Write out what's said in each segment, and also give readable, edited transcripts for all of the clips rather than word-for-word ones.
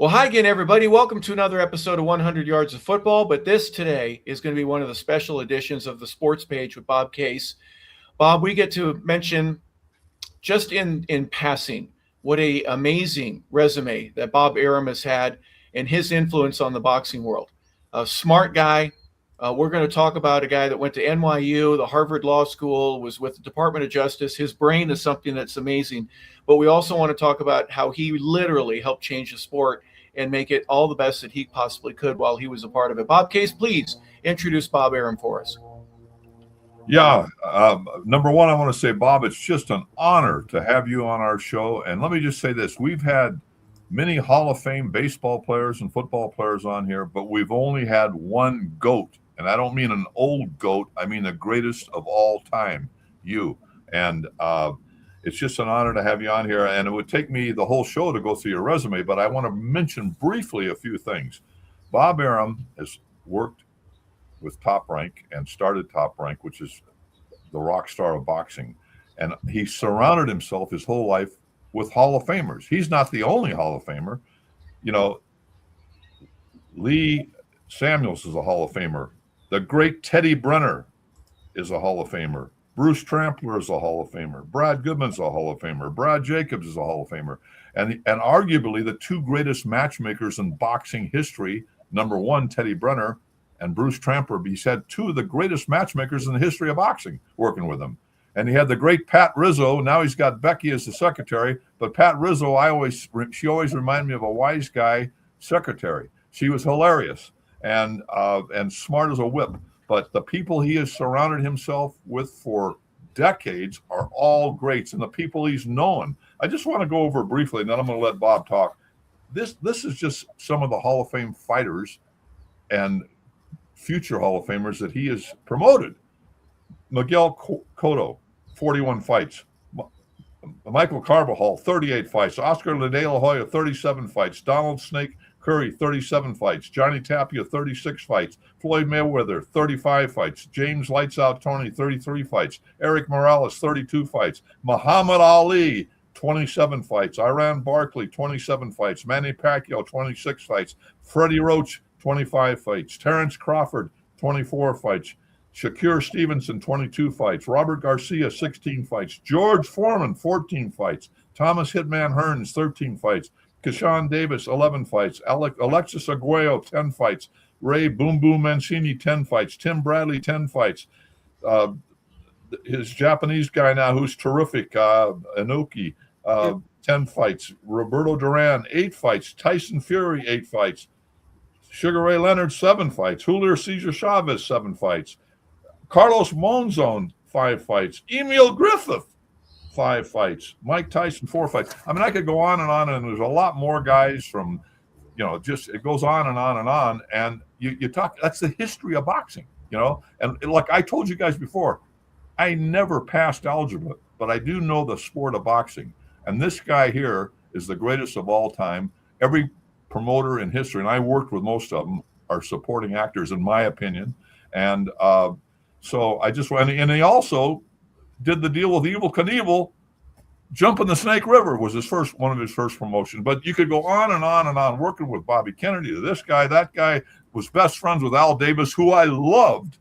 Well, hi again, everybody. Welcome to another episode of 100 Yards of Football. But this today is going to be one of the special editions of the sports page with Bob Case. Bob, we get to mention just in passing what a amazing resume that Bob Arum has had and his influence on the boxing world. A smart guy. We're going to talk about a guy that went to NYU, the Harvard Law School, was with the Department of Justice. His brain is something that's amazing. But we also want to talk about how he literally helped change the sport and make it all the best that he possibly could while he was a part of it. Bob Case, please introduce Bob Arum for us. Yeah. Number one, I want to say, Bob, it's just an honor to have you on our show. And let me just say this. We've had many Hall of Fame baseball players and football players on here, but we've only had one GOAT. And I don't mean an old GOAT. I mean the greatest of all time, you. And it's just an honor to have you on here. And it would take me the whole show to go through your resume, but I want to mention briefly a few things. Bob Arum has worked with Top Rank and started Top Rank, which is the rock star of boxing. And he surrounded himself his whole life with Hall of Famers. He's not the only Hall of Famer. You know, Lee Samuels is a Hall of Famer. The great Teddy Brenner is a Hall of Famer. Bruce Trampler is a Hall of Famer. Brad Goodman's a Hall of Famer. Brad Jacobs is a Hall of Famer. And arguably the two greatest matchmakers in boxing history, number one, Teddy Brenner, and Bruce Trampler. He's had two of the greatest matchmakers in the history of boxing working with him. And he had the great Pat Rizzo. Now he's got Becky as the secretary. But Pat Rizzo, she always reminded me of a wise guy secretary. She was hilarious and smart as a whip. But the people he has surrounded himself with for decades are all greats, and the people he's known. I just want to go over briefly, and then I'm going to let Bob talk. This is just some of the Hall of Fame fighters and future Hall of Famers that he has promoted. Miguel Cotto, 41 fights. Michael Carbajal, 38 fights. Oscar De La Hoya, 37 fights. Donald Snake Curry, 37 fights. Johnny Tapia, 36 fights. Floyd Mayweather, 35 fights. James Lights Out Tony, 33 fights. Eric Morales, 32 fights. Muhammad Ali, 27 fights. Iran Barkley, 27 fights. Manny Pacquiao, 26 fights. Freddie Roach, 25 fights. Terrence Crawford, 24 fights. Shakur Stevenson, 22 fights. Robert Garcia, 16 fights. George Foreman, 14 fights. Thomas Hitman Hearns, 13 fights. Keyshawn Davis, 11 fights. Alexis Arguello, 10 fights. Ray Boom Boom Mancini, 10 fights. Tim Bradley, 10 fights. His Japanese guy now, who's terrific, Inoki, 10 fights. Roberto Duran, 8 fights. Tyson Fury, 8 fights. Sugar Ray Leonard, 7 fights. Julio Cesar Chavez, 7 fights. Carlos Monzon, 5 fights. Emil Griffith, 5 fights. Mike Tyson, 4 fights. I mean, I could go on, and there's a lot more guys from, just it goes on and on and on. And you talk, that's the history of boxing, And like I told you guys before, I never passed algebra, but I do know the sport of boxing. And this guy here is the greatest of all time. Every promoter in history, and I worked with most of them, are supporting actors, in my opinion. And so I just went, and he also did the deal with Evel Knievel. Jumping the Snake River was one of his first promotions. But you could go on and on and on, working with Bobby Kennedy to this guy. That guy was best friends with Al Davis, who I loved.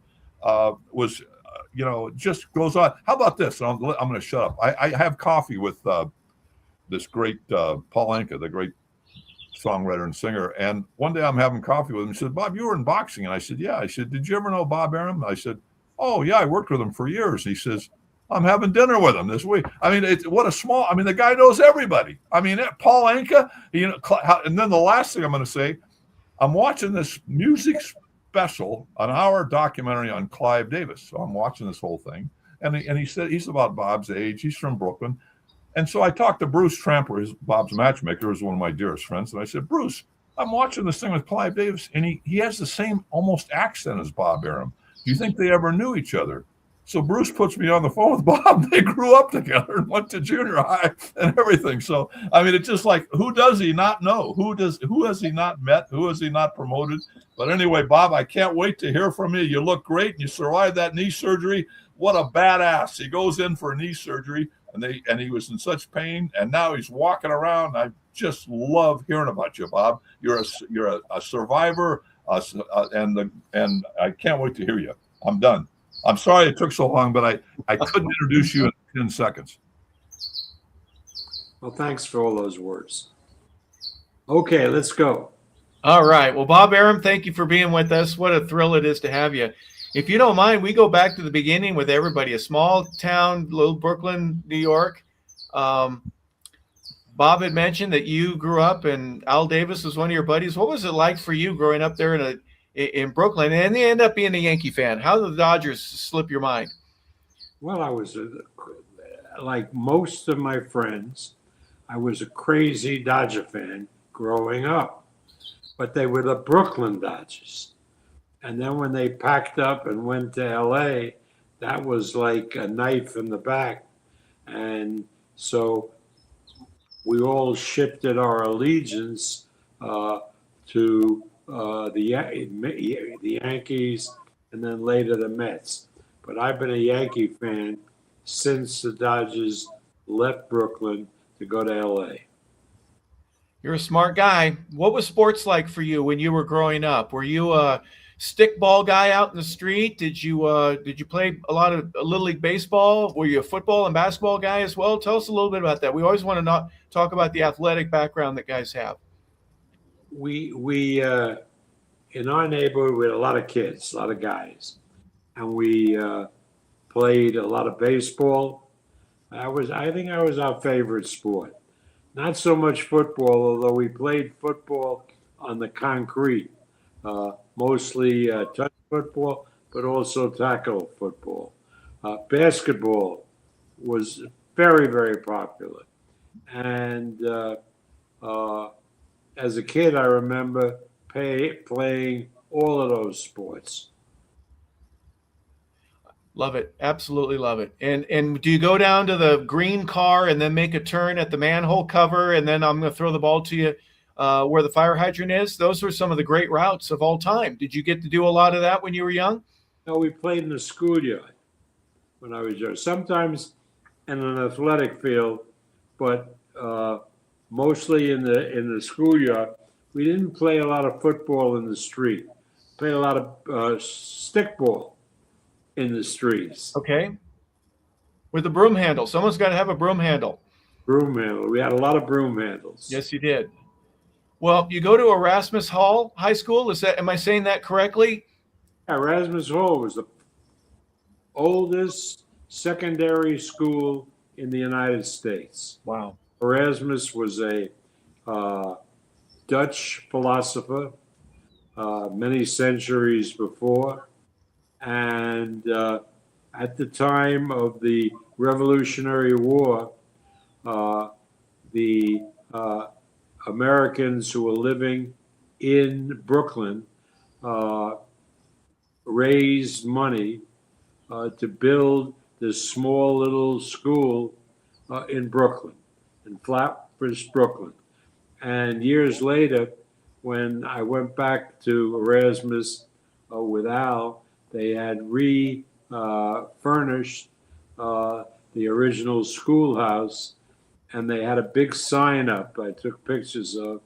Just goes on. How about this? I'm going to shut up. I have coffee with this great Paul Anka, the great songwriter and singer. And one day I'm having coffee with him. He said, "Bob, you were in boxing." And I said, "Yeah." I said, "Did you ever know Bob Arum?" I said, "Oh, yeah, I worked with him for years." He says, "I'm having dinner with him this week." I mean, the guy knows everybody. I mean, Paul Anka, and then the last thing I'm going to say, I'm watching this music special, an hour documentary on Clive Davis. So I'm watching this whole thing. And he said, he's about Bob's age. He's from Brooklyn. And so I talked to Bruce Trampler, Bob's matchmaker, who's one of my dearest friends. And I said, "Bruce, I'm watching this thing with Clive Davis, and he has the same almost accent as Bob Arum. Do you think they ever knew each other?" So Bruce puts me on the phone with Bob. They grew up together and went to junior high and everything. So, I mean, it's just like, who does he not know? Who has he not met? Who has he not promoted? But anyway, Bob, I can't wait to hear from you. You look great, and you survived that knee surgery. What a badass. He goes in for knee surgery. and he was in such pain, and now he's walking around. I just love hearing about you, Bob. You're a survivor, and I can't wait to hear you. I'm done. I'm sorry it took so long, but I couldn't introduce you in 10 seconds. Well, thanks for all those words. Okay, let's go. All right. Well, Bob Arum, thank you for being with us. What a thrill it is to have you. If you don't mind, we go back to the beginning with everybody, a small town, little Brooklyn, New York. Bob had mentioned that you grew up and Al Davis was one of your buddies. What was it like for you growing up there in Brooklyn? And you end up being a Yankee fan. How did the Dodgers slip your mind? Well, I was like most of my friends, I was a crazy Dodger fan growing up, but they were the Brooklyn Dodgers. And then when they packed up and went to LA, that was like a knife in the back. And so we all shifted our allegiance to the Yankees and then later the Mets. But I've been a Yankee fan since the Dodgers left Brooklyn to go to LA. You're a smart guy. What was sports like for you when you were growing up? Were you a stickball guy out in the street? Did you play a lot of Little League baseball? Were you a football and basketball guy as well? Tell us a little bit about that. We always want to talk about the athletic background that guys have. We in our neighborhood we had a lot of kids, a lot of guys, and we played a lot of baseball. I think I was our favorite sport. Not so much football, although we played football on the concrete, mostly touch football, but also tackle football. Basketball was very, very popular. And as a kid, I remember playing all of those sports. Love it. Absolutely love it. And do you go down to the green car and then make a turn at the manhole cover and then I'm going to throw the ball to you where the fire hydrant is? Those were some of the great routes of all time. Did you get to do a lot of that when you were young? No, we played in the schoolyard when I was young. Sometimes in an athletic field, but mostly in the schoolyard. We didn't play a lot of football in the street. Played a lot of stickball in the streets. Okay. With the broom handle. Someone's got to have a broom handle. Broom handle. We had a lot of broom handles. Yes, you did. Well, you go to Erasmus Hall High School. Am I saying that correctly? Erasmus Hall was the oldest secondary school in the United States. Wow. Erasmus was a Dutch philosopher many centuries before. And at the time of the Revolutionary War, the Americans who were living in Brooklyn raised money to build this small little school in Brooklyn, in Flatbush, Brooklyn. And years later, when I went back to Erasmus with Al, they had furnished the original schoolhouse, and they had a big sign up I took pictures of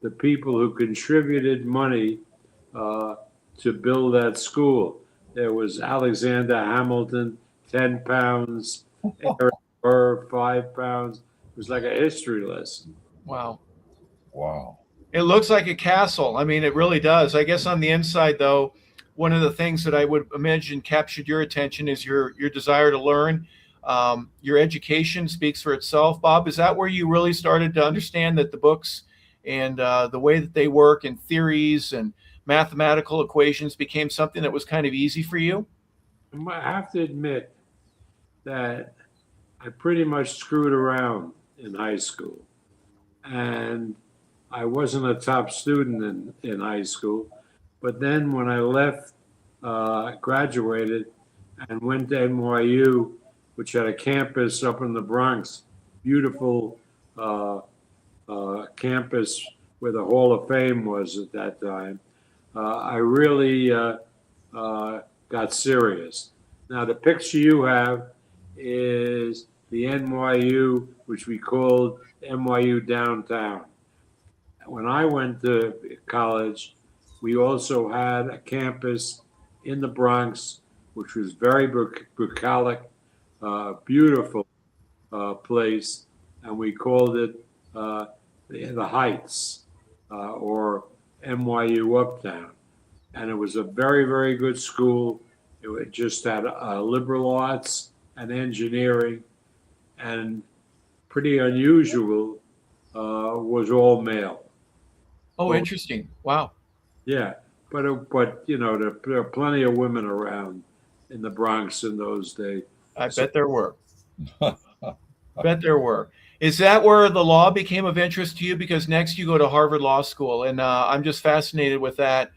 the people who contributed money to build that school. There was Alexander Hamilton, 10 pounds, Eric Burr, 5 pounds. It was like a history lesson. Wow. Wow. It looks like a castle. I mean, it really does. I guess on the inside, though, one of the things that I would imagine captured your attention is your desire to learn. Your education speaks for itself. Bob, is that where you really started to understand that the books and the way that they work and theories and mathematical equations became something that was kind of easy for you? I have to admit that I pretty much screwed around in high school. And I wasn't a top student in high school. But then when I left, graduated, and went to NYU, which had a campus up in the Bronx, beautiful campus where the Hall of Fame was at that time, I really got serious. Now, the picture you have is the NYU, which we called NYU Downtown. When I went to college, we also had a campus in the Bronx, which was very bucolic, beautiful place, and we called it the Heights or NYU Uptown. And it was a very, very good school. It just had liberal arts and engineering, and pretty unusual was all male. Oh, interesting. Wow. Yeah, but there are plenty of women around in the Bronx in those days. I bet there were. Bet there were. Is that where the law became of interest to you? Because next you go to Harvard Law School, and I'm just fascinated with that.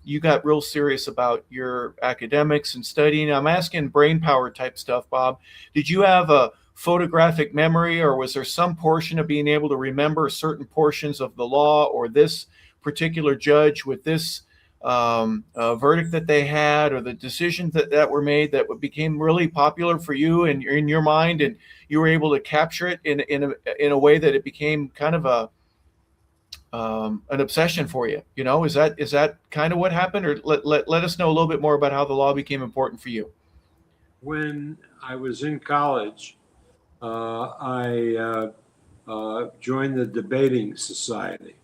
You got real serious about your academics and studying. I'm asking brain power type stuff, Bob. Did you have a photographic memory, or was there some portion of being able to remember certain portions of the law or this particular judge with this verdict that they had, or the decisions that were made that became really popular for you and in your mind, and you were able to capture it in a way that it became kind of an obsession for you? Is that kind of what happened, or let us know a little bit more about how the law became important for you? When I was in college, I joined the debating society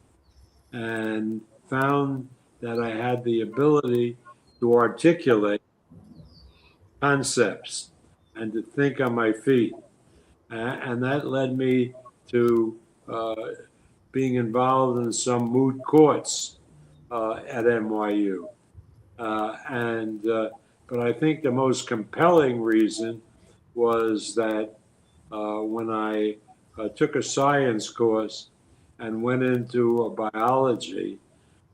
and found that I had the ability to articulate concepts and to think on my feet. And that led me to being involved in some moot courts at NYU. But I think the most compelling reason was that when I took a science course and went into a biology,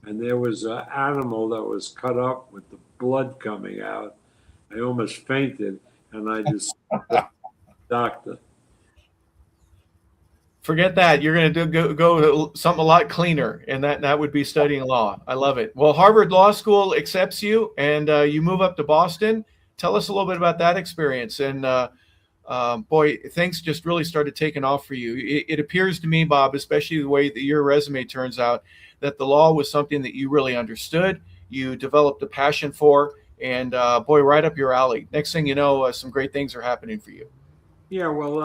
and there was an animal that was cut up with the blood coming out, I almost fainted, and I just doctor. Forget that. You're going to go to something a lot cleaner, and that would be studying law. I love it. Well, Harvard Law School accepts you, and you move up to Boston. Tell us a little bit about that experience. And boy, things just really started taking off for you. It appears to me, Bob, especially the way that your resume turns out, that the law was something that you really understood, you developed a passion for, and boy, right up your alley. Next thing you know, some great things are happening for you. Yeah, well,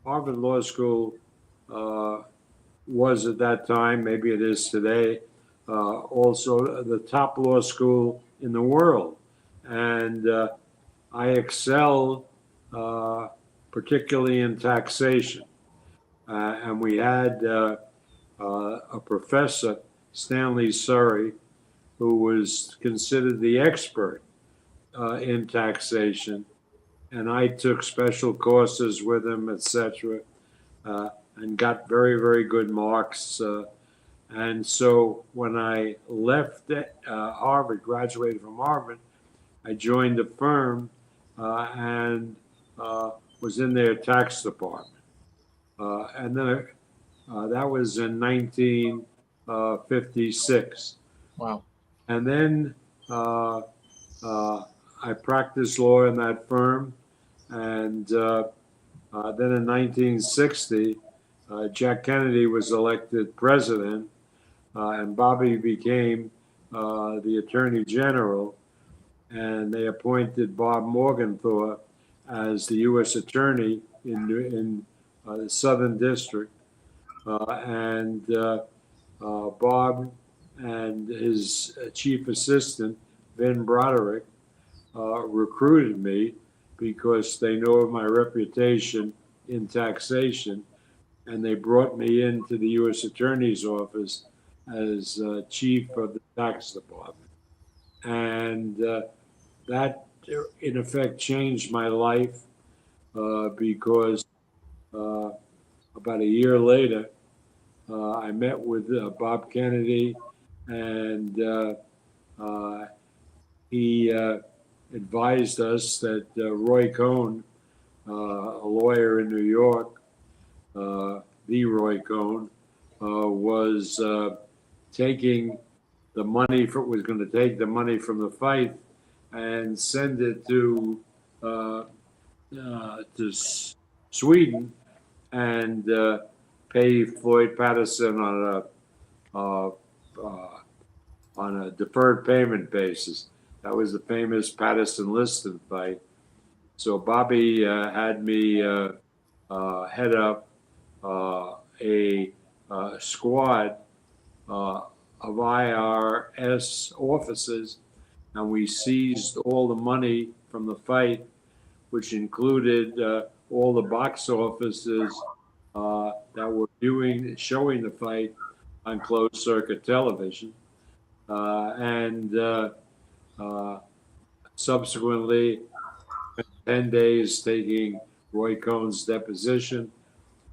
Harvard Law School was at that time, maybe it is today, also the top law school in the world. And I excelled particularly in taxation. And we had a professor, Stanley Surrey, who was considered the expert in taxation. And I took special courses with him, etc., and got very, very good marks. And so when I left Harvard, graduated from Harvard, I joined a firm and was in their tax department. And then that was in 1956. Wow. And then I practiced law in that firm. And then in 1960, Jack Kennedy was elected president, and Bobby became the attorney general. And they appointed Bob Morgenthau as the U.S. attorney in the Southern District. And Bob and his chief assistant, Vin Broderick, recruited me because they know of my reputation in taxation, and they brought me into the U.S. Attorney's Office as chief of the tax department. And that, in effect, changed my life because about a year later, I met with Bob Kennedy, and he advised us that Roy Cohn, a lawyer in New York, the Roy Cohn, was taking the money was going to take the money from the fight and send it to to Sweden and pay Floyd Patterson uh, uh, on a deferred payment basis. That was the famous Patterson-Liston fight. So Bobby had me head up a squad of IRS officers, and we seized all the money from the fight, which included all the box offices that were showing the fight on closed circuit television. And subsequently, 10 days taking Roy Cohn's deposition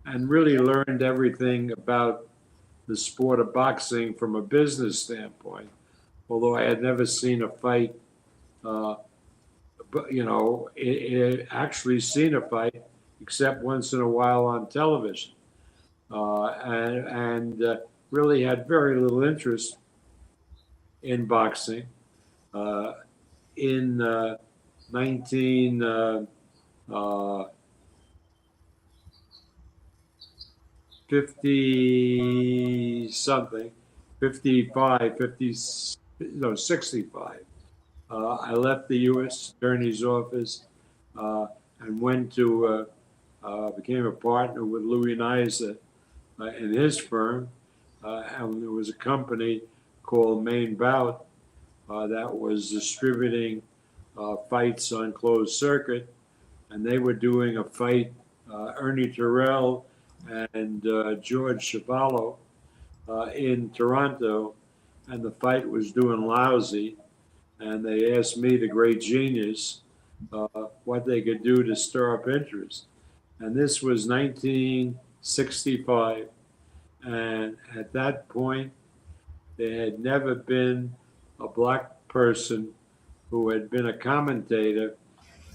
and really learned everything about the sport of boxing from a business standpoint. Although I had never seen a fight, uh, but actually seen a fight except once in a while on television, and really had very little interest in boxing. In 19 50 something, 55, 50, no, 65. I left the U.S. Attorney's Office and went to, became a partner with Louis Niza in his firm. And there was a company called Main Bout that was distributing fights on closed circuit. And they were doing a fight, Ernie Terrell and George Chavallo in Toronto. And the fight was doing lousy. And they asked me, the great genius, what they could do to stir up interest. And this was 1965. And at that point, there had never been a black person who had been a commentator,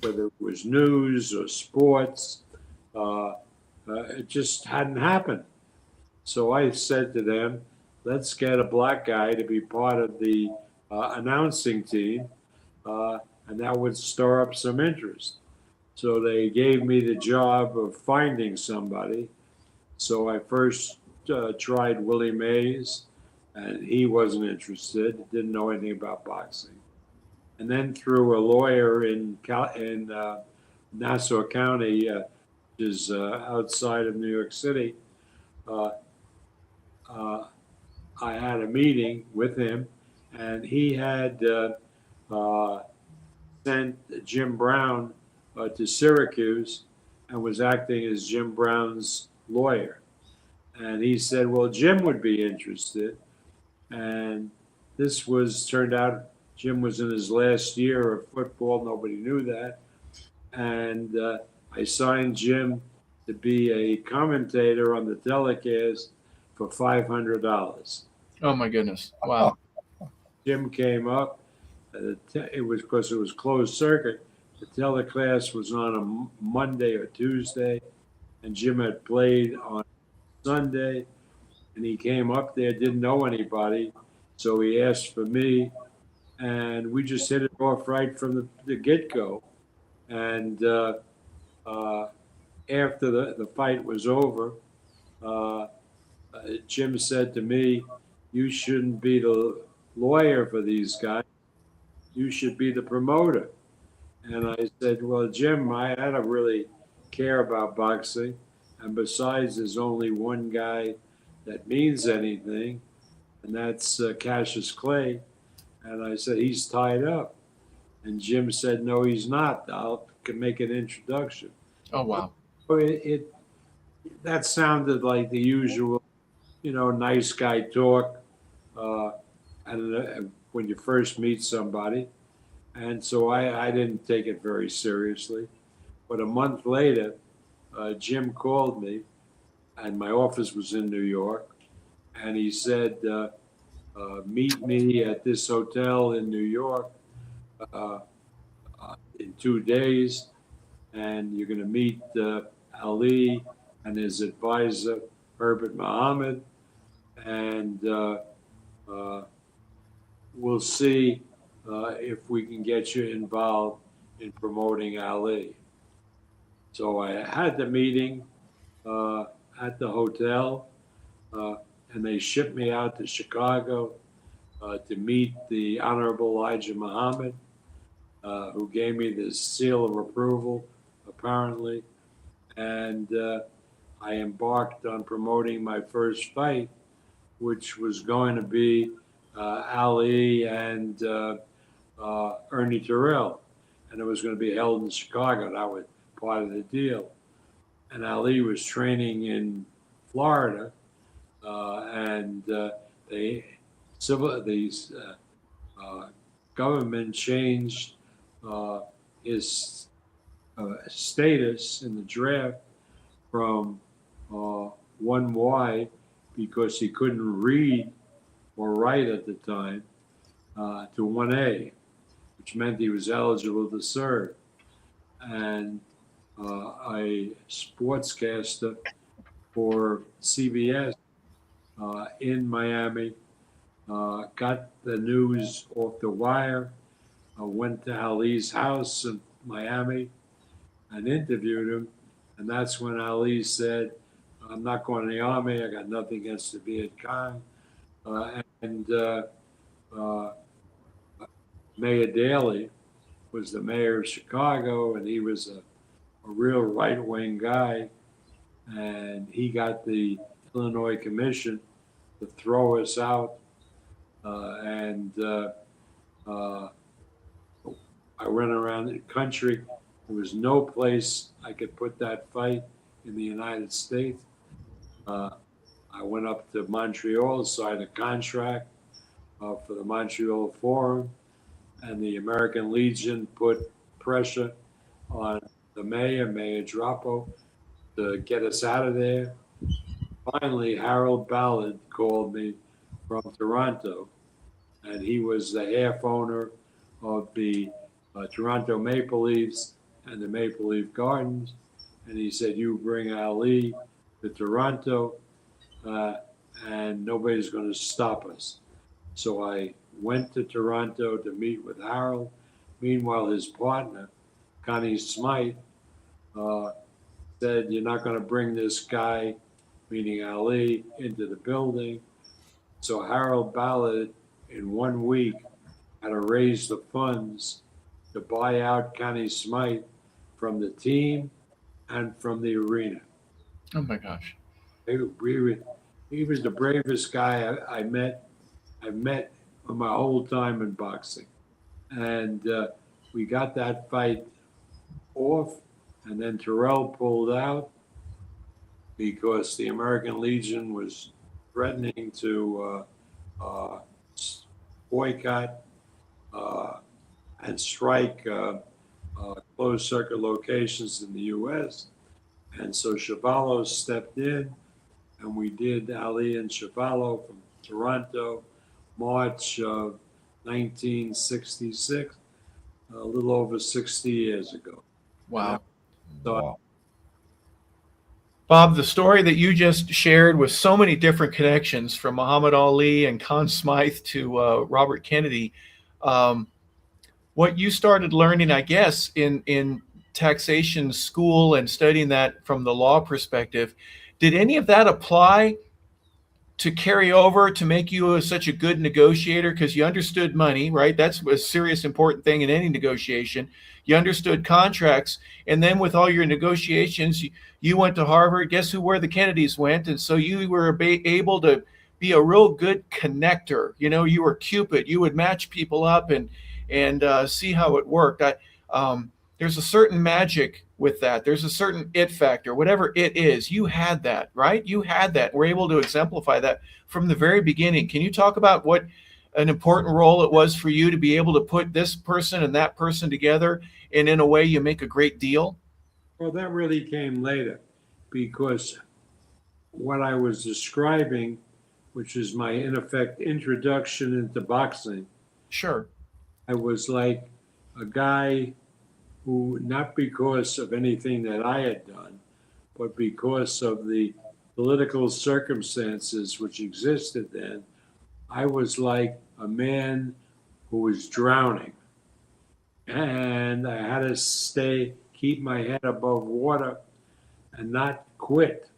whether it was news or sports. It just hadn't happened. So I said to them, let's get a black guy to be part of the announcing team, and that would stir up some interest. So they gave me the job of finding somebody. So I first tried Willie Mays, and he wasn't interested, didn't know anything about boxing. And then through a lawyer in Nassau County, which is outside of New York City, I had a meeting with him, and he had sent Jim Brown to Syracuse and was acting as Jim Brown's lawyer. And he said, well, Jim would be interested. And this turned out, Jim was in his last year of football. Nobody knew that. And I signed Jim to be a commentator on the telecast for $500. Oh my goodness! Wow. Jim came up. It was because it was closed circuit. The telecast was on a Monday or Tuesday, and Jim had played on Sunday. And he came up there, didn't know anybody, so he asked for me, and we just hit it off right from the get-go. And after the fight was over, Jim said to me, you shouldn't be the lawyer for these guys. You should be the promoter. And I said, well, Jim, I don't really care about boxing. And besides, there's only one guy that means anything, and that's Cassius Clay. And I said, he's tied up. And Jim said, no, he's not. I can make an introduction. Oh wow. That sounded like the usual, nice guy talk. And when you first meet somebody. And so I didn't take it very seriously. But a month later, Jim called me, and my office was in New York. And he said, meet me at this hotel in New York in 2 days. And you're going to meet Ali and his advisor, Herbert Muhammad. And we'll see if we can get you involved in promoting Ali. So I had the meeting at the hotel, and they shipped me out to Chicago to meet the Honorable Elijah Muhammad, who gave me the seal of approval, apparently. And I embarked on promoting my first fight, which was going to be Ali and Ernie Terrell. And it was going to be held in Chicago. That was part of the deal. And Ali was training in Florida, and the government changed his status in the draft from 1Y because he couldn't read or write at the time to 1A, which meant he was eligible to serve. And a sportscaster for CBS in Miami got the news off the wire, went to Ali's house in Miami and interviewed him. And that's when Ali said, I'm not going to the army. I got nothing against the Viet Cong. And Mayor Daley was the mayor of Chicago, and he was a real right-wing guy. And he got the Illinois Commission to throw us out. I went around the country. There was no place I could put that fight in the United States. I went up to Montreal, signed a contract for the Montreal Forum, and the American Legion put pressure on the mayor, Mayor Drapo, to get us out of there. Finally, Harold Ballard called me from Toronto, and he was the half owner of the Toronto Maple Leafs and the Maple Leaf Gardens. And he said, you bring Ali to Toronto, and nobody's going to stop us. So I went to Toronto to meet with Harold. Meanwhile, his partner, Connie Smythe, said, you're not going to bring this guy, meaning Ali, into the building. So Harold Ballard, in 1 week, had to raise the funds to buy out Connie Smythe from the team and from the arena. Oh my gosh. He was the bravest guy I've met in my whole time in boxing. And we got that fight off, and then Terrell pulled out because the American Legion was threatening to boycott and strike closed circuit locations in the U.S. And so Chuvalo stepped in, and we did Ali and Chuvalo from Toronto, March of 1966, a little over 60 years ago. Wow. Wow. Bob, the story that you just shared with so many different connections from Muhammad Ali and Conn Smythe to Robert Kennedy, what you started learning, I guess, in taxation school and studying that from the law perspective, did any of that apply to carry over to make you such a good negotiator? Because you understood money, right? That's a serious, important thing in any negotiation. You understood contracts. And then with all your negotiations, you went to Harvard. Guess where the Kennedys went? And so you were able to be a real good connector. You know, you were Cupid. You would match people up and see how it worked. There's a certain magic with that. There's a certain it factor, whatever it is. You had that, right? You had that. We're able to exemplify that from the very beginning. Can you talk about what an important role it was for you to be able to put this person and that person together, and in a way you make a great deal? Well, that really came later, because what I was describing, which is my, in effect, introduction into boxing, Sure. I was like a guy who, not because of anything that I had done, but because of the political circumstances which existed then, I was like a man who was drowning. And I had to keep my head above water and not quit.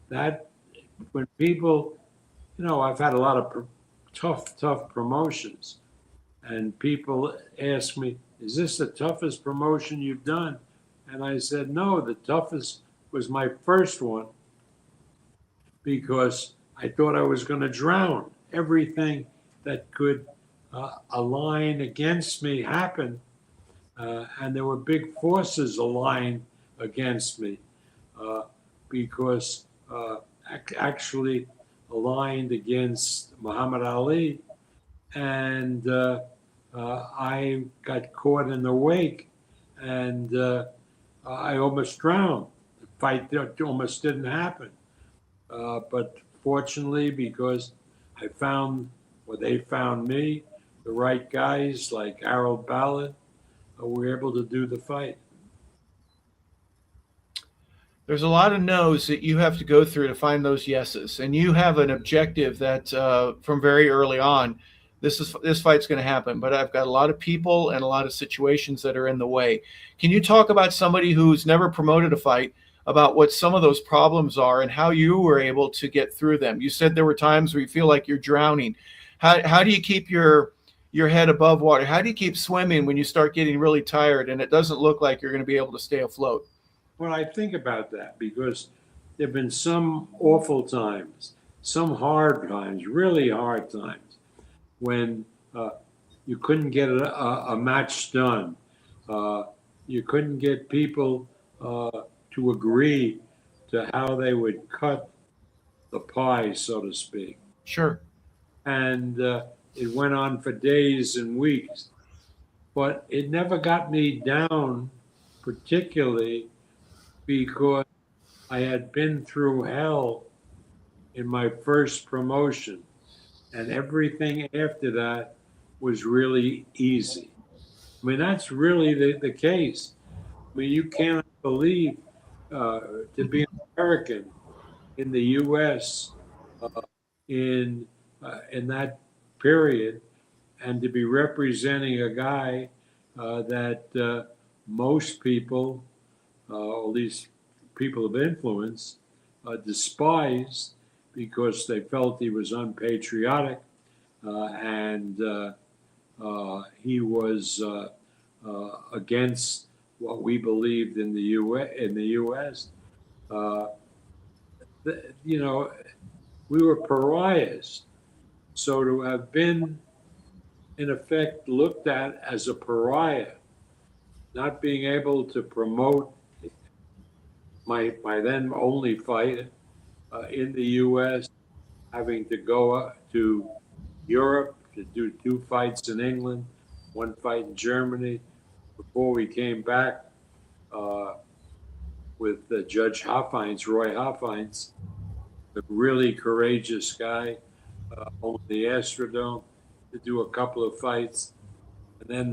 That when people, I've had a lot of tough promotions, and people ask me, "Is this the toughest promotion you've done?" And I said, "No, the toughest was my first one because I thought I was going to drown. Everything that could align against me happened, and there were big forces aligned against me because actually aligned against Muhammad Ali, and I got caught in the wake, and I almost drowned. The fight almost didn't happen, but fortunately, because they found me, the right guys like Arum Ballard, were able to do the fight. There's a lot of no's that you have to go through to find those yeses, and you have an objective that from very early on, this fight's going to happen. But I've got a lot of people and a lot of situations that are in the way. Can you talk about somebody who's never promoted a fight, about what some of those problems are and how you were able to get through them? You said there were times where you feel like you're drowning. How do you keep your head above water? How do you keep swimming when you start getting really tired and it doesn't look like you're going to be able to stay afloat? Well, I think about that because there have been some awful times, some hard times, really hard times, when you couldn't get a match done. You couldn't get people to agree to how they would cut the pie, so to speak. Sure. And it went on for days and weeks. But it never got me down, particularly because I had been through hell in my first promotion, and everything after that was really easy. I mean, that's really the case. I mean, you cannot believe to be an American in the U.S. In that period, and to be representing a guy that most people, at least people of influence, despised because they felt he was unpatriotic and he was against what we believed in the U.S. We were pariahs. So to have been, in effect, looked at as a pariah, not being able to promote my then only fight in the U.S., having to go to Europe to do 2 fights in England, 1 fight in Germany, before we came back with Judge Hoffheinz, Roy Hoffheinz, a really courageous guy, on the Astrodome to do a couple of fights, and then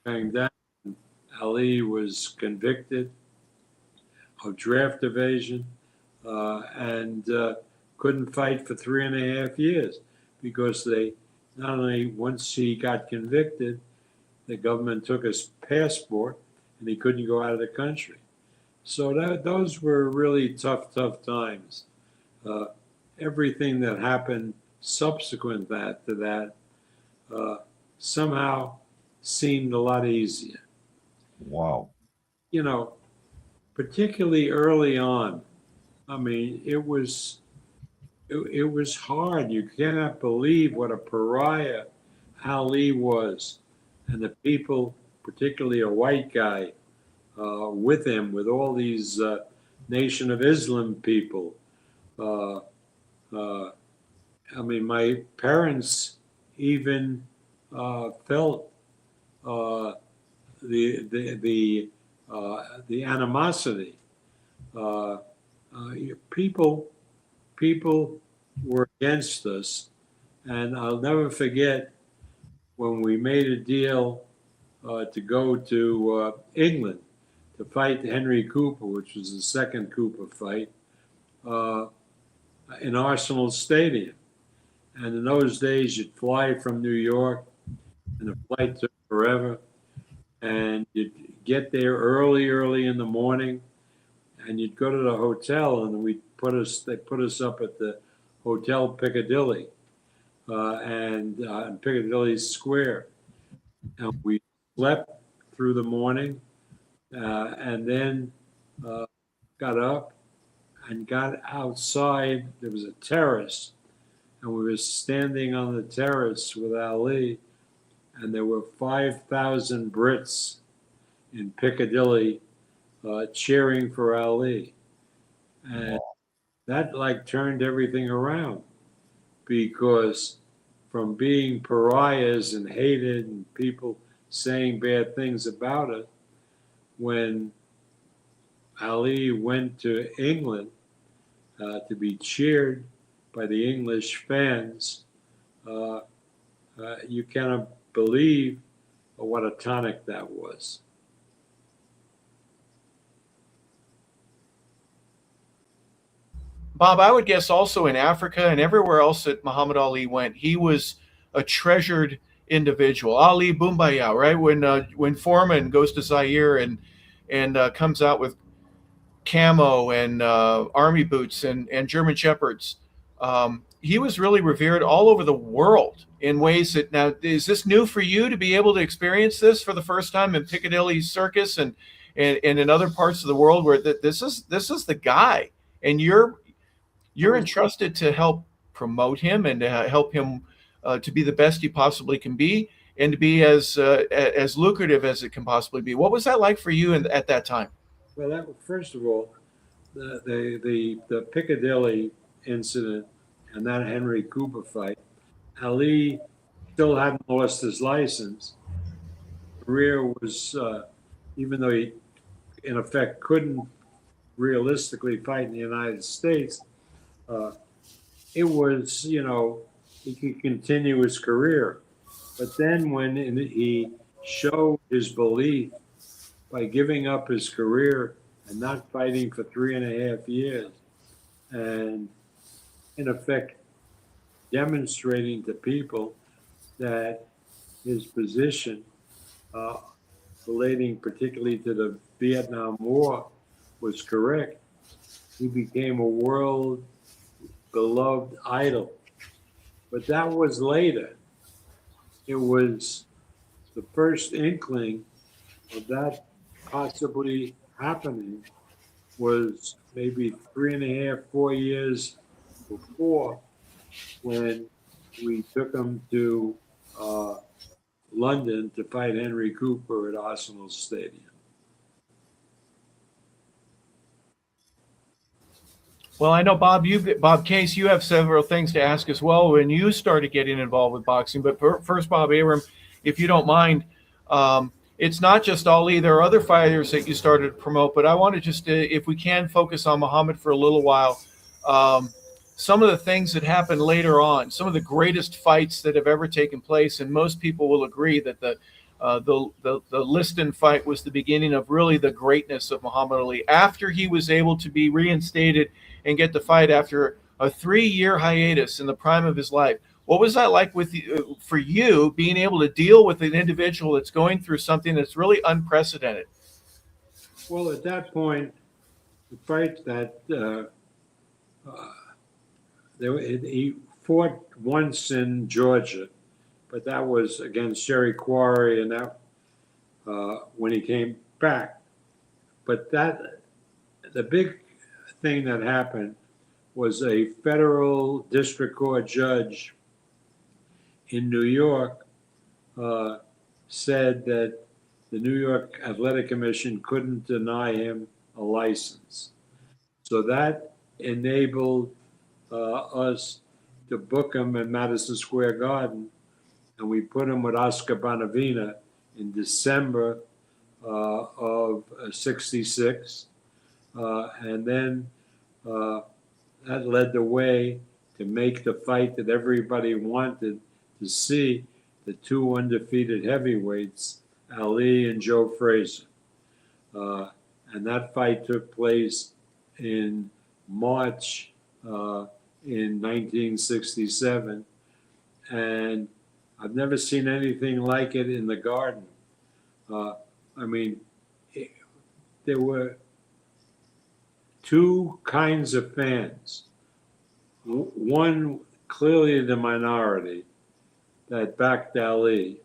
going down, Ali was convicted of draft evasion and couldn't fight for 3.5 years because they not only, once he got convicted, the government took his passport and he couldn't go out of the country. So those were really tough times. Everything that happened subsequent to that somehow seemed a lot easier. Wow. Particularly early on. I mean, it was hard. You cannot believe what a pariah Ali was, and the people, particularly a white guy, with him, with all these Nation of Islam people. I mean, my parents even felt the animosity. People were against us, and I'll never forget when we made a deal to go to England to fight Henry Cooper, which was the second Cooper fight, in Arsenal Stadium. And in those days, you'd fly from New York, and the flight took forever. And you'd get there early in the morning, and you'd go to the hotel, and they put us up at the Hotel Piccadilly, and in Piccadilly Square, and we slept through the morning, and then got up and got outside. There was a terrace, and we were standing on the terrace with Ali, and there were 5,000 Brits in Piccadilly cheering for Ali. And that like turned everything around, because from being pariahs and hated and people saying bad things about it, when Ali went to England to be cheered by the English fans, you cannot believe what a tonic that was. Bob, I would guess also in Africa and everywhere else that Muhammad Ali went, he was a treasured individual. Ali Boumbaya, right? When Foreman goes to Zaire and comes out with camo and army boots and German shepherds, he was really revered all over the world in ways that, now, is this new for you to be able to experience this for the first time in Piccadilly Circus and in other parts of the world where this is the guy, and you're entrusted to help promote him and to help him to be the best he possibly can be, and to be as lucrative as it can possibly be. What was that like for you at that time? Well, first of all, the Piccadilly incident and that Henry Cooper fight, Ali still hadn't lost his license. Career was, even though he in effect couldn't realistically fight in the United States, it was, he could continue his career. But then when he showed his belief by giving up his career and not fighting for 3.5 years, and in effect demonstrating to people that his position relating particularly to the Vietnam War was correct, he became a world beloved idol. But that was later. It was the first inkling of that possibly happening was maybe 3.5, 4 years before, when we took him to London to fight Henry Cooper at Arsenal Stadium. Well, I know, Bob Case, you have several things to ask as well when you started getting involved with boxing. But first, Bob Arum, if you don't mind, it's not just Ali. There are other fighters that you started to promote, but I want to just, if we can, focus on Muhammad for a little while. Some of the things that happened later on, some of the greatest fights that have ever taken place, and most people will agree that the Liston fight was the beginning of really the greatness of Muhammad Ali. After he was able to be reinstated and get the fight after a 3-year hiatus in the prime of his life, what was that like for you, being able to deal with an individual that's going through something that's really unprecedented? Well, at that point, the fight that he fought once in Georgia, but that was against Jerry Quarry, and that when he came back. But the big thing that happened was a federal district court judge in New York said that the New York Athletic Commission couldn't deny him a license. So that enabled us to book him in Madison Square Garden, and we put him with Oscar Bonavena in December of '66. And then that led the way to make the fight that everybody wanted to see, the two undefeated heavyweights, Ali and Joe Frazier. And that fight took place in March in 1967. And I've never seen anything like it in the Garden. I mean, it, there were two kinds of fans. One, clearly the minority that backed Ali,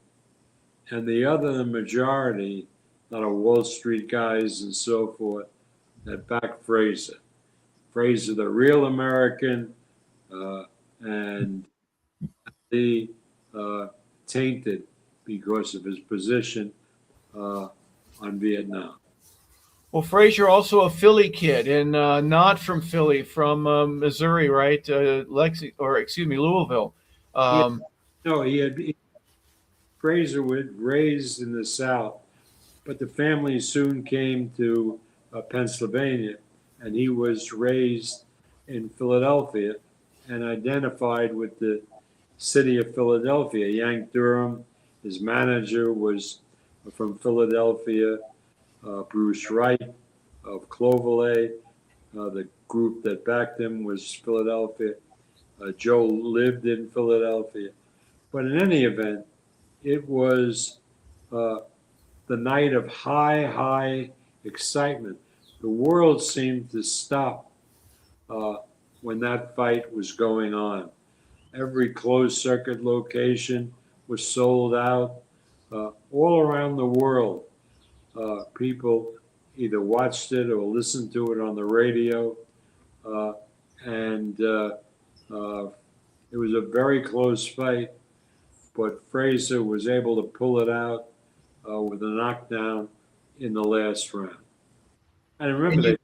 and the other, the majority, a lot of Wall Street guys and so forth, that backed Fraser. Fraser, the real American, and the tainted because of his position on Vietnam. Well, Frazier also a Philly kid, and not from Philly, from Missouri, right? Louisville. He had, Um, no, he had Fraser was raised in the South, but the family soon came to Pennsylvania, and he was raised in Philadelphia and identified with the city of Philadelphia. Yank Durham, his manager, was from Philadelphia. Bruce Wright of Clovelay, the group that backed him was Philadelphia. Joe lived in Philadelphia. But in any event, it was the night of high excitement. The world seemed to stop when that fight was going on. Every closed circuit location was sold out all around the world. People either watched it or listened to it on the radio. And it was a very close fight, but Fraser was able to pull it out with a knockdown in the last round. And remember, they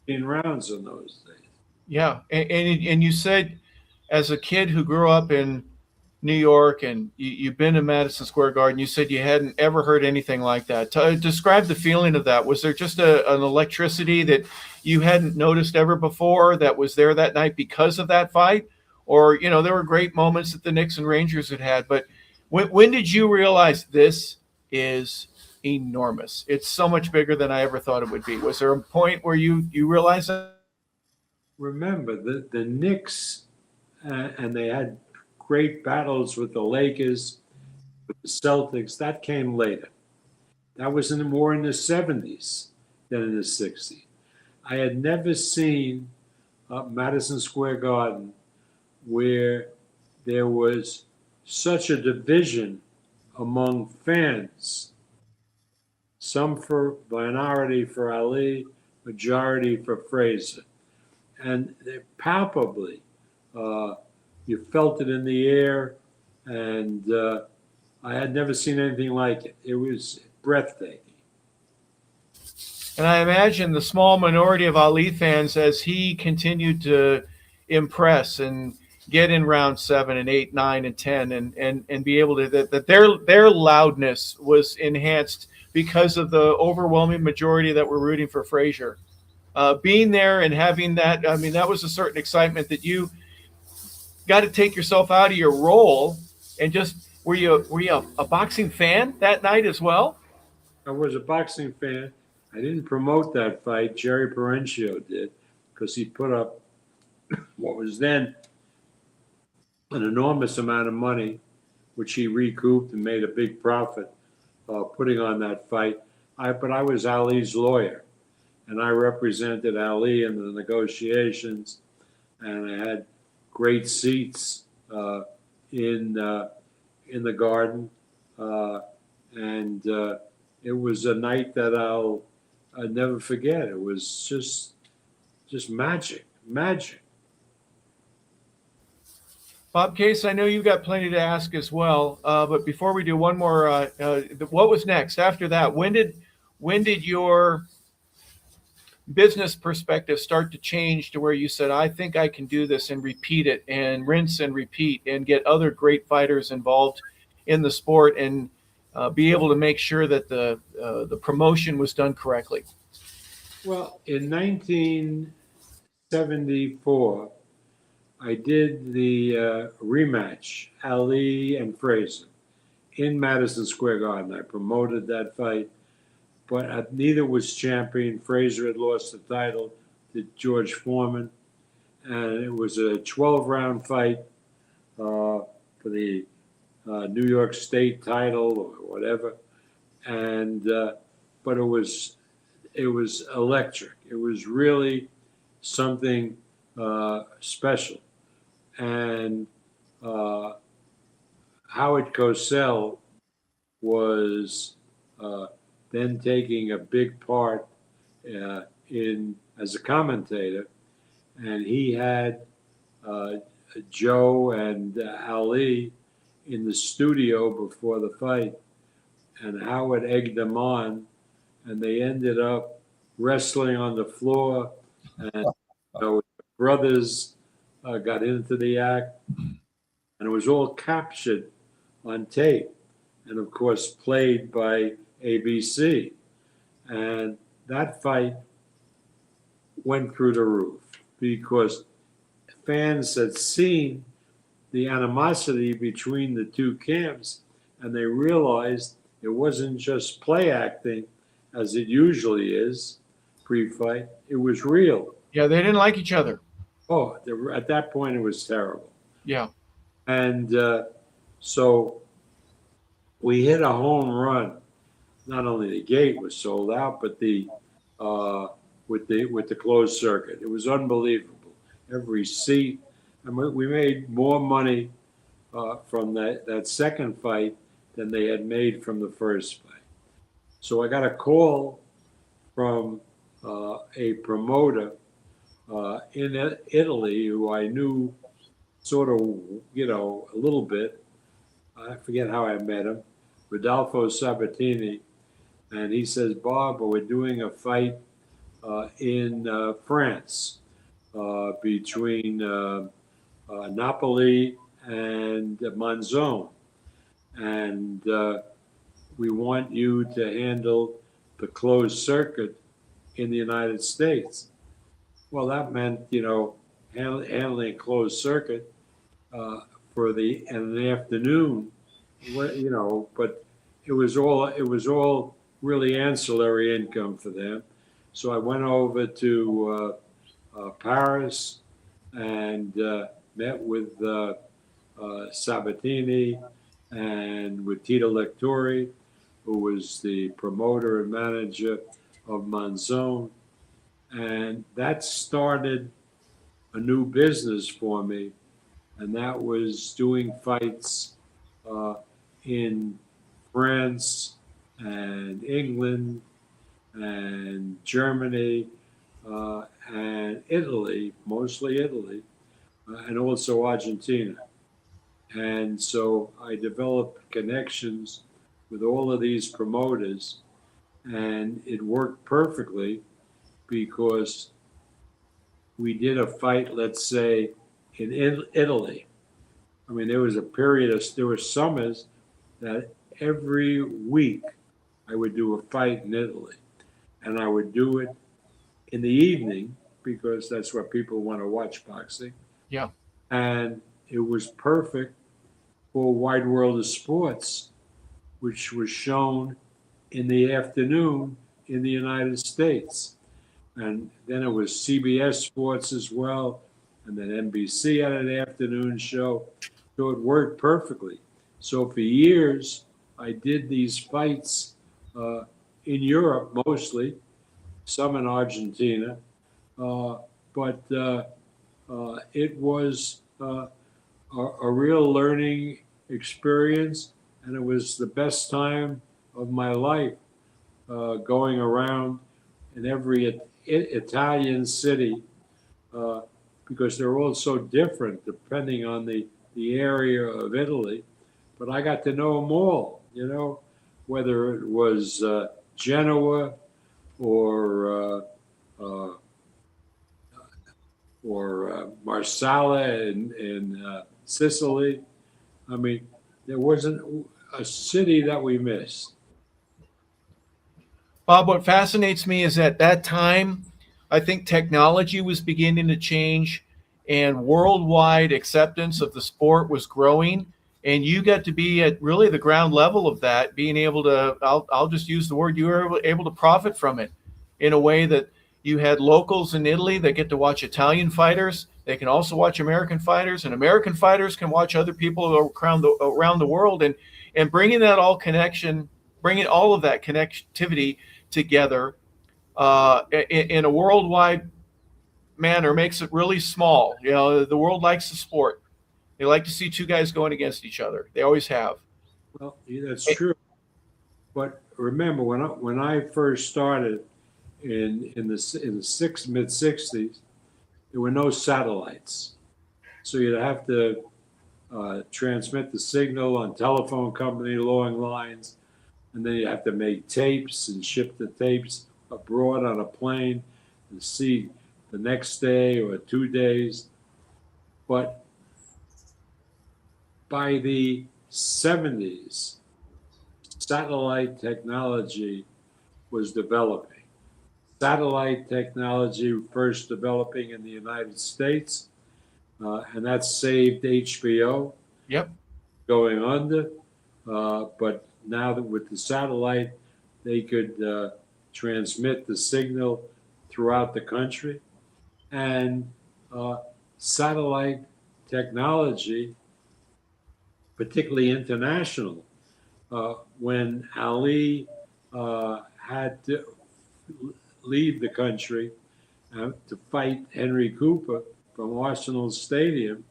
15 rounds in those days. yeah, and you said as a kid who grew up in New York and you've been to Madison Square Garden, you said you hadn't ever heard anything like that. Describe the feeling of that. Was there just an electricity that you hadn't noticed ever before that was there that night because of that fight? Or, there were great moments that the Knicks and Rangers had, but when did you realize this is enormous? It's so much bigger than I ever thought it would be. Was there a point where you realized that? Remember, the Knicks, and they had great battles with the Lakers, with the Celtics. That came later. That was more in the 70s than in the 60s. I had never seen Madison Square Garden where there was such a division among fans. Some for minority for Ali, majority for Fraser. And palpably, you felt it in the air, and I had never seen anything like it. It was breathtaking. And I imagine the small minority of Ali fans, as he continued to impress and get in round 7 and 8, 9, and 10, and be able to that their loudness was enhanced because of the overwhelming majority that were rooting for Frazier. Being there and having that, I mean, that was a certain excitement that you got to take yourself out of your role and just were you a boxing fan that night as well? I was a boxing fan. I didn't promote that fight. Jerry Perenchio did, because he put up what was then an enormous amount of money, which he recouped and made a big profit putting on that fight. But I was Ali's lawyer, and I represented Ali in the negotiations, and I had great seats in the Garden, and it was a night that I'll never forget. It was just magic. Bob Case, I know you've got plenty to ask as well, but before we do, one more. What was next after that? When did your business perspective start to change to where you said, I think I can do this and repeat it and rinse and repeat and get other great fighters involved in the sport and be able to make sure that the promotion was done correctly? Well, in 1974, I did the rematch, Ali and Fraser, in Madison Square Garden. I promoted that fight, but neither was champion. Fraser had lost the title to George Foreman, and it was a 12-round fight for the New York State title or whatever, and but it was electric. It was really something special, and Howard Cosell was then taking a big part in as a commentator, and he had Joe and Ali in the studio before the fight, and Howard egged them on, and they ended up wrestling on the floor, and brothers got into the act, and it was all captured on tape, and of course played by ABC, and that fight went through the roof because fans had seen the animosity between the two camps, and they realized it wasn't just play acting as it usually is pre-fight. It was real. Yeah, they didn't like each other. Oh, at that point, it was terrible. Yeah. And so we hit a home run. Not only the gate was sold out, but with the closed circuit, it was unbelievable. Every seat, and we made more money from that second fight than they had made from the first fight. So I got a call from a promoter in Italy who I knew sort of, a little bit. I forget how I met him, Rodolfo Sabatini. And he says, Bob, we're doing a fight in France between Napoli and Monzon. And we want you to handle the closed circuit in the United States. Well, that meant, handling a closed circuit for in the afternoon, but it was all really ancillary income for them. So I went over to Paris and met with Sabatini and with Tito Lectori, who was the promoter and manager of Monzon. And that started a new business for me, and that was doing fights in France and England and Germany and Italy, mostly Italy, and also Argentina. And so I developed connections with all of these promoters, and it worked perfectly because we did a fight, let's say, in Italy. I mean, there was there were summers that every week I would do a fight in Italy, and I would do it in the evening because that's what people want to watch boxing. Yeah. And it was perfect for Wide World of Sports, which was shown in the afternoon in the United States. And then it was CBS Sports as well, and then NBC had an afternoon show. So it worked perfectly. So for years, I did these fights in Europe mostly, some in Argentina, but it was a real learning experience, and it was the best time of my life going around in every Italian city because they're all so different depending on the area of Italy. But I got to know them all, whether it was Genoa or Marsala in Sicily. I mean, there wasn't a city that we missed. Bob, what fascinates me is at that time, I think technology was beginning to change and worldwide acceptance of the sport was growing. And you got to be at really the ground level of that, being able to, I'll just use the word, you were able to profit from it in a way that you had locals in Italy that get to watch Italian fighters They can also watch American fighters, and American fighters can watch other people around the world, and bringing all of that connectivity together in a worldwide manner makes it really small. The world likes the sport. They like to see two guys going against each other. They always have. Well, yeah, that's true. But remember, when I first started in the mid '60s, there were no satellites, so you'd have to transmit the signal on telephone company long lines, and then you have to make tapes and ship the tapes abroad on a plane to see the next day or 2 days. But by the '70s, satellite technology was developing. Satellite technology first developing in the United States, and that saved HBO Yep. going under. But now that with the satellite, they could transmit the signal throughout the country. And satellite technology, particularly international, when Ali had to leave the country to fight Henry Cooper from Arsenal Stadium,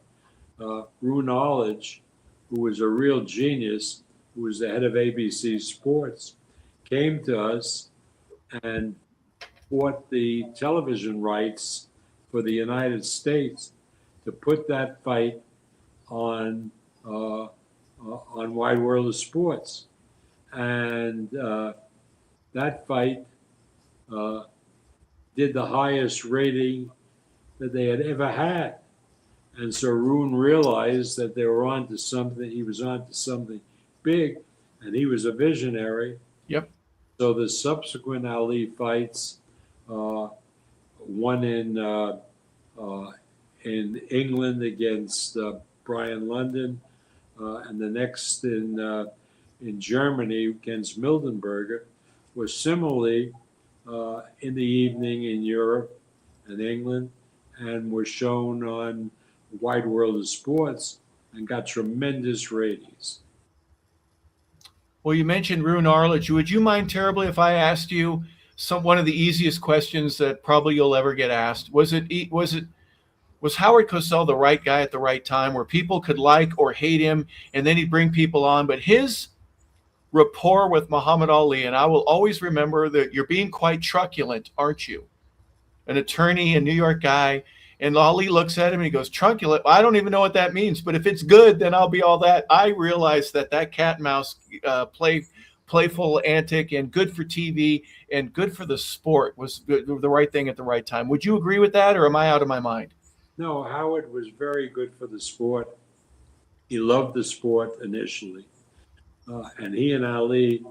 Rue Knowledge, who was a real genius, who was the head of ABC Sports, came to us and bought the television rights for the United States to put that fight on Wide World of Sports, and that fight did the highest rating that they had ever had. And so Rune realized that they were onto something. He was onto something big, and he was a visionary. Yep. So the subsequent Ali fights, one in England against Brian London, and the next in Germany against Mildenberger, was similarly in the evening in Europe and England, and were shown on Wide World of Sports and got tremendous ratings. Well, you mentioned Rune Arledge. Would you mind terribly if I asked you one of the easiest questions that probably you'll ever get asked? Was Howard Cosell the right guy at the right time, where people could like or hate him, and then he'd bring people on? But his rapport with Muhammad Ali, and I will always remember that you're being quite truculent, aren't you? An attorney, a New York guy. And Ali looks at him and he goes, truculent? I don't even know what that means, but if it's good, then I'll be all that. I realized that cat and mouse playful antic and good for TV and good for the sport was the right thing at the right time. Would you agree with that, or am I out of my mind? No, Howard was very good for the sport. He loved the sport initially. And he and Ali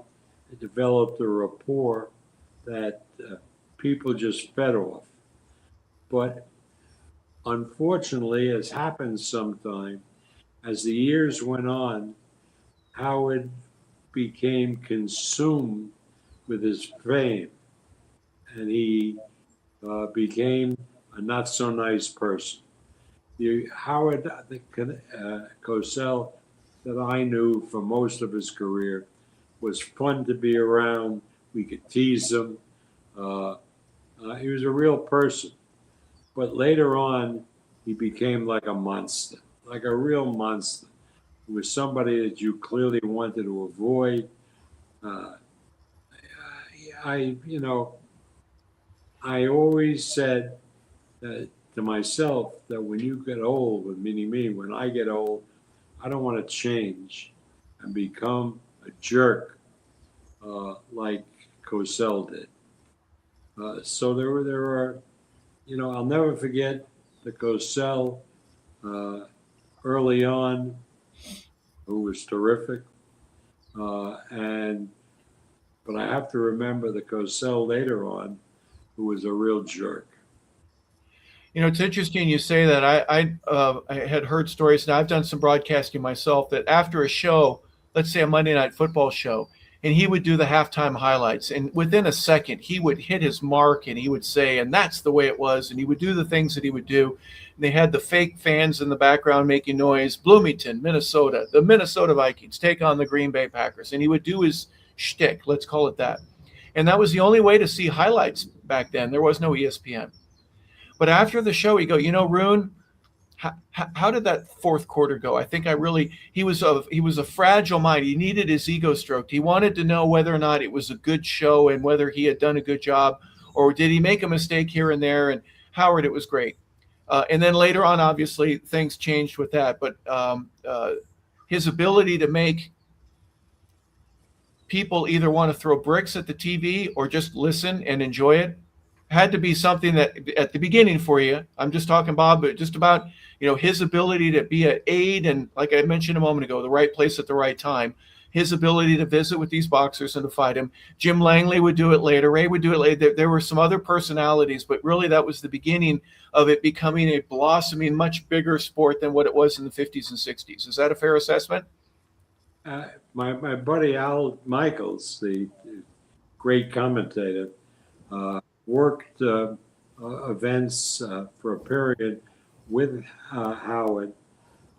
developed a rapport that people just fed off. But unfortunately, as happens sometime, as the years went on, Howard became consumed with his fame, and he became a not so nice person. Howard Cosell that I knew for most of his career was fun to be around. We could tease him. He was a real person. But later on, he became like a monster, like a real monster. He was somebody that you clearly wanted to avoid. I always said to myself that when you get old, meaning me, when I get old, I don't want to change and become a jerk like Cosell did. So there are, I'll never forget the Cosell early on, who was terrific. But I have to remember the Cosell later on, who was a real jerk. It's interesting you say that. I had heard stories, and I've done some broadcasting myself, that after a show, let's say a Monday Night Football show, and he would do the halftime highlights. And within a second, he would hit his mark and he would say, and that's the way it was. And he would do the things that he would do. And they had the fake fans in the background making noise. Bloomington, Minnesota, the Minnesota Vikings take on the Green Bay Packers. And he would do his shtick, let's call it that. And that was the only way to see highlights back then. There was no ESPN. But after the show, he'd go, Rune, how did that fourth quarter go? I think he was a fragile mind. He needed his ego stroked. He wanted to know whether or not it was a good show and whether he had done a good job, or did he make a mistake here and there? And Howard, it was great. And then later on, obviously, things changed with that. But his ability to make people either want to throw bricks at the TV or just listen and enjoy it had to be something that at the beginning for you. I'm just talking, Bob, but just about, his ability to be an aid and, like I mentioned a moment ago, the right place at the right time. His ability to visit with these boxers and to fight him. Jim Langley would do it later. Ray would do it later. There were some other personalities, but really that was the beginning of it becoming a blossoming, much bigger sport than what it was in the 50s and 60s. Is that a fair assessment? My buddy Al Michaels, the great commentator, worked events for a period with Howard,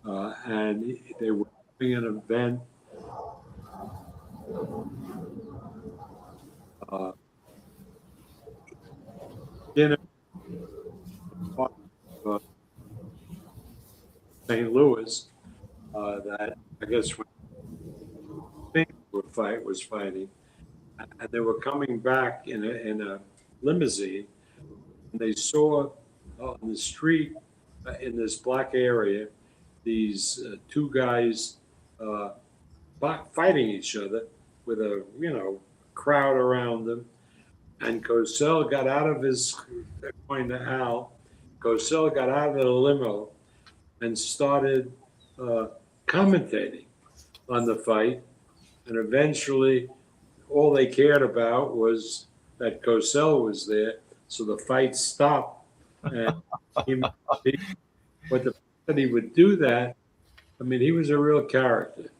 and they were doing an event dinner St. Louis that I guess when was fighting, and they were coming back in a limousine, and they saw on the street in this black area these two guys fighting each other with a crowd around them. And Cosell got out of his, according to Al, Cosell got out of the limo and started commentating on the fight. And eventually, all they cared about was that Cosell was there, so the fight stopped. And but the fact that he would do that, I mean, he was a real character.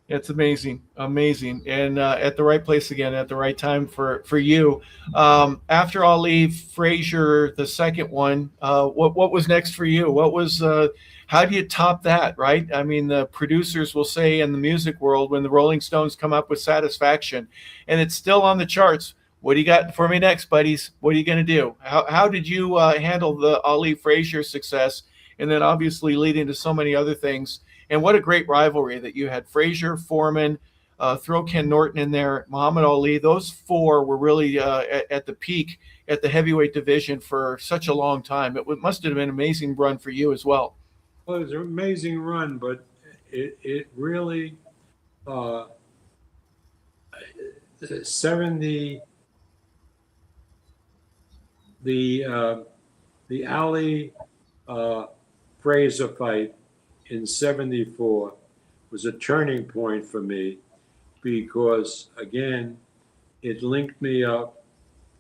It's amazing, and at the right place again, at the right time for you. After Ali, Frazier, the second one. What was next for you? What was? How do you top that? Right? I mean, the producers will say in the music world, when the Rolling Stones come up with Satisfaction, and it's still on the charts. What do you got for me next, buddies? What are you going to do? How did you handle the Ali Frazier success, and then obviously leading to so many other things? And what a great rivalry that you had. Frazier, Foreman, throw Ken Norton in there, Muhammad Ali. Those four were really at the peak at the heavyweight division for such a long time. It must have been an amazing run for you as well. Well, it was an amazing run, but it really 70 the Ali Frazier fight in 74 was a turning point for me, because again, it linked me up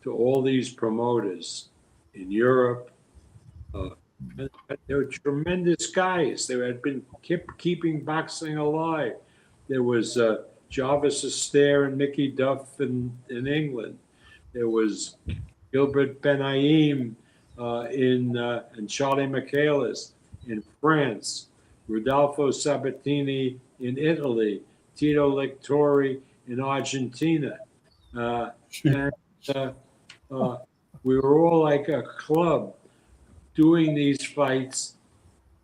to all these promoters in Europe. They were tremendous guys. They had been keeping boxing alive. There was Jarvis Astaire and Mickey Duff in England. There was Gilbert Benaim and Charlie Michaelis in France. Rodolfo Sabatini in Italy, Tito Lectori in Argentina. And we were all like a club doing these fights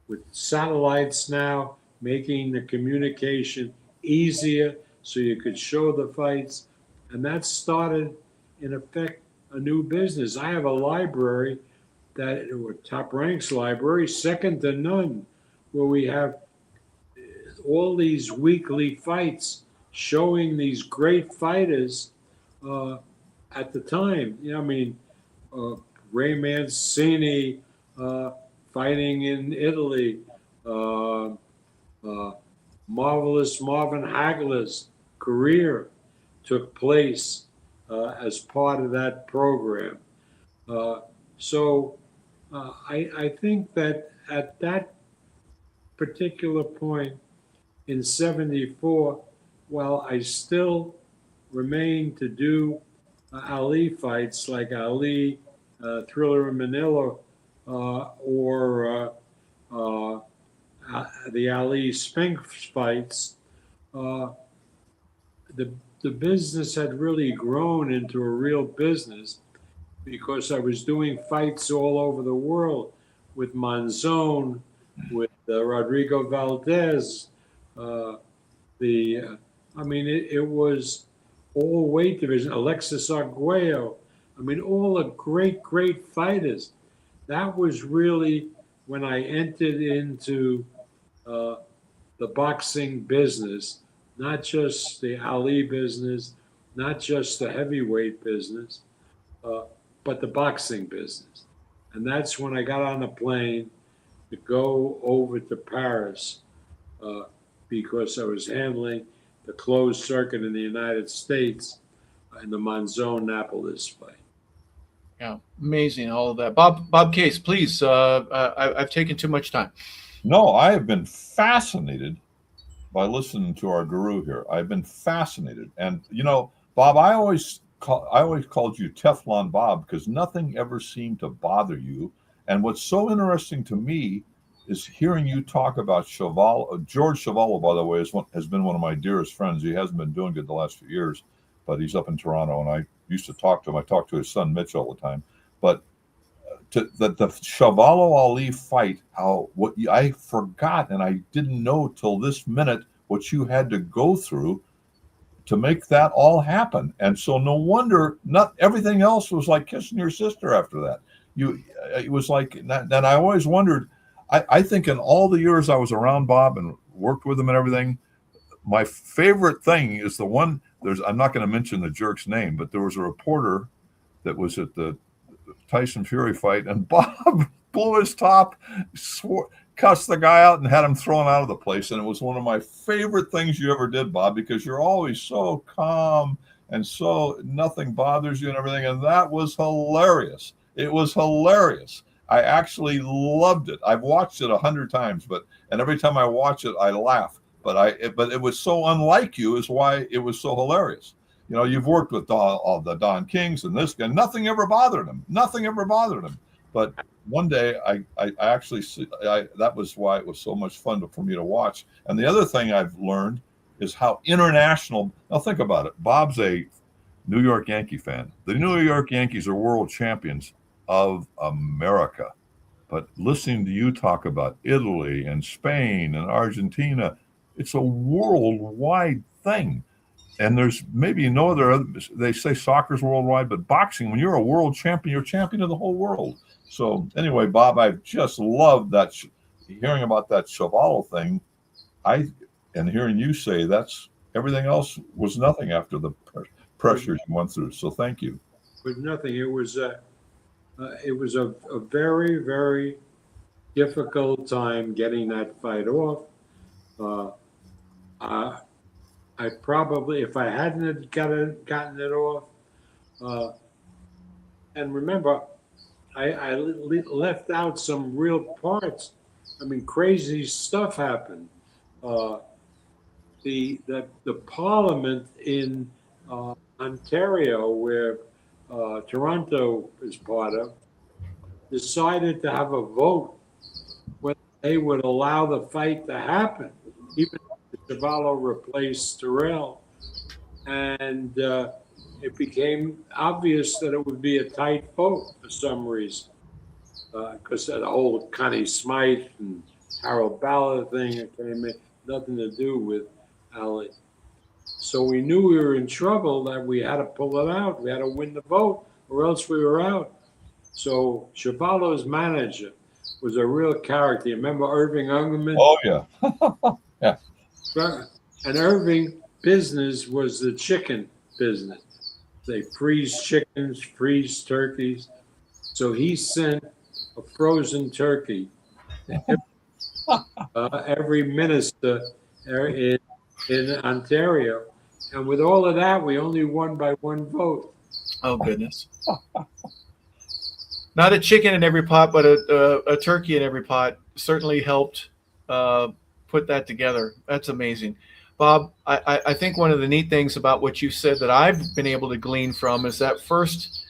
with satellites now, making the communication easier so you could show the fights. And that started, in effect, a new business. I have a library Top Ranks library, second to none, where we have all these weekly fights showing these great fighters at the time. Ray Mancini fighting in Italy, marvelous Marvin Hagler's career took place as part of that program. So I think that at that particular point in 74, well, I still remain to do Ali fights like Ali, Thriller in Manila, or the Ali Spinks fights. Uh, the the business had really grown into a real business because I was doing fights all over the world with Monzon, with Rodrigo Valdez. Uh, I mean, it was all weight division. Alexis Arguello. I mean, all the great fighters. That was really when I entered into uh, the boxing business, not just the Ali business, not just the heavyweight business, uh, but the boxing business. And that's when I got on a plane to go over to Paris uh, because I was handling the closed circuit in the United States in the Monzon Napolis fight. Yeah, amazing, all of that. Bob Case, please. I've taken too much time. No, I have been fascinated by listening to our guru here. I've been fascinated, and Bob, I always called you Teflon Bob because nothing ever seemed to bother you. And what's so interesting to me is hearing you talk about Chevalo. George Chevalo, by the way, has been one of my dearest friends. He hasn't been doing good the last few years, but he's up in Toronto, and I used to talk to him. I talked to his son Mitch all the time. But the Chevalo Ali fight, I forgot, and I didn't know till this minute what you had to go through to make that all happen. And so no wonder not everything else was like kissing your sister after that. It was like, and I always wondered, I think in all the years I was around Bob and worked with him and everything, my favorite thing is the one, I'm not going to mention the jerk's name, but there was a reporter that was at the Tyson Fury fight, and Bob blew his top, cussed the guy out, and had him thrown out of the place. And it was one of my favorite things you ever did, Bob, because you're always so calm and so nothing bothers you and everything. And that was hilarious. It was hilarious. I actually loved it. I've watched it 100 times, and every time I watch it, I laugh. But it was so unlike you is why it was so hilarious. You've worked with all the Don Kings and this guy. Nothing ever bothered him. Nothing ever bothered him. But one day, I actually that was why it was so much fun for me to watch. And the other thing I've learned is how international. Now think about it. Bob's a New York Yankee fan. The New York Yankees are world champions of America. But listening to you talk about Italy and Spain and Argentina, it's a worldwide thing. And there's maybe no other, they say soccer's worldwide, but boxing, when you're a world champion, you're champion of the whole world. So anyway, Bob, I've just loved that, hearing about that Chevalo thing. And hearing you say that's everything else was nothing after the pressures you went through. So thank you. But nothing. It was a very, very difficult time getting that fight off. I probably, if I hadn't gotten it off, and remember, I left out some real parts. I mean, crazy stuff happened. The parliament in Ontario, where Toronto is part of, decided to have a vote whether they would allow the fight to happen, even if Chevalo replaced Terrell. And it became obvious that it would be a tight vote for some reason, because the whole Connie Smythe and Harold Ballard thing came in, nothing to do with Ali. So we knew we were in trouble, that we had to pull it out. We had to win the vote, or else we were out. So Chevalo's manager was a real character. You remember Irving Ungerman? Oh, yeah. Yeah. And Irving business was the chicken business. They freeze chickens, freeze turkeys. So he sent a frozen turkey to every minister in Ontario. And with all of that, we only won by one vote. Oh, goodness. Not a chicken in every pot, but a turkey in every pot certainly helped put that together. That's amazing. Bob, I think one of the neat things about what you said that I've been able to glean from is that first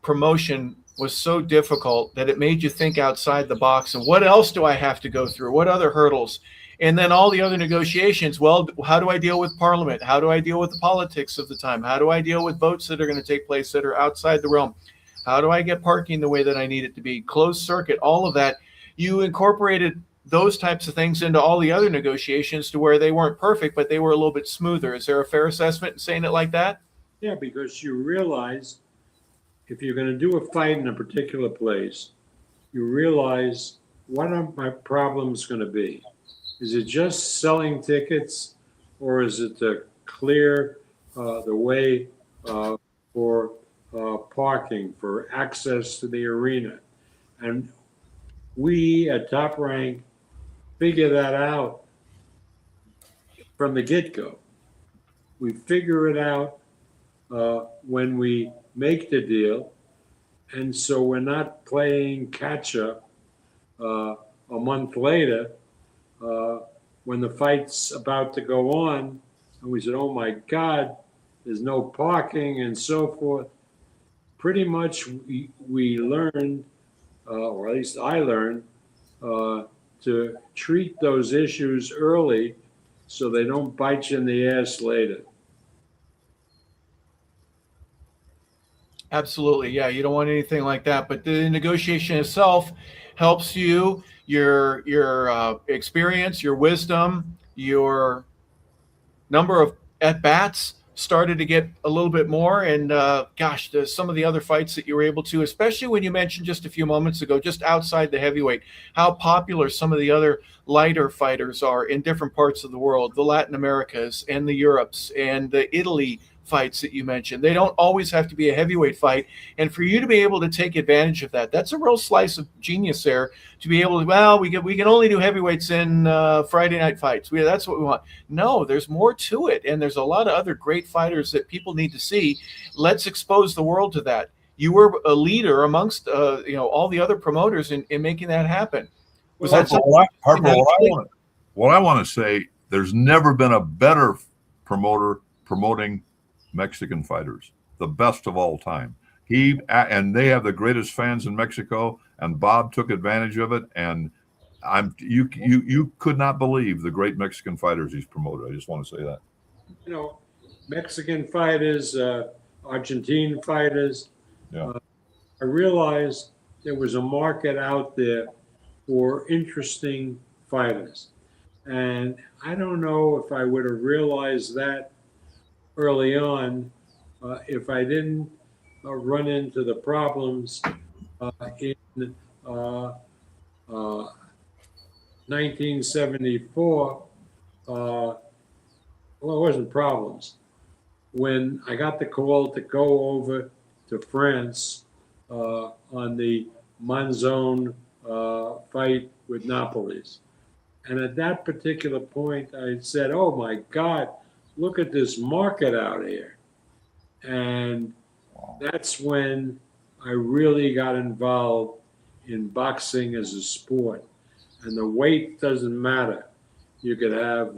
promotion was so difficult that it made you think outside the box and what else do I have to go through? What other hurdles? And then all the other negotiations. Well, how do I deal with Parliament? How do I deal with the politics of the time? How do I deal with votes that are going to take place that are outside the realm? How do I get parking the way that I need it to be? Closed circuit, all of that. You incorporated those types of things into all the other negotiations to where they weren't perfect, but they were a little bit smoother. Is there a fair assessment in saying it like that? Yeah, because you realize if you're going to do a fight in a particular place, you realize what are my problems going to be? Is it just selling tickets, or is it to clear the way for parking, for access to the arena? And we at Top Rank figure that out from the get-go. We figure it out when we make the deal, and so we're not playing catch-up a month later when the fight's about to go on, and we said, oh my God, there's no parking and so forth. Pretty much we learned, or at least I learned, to treat those issues early so they don't bite you in the ass later. Absolutely. Yeah, you don't want anything like that. But the negotiation itself helps you, your experience, your wisdom, your number of at bats started to get a little bit more. And gosh, some of the other fights that you were able to, especially when you mentioned just a few moments ago, just outside the heavyweight, how popular some of the other lighter fighters are in different parts of the world, the Latin Americas and the Europes and the Italy fights that you mentioned. They don't always have to be a heavyweight fight. And for you to be able to take advantage of that, that's a real slice of genius there, to be able to, well, we can only do heavyweights in Friday night fights. That's what we want. No, there's more to it. And there's a lot of other great fighters that people need to see. Let's expose the world to that. You were a leader amongst all the other promoters in making that happen. Was that Harper, what I want to say, there's never been a better promoter promoting Mexican fighters, the best of all time. And they have the greatest fans in Mexico, and Bob took advantage of it. And you could not believe the great Mexican fighters he's promoted. I just want to say that. Mexican fighters, Argentine fighters. Yeah. I realized there was a market out there for interesting fighters, and I don't know if I would have realized that early on if I didn't run into the problems in 1974. Well, it wasn't problems. When I got the call to go over to France on the Monzon fight with Napoles. And at that particular point, I said, oh my God, look at this market out here. And that's when I really got involved in boxing as a sport. And the weight doesn't matter. You could have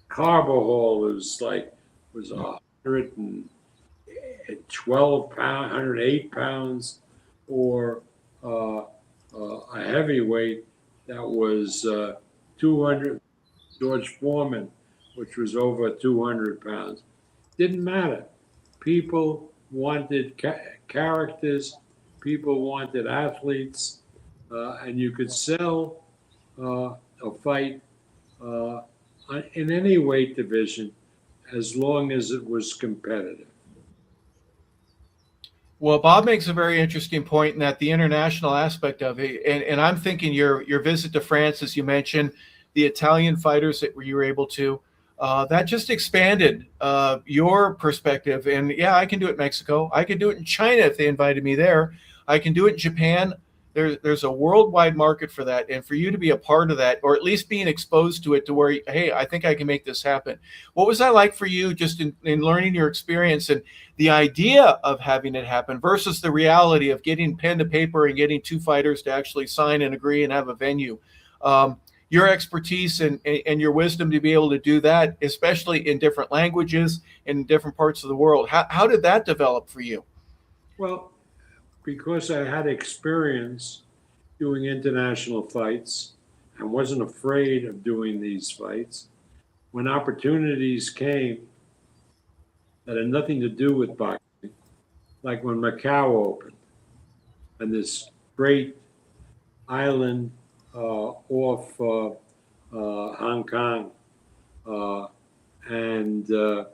Carbajal was 112 pounds, 108 pounds, or a heavyweight that was 200. George Foreman, which was over 200 pounds. Didn't matter. People wanted characters. People wanted athletes. And you could sell a fight in any weight division as long as it was competitive. Well, Bob makes a very interesting point in that the international aspect of it, and I'm thinking your visit to France, as you mentioned, the Italian fighters that you were able to, that just expanded your perspective. And yeah, I can do it in Mexico. I can do it in China if they invited me there. I can do it in Japan. There's a worldwide market for that. And for you to be a part of that, or at least being exposed to it to where, hey, I think I can make this happen. What was that like for you just in learning your experience and the idea of having it happen versus the reality of getting pen to paper and getting two fighters to actually sign and agree and have a venue? your expertise and your wisdom to be able to do that, especially in different languages in different parts of the world. How did that develop for you? Well, because I had experience doing international fights and wasn't afraid of doing these fights, when opportunities came that had nothing to do with boxing, like when Macau opened and this great island off Hong Kong, uh, and uh,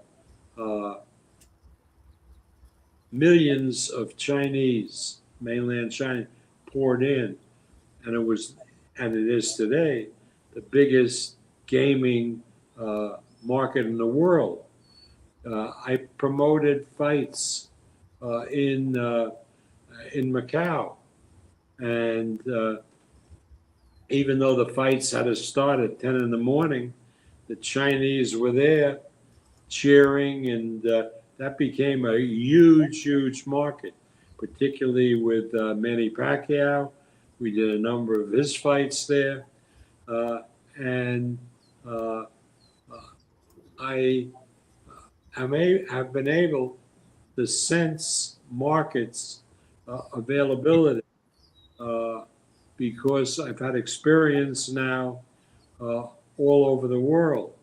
millions of Chinese, mainland China, poured in, and it was, and it is today, the biggest gaming market in the world. I promoted fights in Macau, and even though the fights had to start at 10 in the morning, the Chinese were there cheering, and that became a huge, huge market, particularly with Manny Pacquiao. We did a number of his fights there, and I have been able to sense markets availability because I've had experience now all over the world.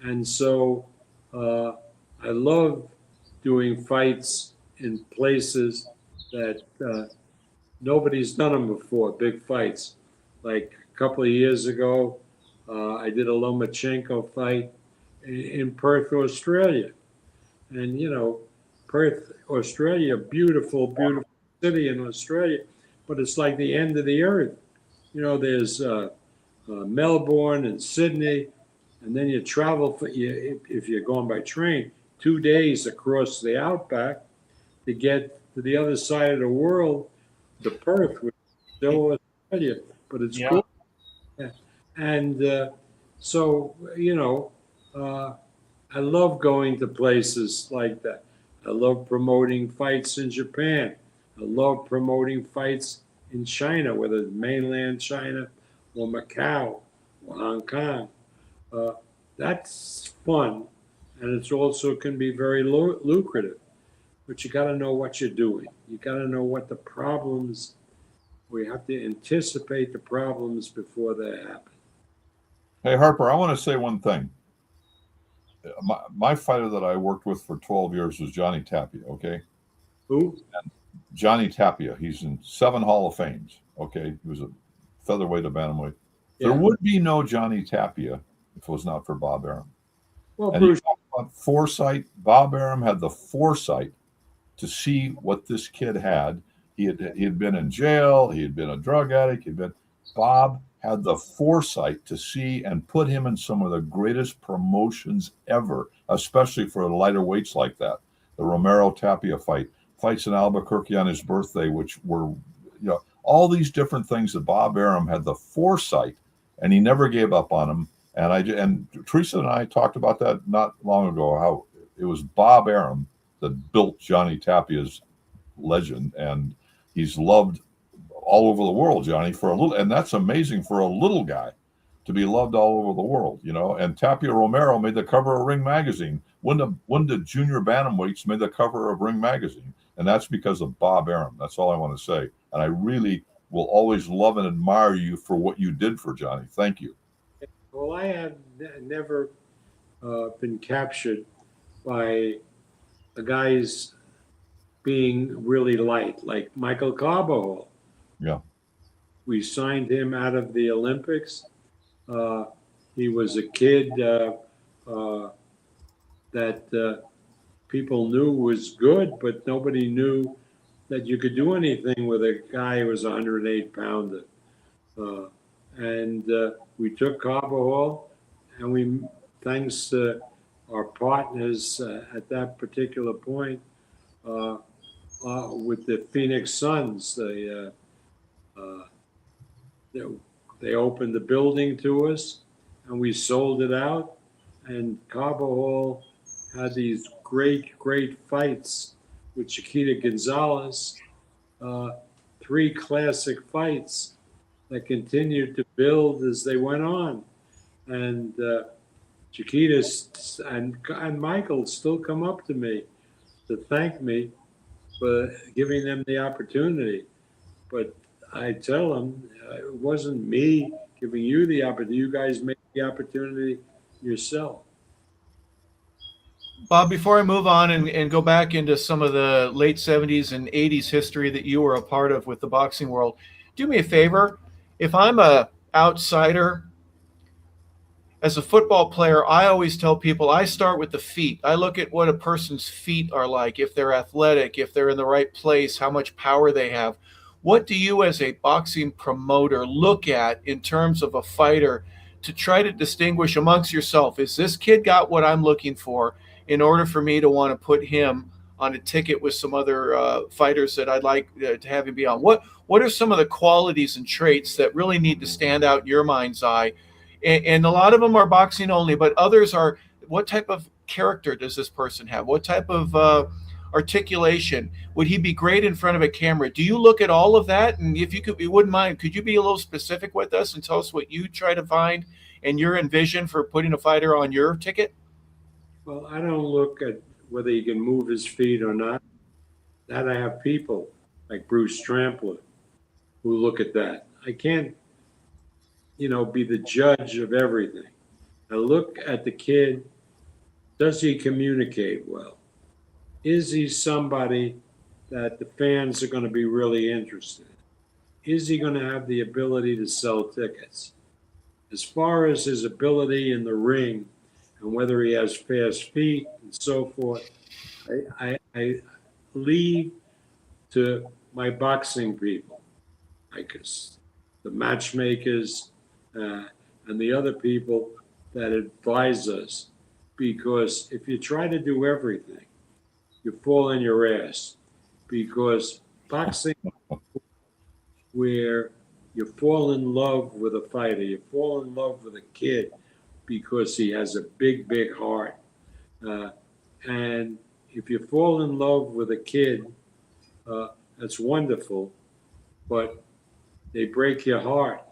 And so I love doing fights in places that nobody's done them before, big fights. Like a couple of years ago, I did a Lomachenko fight in Perth, Australia. And, you know, Perth, Australia, beautiful, beautiful city in Australia, but it's like the end of the earth. You know, there's Melbourne and Sydney, and then you travel for if you're going by train 2 days across the outback to get to the other side of the world, to Perth, which is still Australia, but it's cool. Yeah. And so you know, I love going to places like that. I love promoting fights in Japan. I love promoting fights in China, whether it's mainland China or Macau or Hong Kong. That's fun, and it's also can be very lucrative. But you got to know what you're doing. You got to know what the problems. We have to anticipate the problems before they happen. Hey, Harper, I want to say one thing. My fighter that I worked with for 12 years was Johnny Tapia, okay? Who? And Johnny Tapia. He's in 7 Hall of Fames, okay? He was a featherweight, a bantamweight. Yeah. There would be no Johnny Tapia if it was not for Bob Arum. Well, And Bruce. about foresight. Bob Arum had the foresight to see what this kid had. He had been in jail. He had been a drug addict. Bob had the foresight to see and put him in some of the greatest promotions ever, especially for lighter weights like that. The Romero Tapia fights in Albuquerque on his birthday, which were, all these different things that Bob Arum had the foresight, and he never gave up on them. And Teresa and I talked about that not long ago, how it was Bob Arum that built Johnny Tapia's legend, and he's loved all over the world, Johnny, for a little, and that's amazing for a little guy to be loved all over the world, And Tapia Romero made the cover of Ring magazine. When the junior bantamweights made the cover of Ring magazine, and that's because of Bob Arum. That's all I want to say. And I really will always love and admire you for what you did for Johnny. Thank you. Well, I have never been captured by the guys being really light, like Michael Carbajal. Yeah. We signed him out of the Olympics. He was a kid that people knew was good, but nobody knew that you could do anything with a guy who was a 108-pounder. And we took Carbajal, and we, thanks to our partners at that particular point, with the Phoenix Suns, they opened the building to us, and we sold it out. And Carbajal had these great, great fights with Chiquita Gonzalez, 3 classic fights that continued to build as they went on. And Chiquita and Michael still come up to me to thank me for giving them the opportunity. But I tell them it wasn't me giving you the opportunity. You guys made the opportunity yourself. Bob, before I move on and go back into some of the late 70s and 80s history that you were a part of with the boxing world, do me a favor. If I'm a outsider as a football player, I always tell people I start with the feet. I look at what a person's feet are like, if they're athletic, if they're in the right place, how much power they have. What do you, as a boxing promoter, look at in terms of a fighter to try to distinguish amongst yourself? Is this kid got what I'm looking for in order for me to want to put him on a ticket with some other fighters that I'd like to have him be on? What are some of the qualities and traits that really need to stand out in your mind's eye? And a lot of them are boxing only, but others are, what type of character does this person have? What type of articulation? Would he be great in front of a camera? Do you look at all of that? And if you wouldn't mind, could you be a little specific with us and tell us what you try to find and your envision for putting a fighter on your ticket? Well, I don't look at whether he can move his feet or not. That I have people like Bruce Trampler who look at that. I can't, be the judge of everything. I look at the kid. Does he communicate well? Is he somebody that the fans are going to be really interested in? Is he going to have the ability to sell tickets? As far as his ability in the ring and whether he has fast feet and so forth, I leave to my boxing people, like the matchmakers and the other people that advise us. Because if you try to do everything, you fall on your ass. Because boxing, where you fall in love with a fighter, you fall in love with a kid because he has a big, big heart. And if you fall in love with a kid, that's wonderful, but they break your heart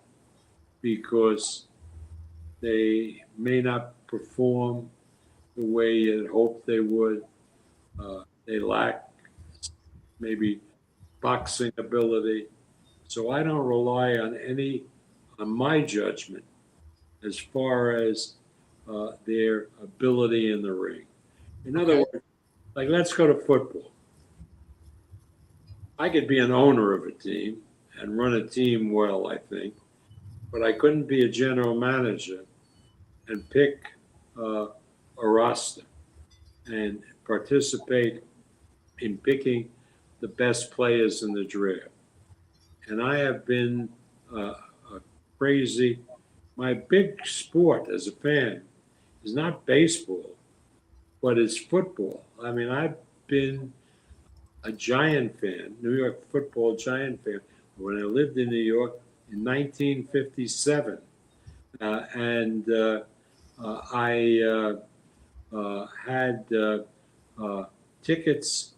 because they may not perform the way you hoped they would. They lack maybe boxing ability. So I don't rely on my judgment as far as their ability in the ring. In other words, like let's go to football. I could be an owner of a team and run a team well, I think, but I couldn't be a general manager and pick a roster and participate in picking the best players in the draft. And I have been a crazy. My big sport as a fan is not baseball, but it's football. I mean, I've been a Giant fan, New York football Giant fan, when I lived in New York in 1957. I had tickets,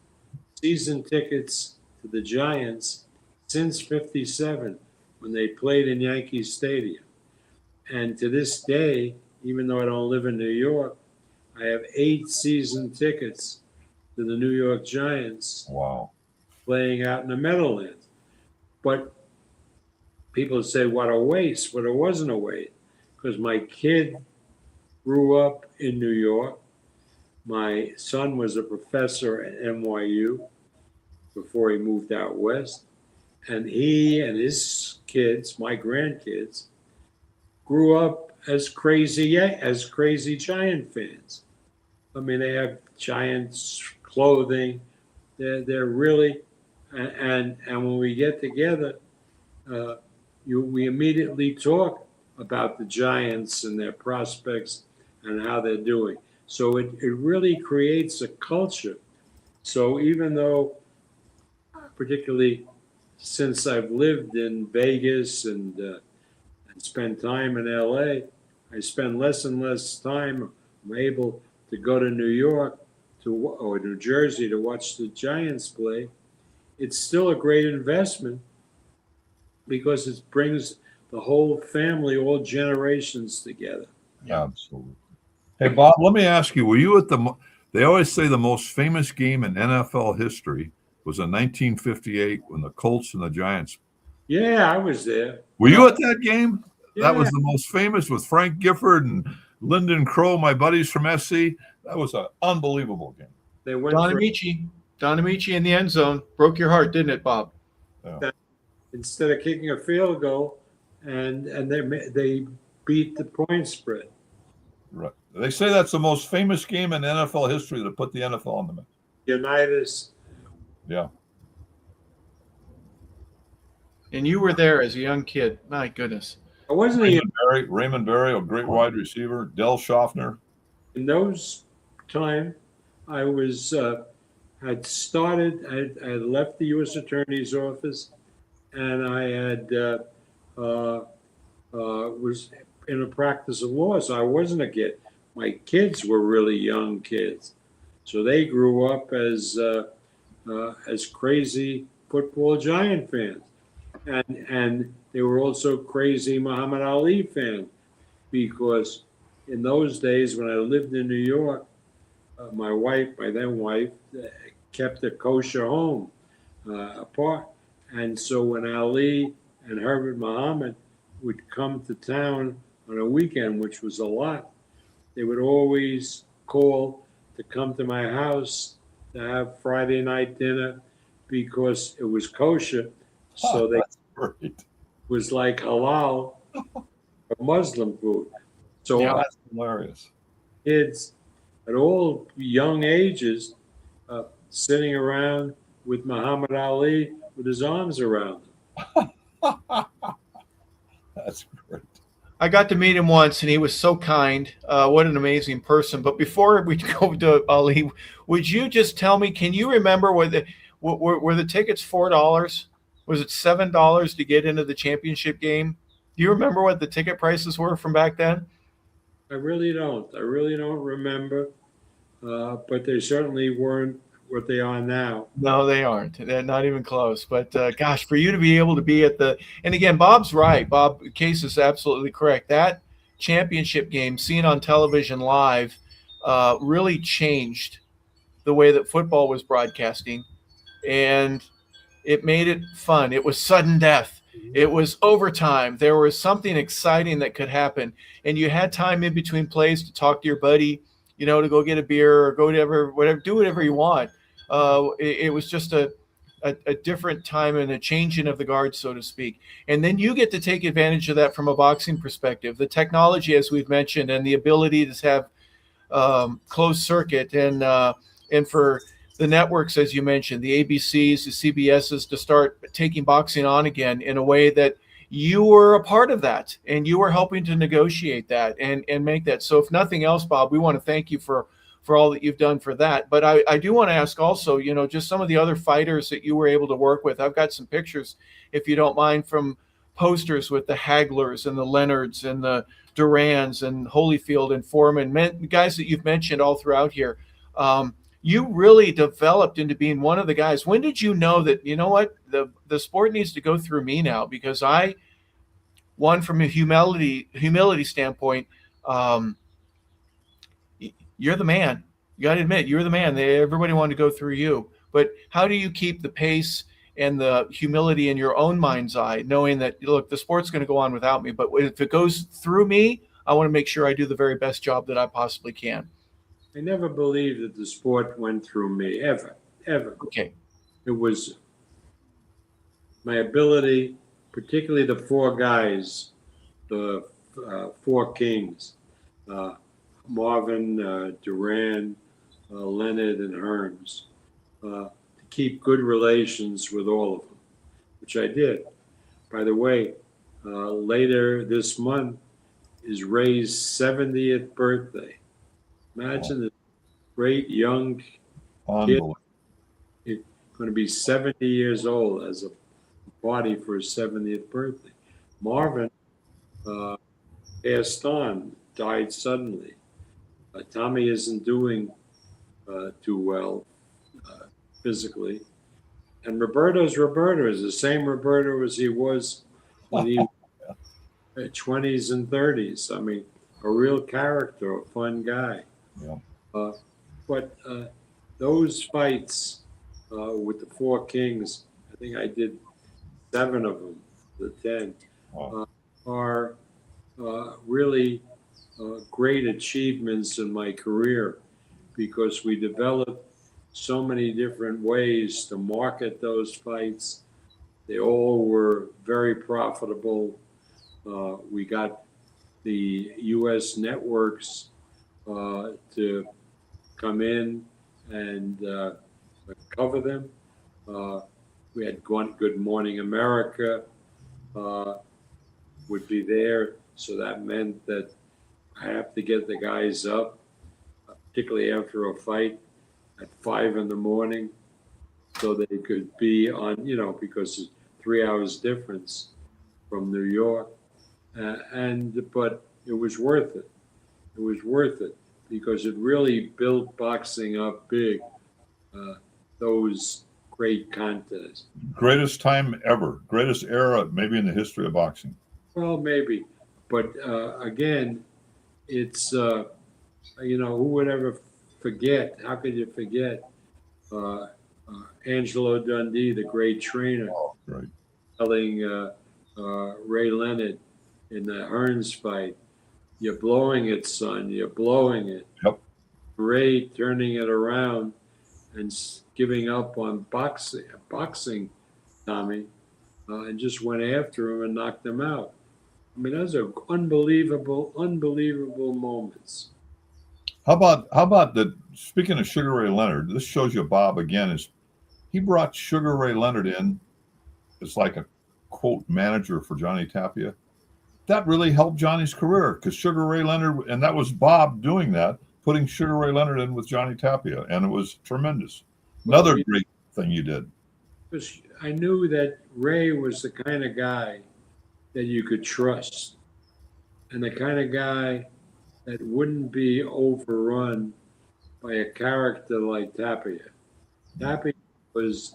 season tickets to the Giants since 57 when they played in Yankee Stadium. And to this day, even though I don't live in New York, I have 8 season tickets to the New York Giants. Wow. Playing out in the Meadowlands. But people say, what a waste. But it wasn't a waste because my kid grew up in New York. My son was a professor at NYU before he moved out west. And he and his kids, my grandkids, grew up as crazy Giant fans. I mean, they have Giants clothing. They're really, and when we get together, we immediately talk about the Giants and their prospects and how they're doing. So it really creates a culture. So even though, particularly since I've lived in Vegas and spent time in LA, I spend less and less time. I'm able to go to New York or New Jersey to watch the Giants play. It's still a great investment because it brings the whole family, all generations together. Absolutely. Hey, Bob, let me ask you, were you at they always say the most famous game in NFL history was in 1958 when the Colts and the Giants. Yeah, I was there. Were you at that game? Yeah. That was the most famous with Frank Gifford and Lyndon Crow, my buddies from SC. That was an unbelievable game. They went Don Amici in the end zone. Broke your heart, didn't it, Bob? Yeah. instead of kicking a field goal, and they beat the point spread. Right. They say that's the most famous game in NFL history that put the NFL on the map. Unitas. Yeah. And you were there as a young kid. My goodness. I wasn't Raymond Berry, a great wide receiver. Del Schaffner. in those time. I was had started. I had left the U.S. Attorney's office, and I had was in a practice of law. So I wasn't a kid. My kids were really young kids, so they grew up as crazy football Giant fans, and they were also crazy Muhammad Ali fans, because in those days when I lived in New York, my then wife, kept a kosher home apart. And so when Ali and Herbert Muhammad would come to town on a weekend, which was a lot, they would always call to come to my house to have Friday night dinner because it was kosher. So it was like halal or Muslim food. So yeah, that's hilarious. Kids at all young ages sitting around with Muhammad Ali with his arms around him. That's great. I got to meet him once, and he was so kind. What an amazing person. But before we go to Ali, would you just tell me, can you remember were the tickets $4? Was it $7 to get into the championship game? Do you remember what the ticket prices were from back then? I really don't remember, but they certainly weren't what they are now. No, they aren't. They're not even close. But gosh, for you to be able to be at and again, Bob's right. Bob Case is absolutely correct. That championship game seen on television live really changed the way that football was broadcasting, and it made it fun. It was sudden death. It was overtime. There was something exciting that could happen, and you had time in between plays to talk to your buddy, to go get a beer or go to do whatever you want. It was just a different time and a changing of the guard, so to speak. And then you get to take advantage of that from a boxing perspective. The technology, as we've mentioned, and the ability to have closed circuit and for the networks, as you mentioned, the ABCs, the CBSs, to start taking boxing on again in a way that you were a part of that, and you were helping to negotiate that and make that. So if nothing else, Bob, we want to thank you for all that you've done for that. But I do want to ask also, just some of the other fighters that you were able to work with. I've got some pictures, if you don't mind, from posters with the Haglers and the Leonards and the Durans and Holyfield and Foreman, guys that you've mentioned all throughout here. You really developed into being one of the guys. When did you know that, what, the sport needs to go through me now? Because from a humility standpoint, you're the man. You got to admit, you're the man. Everybody wanted to go through you. But how do you keep the pace and the humility in your own mind's eye, knowing that, look, the sport's going to go on without me, but if it goes through me, I want to make sure I do the very best job that I possibly can. I never believed that the sport went through me, ever. Okay. It was my ability, particularly the four guys, the four kings, Marvin, Duran, Leonard, and Hearns, to keep good relations with all of them, which I did. By the way, later this month is Ray's 70th birthday. Imagine the great young kid going to be 70 years old as a party for his 70th birthday. Marvin passed on, died suddenly. Tommy isn't doing too well physically. And Roberto is the same Roberto as he was when he was 20s and 30s. I mean, a real character, a fun guy. Yeah. But those fights with the Four Kings, I think I did 7 of them, the 10, Wow. are really great achievements in my career because we developed so many different ways to market those fights. They all were very profitable. We got the U.S. networks to come in and cover them. We had Good Morning America would be there, so that meant that I have to get the guys up, particularly after a fight, at 5 in the morning, so they could be on, because it's 3 hours difference from New York, but it was worth it. It was worth it because it really built boxing up big. Those great contests. Greatest time ever. Greatest era, maybe in the history of boxing. Well, maybe, but again, it's who would ever forget? How could you forget Angelo Dundee, the great trainer, Right. telling Ray Leonard in the Hearns fight, "You're blowing it, son. You're blowing it." Yep. Ray turning it around and giving up on boxing, Tommy, and just went after him and knocked him out. I mean, those are unbelievable moments. How about the speaking of Sugar Ray Leonard, this shows you Bob again is he brought Sugar Ray Leonard in as like a quote manager for Johnny Tapia. That really helped Johnny's career because Sugar Ray Leonard, and that was Bob doing that, putting Sugar Ray Leonard in with Johnny Tapia, and it was tremendous. Another great thing you did. Because I knew that Ray was the kind of guy that you could trust, and the kind of guy that wouldn't be overrun by a character like Tapia. Tapia was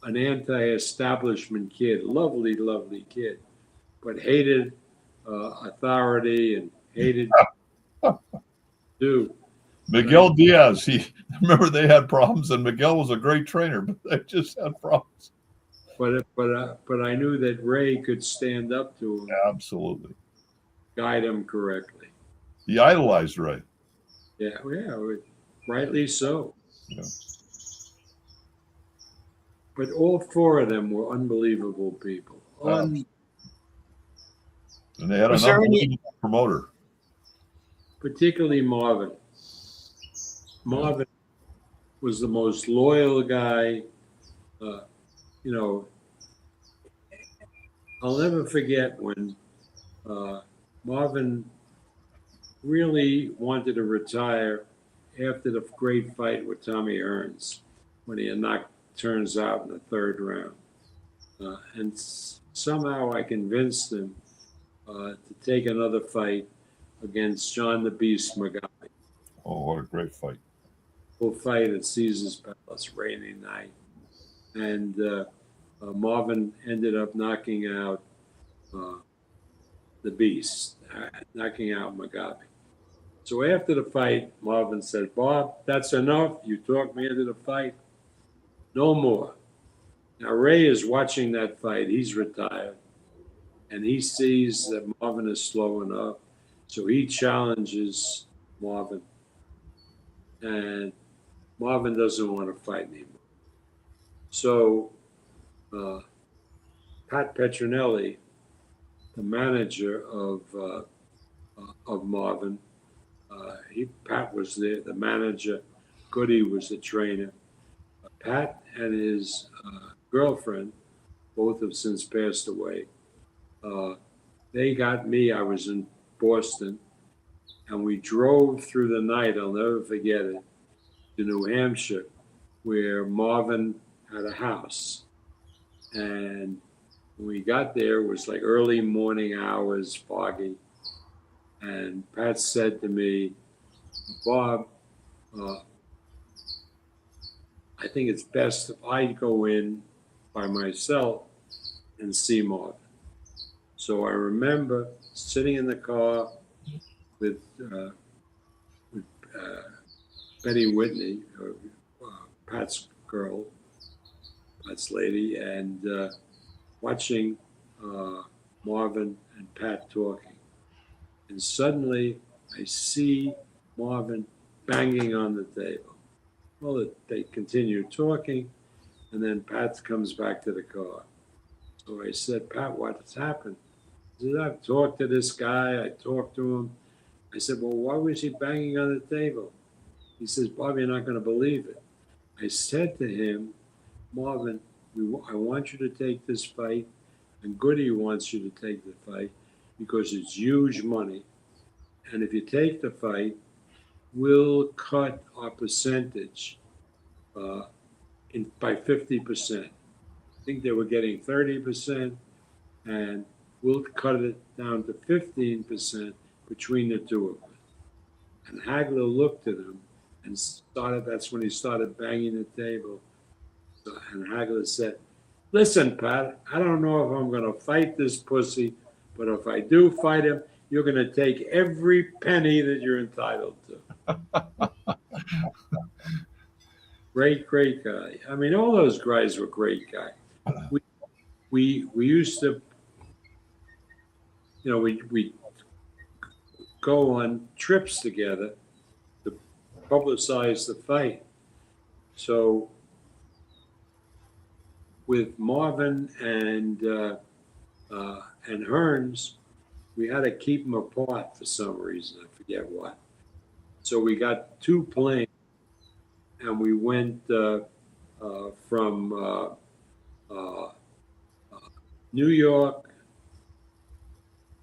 an anti-establishment kid, lovely, lovely kid, but hated authority and hated do. Miguel Diaz, remember they had problems, and Miguel was a great trainer, but they just had problems. But I knew that Ray could stand up to him, Absolutely, guide him correctly. He idolized Ray. Yeah, rightly so. Yeah. But all 4 of them were unbelievable people. And they had Was an there any- unbelievable promoter. Particularly Marvin. Marvin was the most loyal guy. I'll never forget when Marvin really wanted to retire after the great fight with Tommy Hearns when he had knocked Turns out in the 3rd round. And somehow I convinced him to take another fight against John the Beast Mugabe. Oh, what a great fight. Full fight at Caesar's Palace, rainy night. And Marvin ended up knocking out the Beast, knocking out Mugabe. So after the fight, Marvin said, "Bob, that's enough. You talked me into the fight. No more." Now, Ray is watching that fight. He's retired. And he sees that Marvin is slow enough. So he challenges Marvin. And Marvin doesn't want to fight anymore. So Pat Petronelli, the manager of Marvin, Pat was the manager. Goody was the trainer. Pat and his girlfriend, both have since passed away. They got me. I was in Boston, and we drove through the night. I'll never forget it, to New Hampshire, where Marvin had a house. And when we got there, it was like early morning hours, foggy. And Pat said to me, "Bob, I think it's best if I go in by myself and see Marvin." So I remember sitting in the car with Betty Whitney, Pat's girl, Pat's lady, and watching Marvin and Pat talking. And suddenly I see Marvin banging on the table. Well, they continue talking, and then Pat comes back to the car. So I said, Pat, what's happened? He said, I've talked to this guy. I talked to him. I said, well, why was he banging on the table? He says, Bob, you're not going to believe it. I said to him, Marvin, I want you to take this fight, and Goody wants you to take the fight because it's huge money. And if you take the fight, we'll cut our percentage by 50%. I think they were getting 30%, and we'll cut it down to 15% between the two of us. And Hagler looked at him and that's when he started banging the table. And Hagler said, listen, Pat, I don't know if I'm going to fight this pussy, but if I do fight him, you're going to take every penny that you're entitled to. Great guy. I mean, all those guys were great guys. We used to, we go on trips together to publicize the fight. So with Marvin and Hearns, we had to keep them apart for some reason. I forget what. So we got two planes, and we went from New York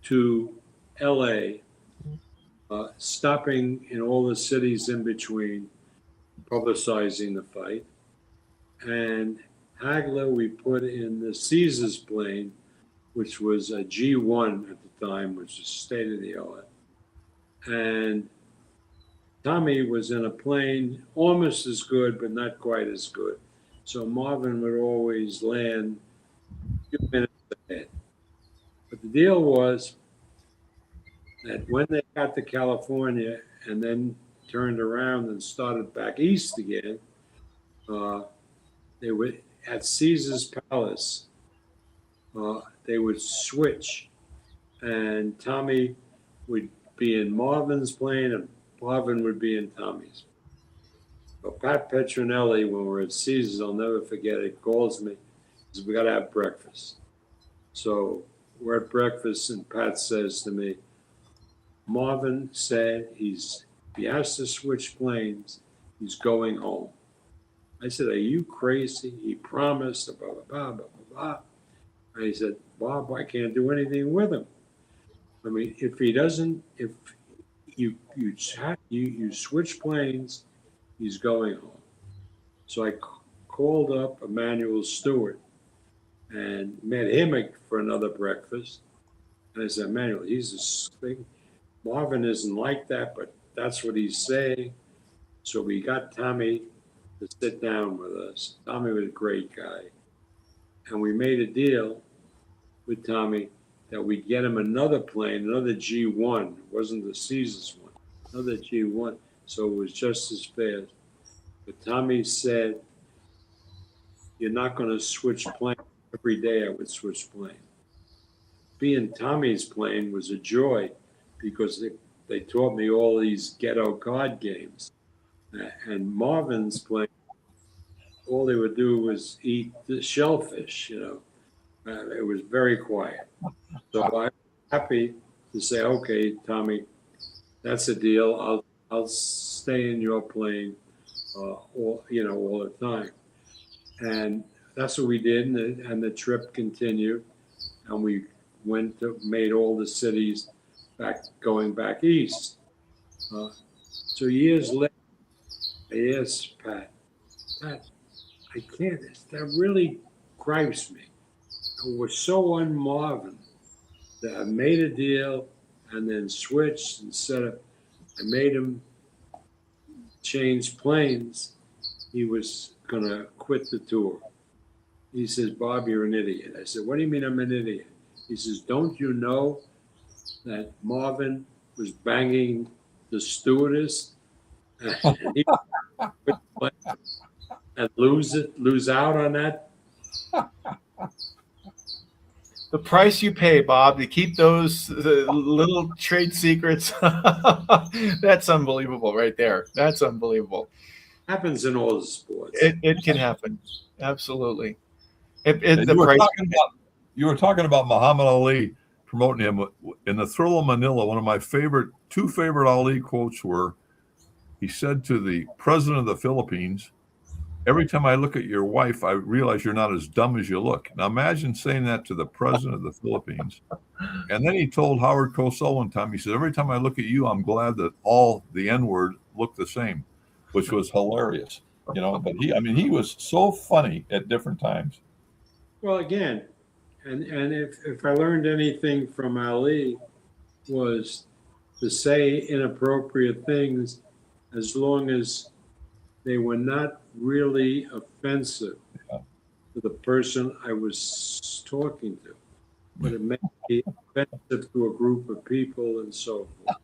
to LA, stopping in all the cities in between, publicizing the fight. And Hagler, we put in the Caesars plane, which was a G1 at the time, which was state of the art. And Tommy was in a plane almost as good, but not quite as good. So Marvin would always land a few minutes ahead. But the deal was that when they got to California and then turned around and started back east again, they were at Caesar's Palace. They would switch, and Tommy would be in Marvin's plane, and Marvin would be in Tommy's. But Pat Petronelli, when we're at Caesar's, I'll never forget it, calls me, says, we got to have breakfast. So we're at breakfast, and Pat says to me, Marvin said if he has to switch planes, he's going home. I said, are you crazy? He promised, blah, blah, blah, blah, blah, blah. And he said, Bob, I can't do anything with him. I mean, if he doesn't, if you switch planes, he's going home. So I called up Emmanuel Stewart and met him for another breakfast. And I said, Emmanuel, he's a thing. Marvin isn't like that, but that's what he's saying. So we got Tommy to sit down with us. Tommy was a great guy. And we made a deal with Tommy that we'd get him another plane, another G1. It wasn't the Caesars one, another G1. So it was just as fast. But Tommy said, you're not going to switch planes. Every day I would switch planes. Being Tommy's plane was a joy because they taught me all these ghetto card games. And Marvin's plane, all they would do was eat the shellfish, it was very quiet. So I'm happy to say, okay, Tommy, that's a deal. I'll stay in your plane all the time. And that's what we did. And the trip continued. And we made all the cities going back east. So years later, I asked Pat, I can't, that really gripes me. I was so un-Marvin that I made a deal and then switched and set up. I made him change planes. He was going to quit the tour. He says, Bob, you're an idiot. I said, what do you mean I'm an idiot? He says, "Don't you know that Marvin was banging the stewardess and he would play and lose out on that?" The price you pay, Bob, to keep those little trade secrets. That's unbelievable right there. That's unbelievable. Happens in all the sports. It can happen. Absolutely. And The price. you were talking about Muhammad Ali promoting him in the Thrill of Manila. One of my two favorite Ali quotes were, he said to the president of the Philippines, "Every time I look at your wife, I realize you're not as dumb as you look." Now imagine saying that to the president of the Philippines. And then he told Howard Cosell one time, he said, "Every time I look at you, I'm glad that all the N-word look the same," which was hilarious. But he was so funny at different times. Well, again, and if I learned anything from Ali, was to say inappropriate things as long as they were not really offensive to the person I was talking to, but it may be offensive to a group of people and so forth.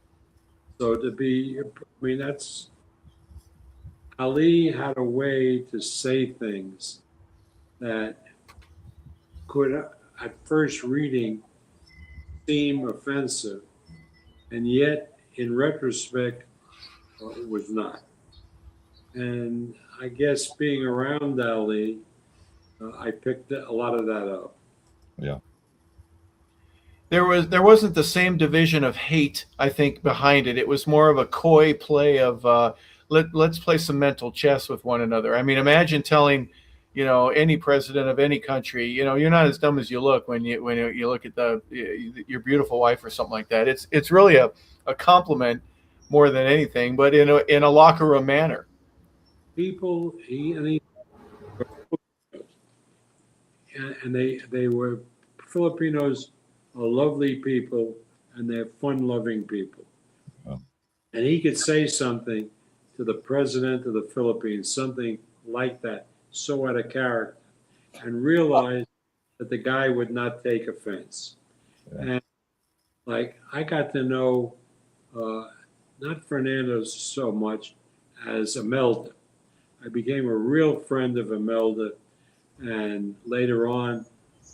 So that's Ali had a way to say things that could, at first reading, seem offensive, and yet, in retrospect, was not. And I guess being around Ali, I picked a lot of that up. Yeah. There wasn't the same division of hate, I think, behind it. It was more of a coy play of let's play some mental chess with one another. I mean, imagine telling, any president of any country, you're not as dumb as you look when you look at your beautiful wife or something like that. It's really a compliment more than anything, but in a locker room manner. People, and they were Filipinos are lovely people and they're fun-loving people. Oh. And he could say something to the president of the Philippines, something like that, so out of character, and realize that the guy would not take offense. Yeah. And I got to know not Fernando so much as Imelda. I became a real friend of Imelda, and later on,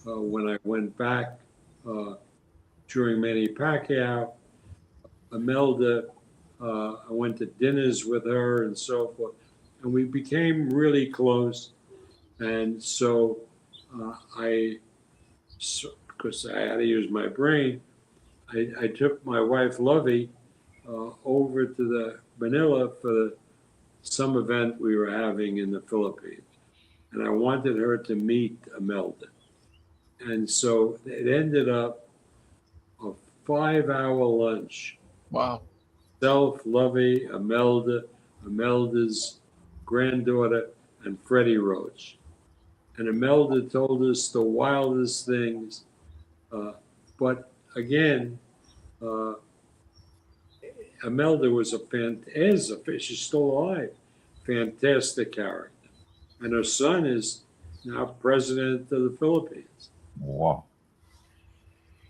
when I went back during Manny Pacquiao, Imelda, I went to dinners with her and so forth, and we became really close. And so because I had to use my brain, I took my wife Lovey over to the Manila for some event we were having in the Philippines, and I wanted her to meet Imelda. And so it ended up a 5-hour lunch. Wow. Self, Lovey, Imelda's granddaughter, and Freddie Roach. And Imelda told us the wildest things. But again, Imelda she's still alive, fantastic character. And her son is now president of the Philippines. Wow.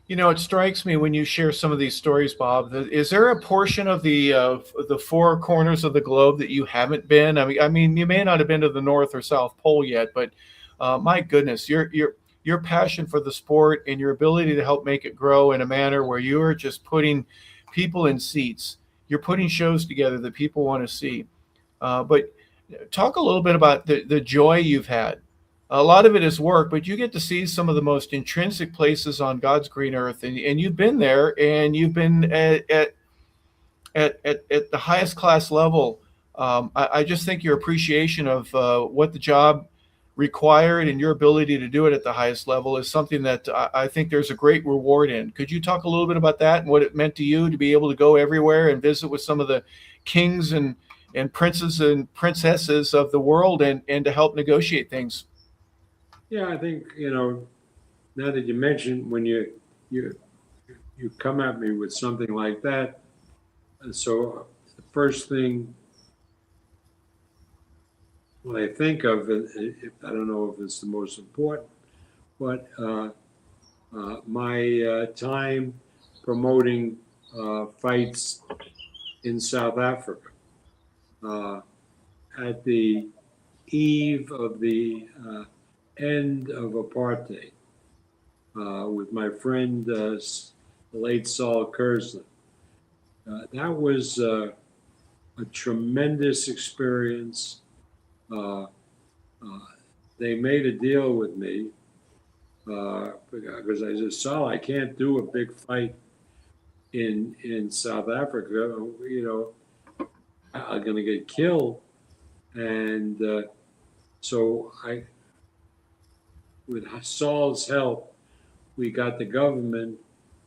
It strikes me when you share some of these stories, Bob, is there a portion of the four corners of the globe that you haven't been? I mean, you may not have been to the North or South Pole yet, but my goodness, your passion for the sport and your ability to help make it grow in a manner where you are just putting people in seats. You're putting shows together that people want to see. But talk a little bit about the joy you've had. A lot of it is work, but you get to see some of the most intrinsic places on God's green earth, and you've been there, and you've been at the highest class level. I just think your appreciation of what the job required and your ability to do it at the highest level is something that I think there's a great reward in. Could you talk a little bit about that and what it meant to you to be able to go everywhere and visit with some of the kings and princes and princesses of the world and to help negotiate things? Yeah, I think, now that you mentioned when you come at me with something like that, and so the first thing when I think of it, I don't know if it's the most important, but my time promoting fights in South Africa at the eve of the end of apartheid with my friend, the late Saul Kerslan. That was a tremendous experience. Uh, they made a deal with me because I said, Saul, I can't do a big fight in South Africa. You know, I'm going to get killed. And so with Saul's help, we got the government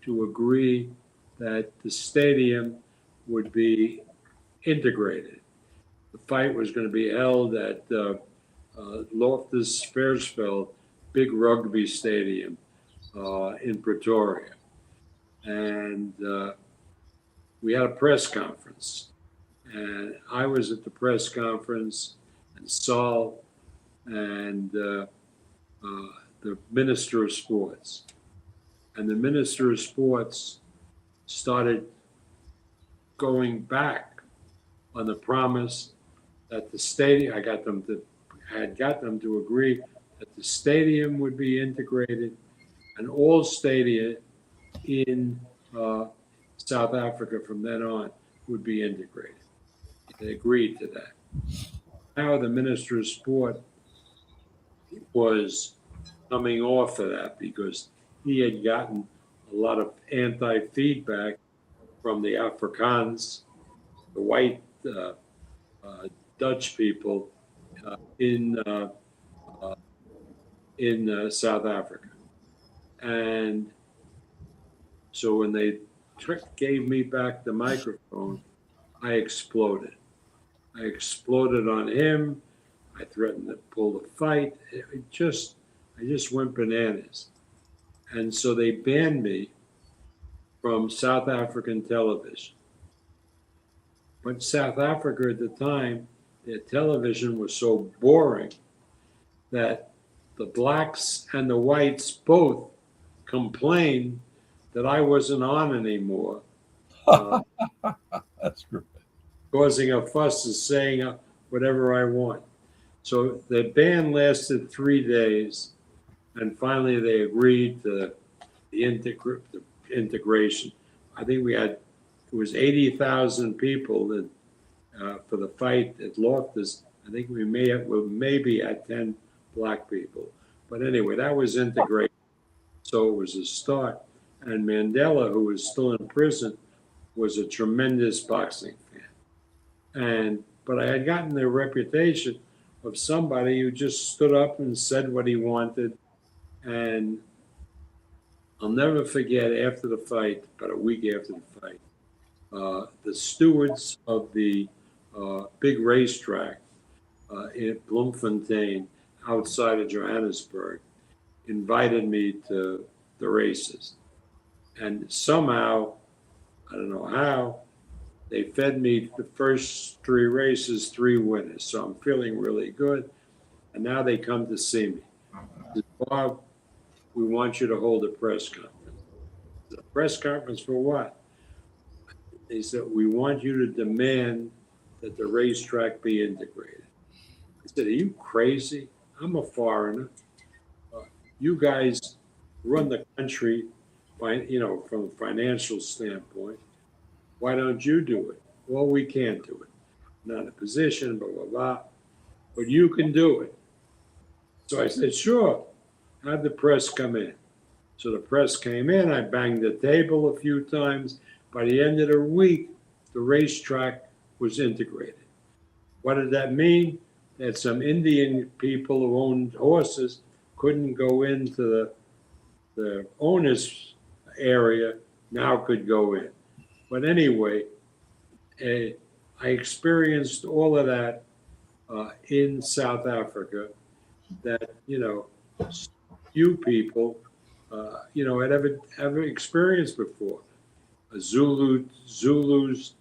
to agree that the stadium would be integrated. The fight was going to be held at Loftus Versfeld big rugby stadium in Pretoria. And we had a press conference. And I was at the press conference, and Saul and the Minister of Sports. And the Minister of Sports started going back on the promise that the stadium, I had got them to agree that the stadium would be integrated and all stadia in South Africa from then on would be integrated. They agreed to that. Now the Minister of Sport was coming off of that because he had gotten a lot of anti-feedback from the Afrikaans, the white Dutch people in South Africa. And so when they gave me back the microphone, I exploded. I exploded on him. I threatened to pull the fight. I just went bananas. And so they banned me from South African television. But South Africa at the time, their television was so boring that the blacks and the whites both complained that I wasn't on anymore. That's great. Causing a fuss and saying whatever I want. So the ban lasted 3 days, and finally they agreed to the integration. I think it was 80,000 people that for the fight at Loftus. I think we maybe had 10 black people. But anyway, that was integrated. So it was a start. And Mandela, who was still in prison, was a tremendous boxing fan. But I had gotten the reputation of somebody who just stood up and said what he wanted. And I'll never forget after the fight, about a week after the fight, the stewards of the big racetrack in Bloemfontein outside of Johannesburg invited me to the races. And somehow, I don't know how, they fed me the first 3 races, 3 winners. So I'm feeling really good. And now they come to see me. They said, Bob, we want you to hold a press conference. A press conference for what? They said, we want you to demand that the racetrack be integrated. I said, are you crazy? I'm a foreigner. You guys run the country from a financial standpoint. Why don't you do it? Well, we can't do it. Not in a position, blah, blah, blah. But you can do it. So I said, sure. Have the press come in. So the press came in. I banged the table a few times. By the end of the week, the racetrack was integrated. What did that mean? That some Indian people who owned horses couldn't go into the owner's area, now could go in. But anyway, I experienced all of that in South Africa that, few people, had ever experienced before. A Zulu's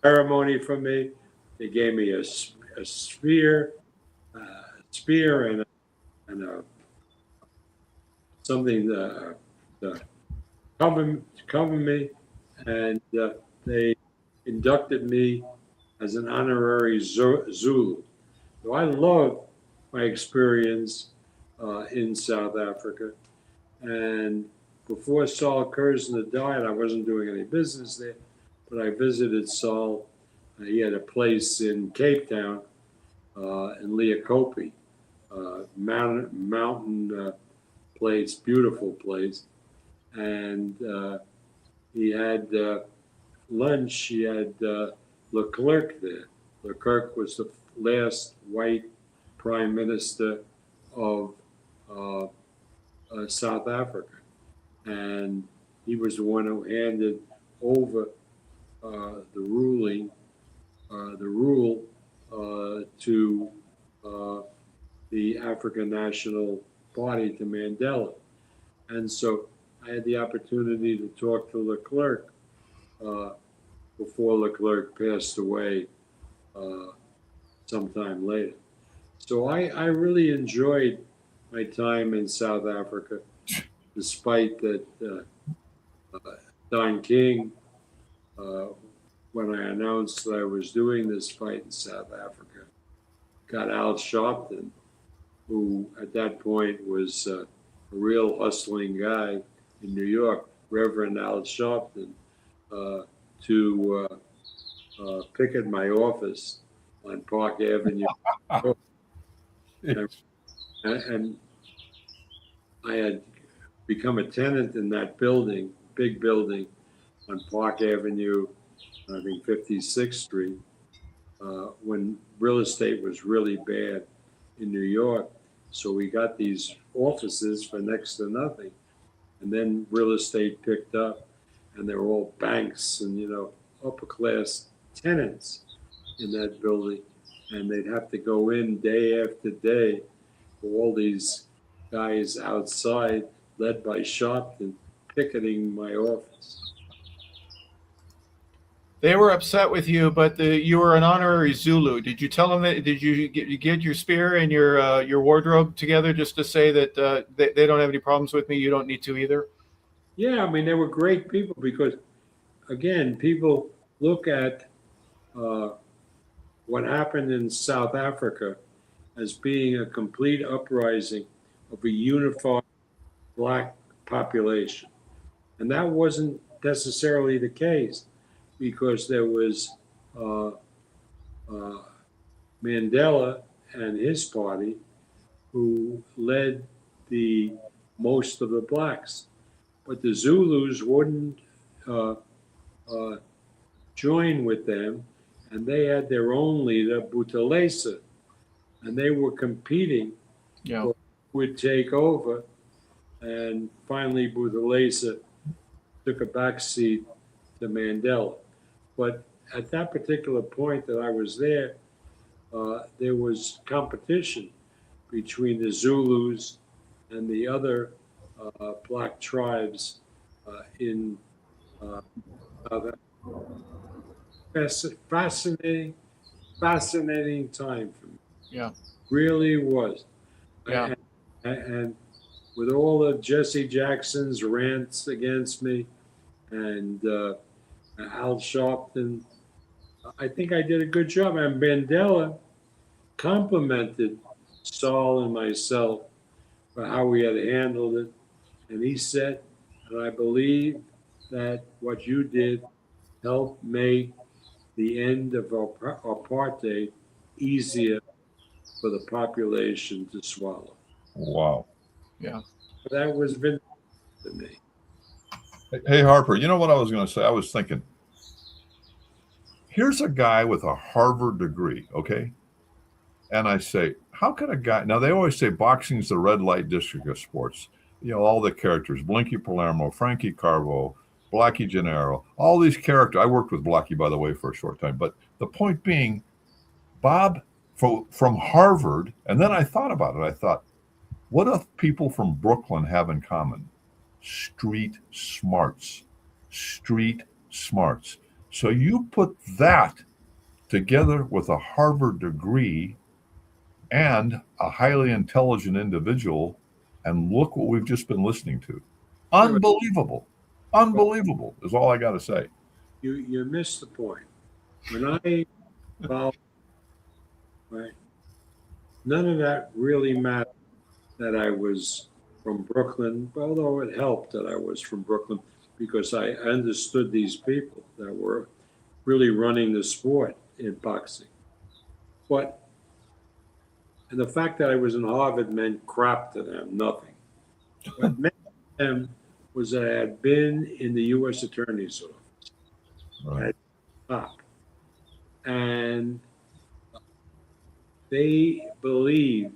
ceremony for me. They gave me a spear and a something to cover me, and they inducted me as an honorary Zulu. So I love my experience in South Africa. And before Saul Curzon died, I wasn't doing any business there, but I visited Saul. He had a place in Cape Town, in Leokopi, mountain place, beautiful place. And he had lunch. He had Leclerc there. Leclerc was the last white prime minister of South Africa, and he was the one who handed over the rule to the African National Party, to Mandela. And so I had the opportunity to talk to Leclerc before Leclerc passed away sometime later. So I really enjoyed my time in South Africa, despite that Don King, when I announced that I was doing this fight in South Africa, got Al Sharpton, who at that point was a real hustling guy in New York, Reverend Al Sharpton, to picket my office on Park Avenue. And I had become a tenant in that building, big building on Park Avenue, I think 56th Street, when real estate was really bad in New York. So we got these offices for next to nothing. And then real estate picked up, and they were all banks and, upper class tenants in that building. And they'd have to go in day after day for all these guys outside, led by Sharpton, picketing my office. They were upset with you, but you were an honorary Zulu. Did you tell them that? Did you get your spear and your wardrobe together just to say that they don't have any problems with me? You don't need to either. Yeah, I mean, they were great people because, again, people look at what happened in South Africa as being a complete uprising of a unified Black population. And that wasn't necessarily the case, because there was Mandela and his party who led most of the Blacks. But the Zulus wouldn't join with them, and they had their own leader, Butheleza, and they were competing for who would take over. And finally, Butheleza took a back seat to Mandela. But at that particular point that I was there was competition between the Zulus and the other Black tribes in South Africa. Fascinating time for me. Yeah. Really was. Yeah. And with all of Jesse Jackson's rants against me and Al Sharpton, I think I did a good job. And Mandela complimented Saul and myself for how we had handled it. And he said, and I believe that what you did helped make the end of apartheid easier for the population to swallow. Wow. Yeah. That was vindicating to me. Hey, Harper, you know what I was going to say? I was thinking, here's a guy with a Harvard degree, okay? And I say, how can a guy, now they always say boxing's the red light district of sports. All the characters, Blinky Palermo, Frankie Carvo, Blackie Gennaro, all these characters. I worked with Blackie, by the way, for a short time. But the point being, Bob from Harvard, and then I thought about it. I thought, what do people from Brooklyn have in common? Street smarts. Street smarts. So you put that together with a Harvard degree and a highly intelligent individual, And look what we've just been listening to. Unbelievable. Unbelievable is all I got to say. You missed the point. When I followed, right, none of that really mattered that I was from Brooklyn, although it helped that I was from Brooklyn because I understood these people that were really running the sport in boxing. And the fact that I was in Harvard meant crap to them, nothing. What meant to them was that I had been in the U.S. Attorney's Office Right. at top. And they believed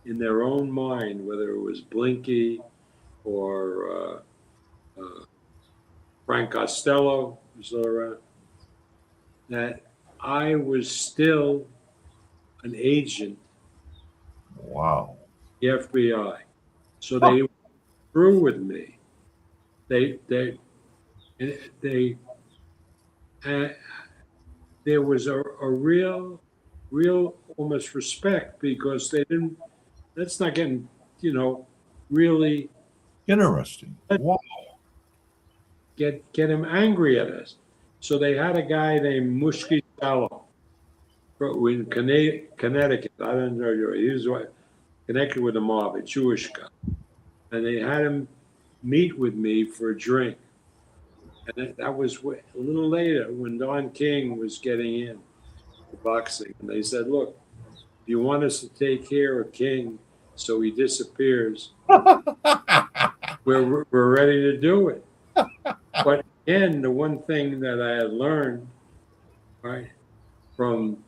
in their own mind, whether it was Blinky or Frank Costello, who's still around, that I was still an agent Wow. of the FBI. So they were through with me. They uh, there was a real almost respect because they didn't. That's not getting, really Interesting. Wow. get him angry at us. So they had a guy named Mushki Salo in Connecticut. I don't know. He was connected with the mob, a Jewish guy, and they had him meet with me for a drink. And that was a little later when Don King was getting in to boxing. And they said, look, if you want us to take care of King so he disappears, we're ready to do it. But again, the one thing that I had learned, right, from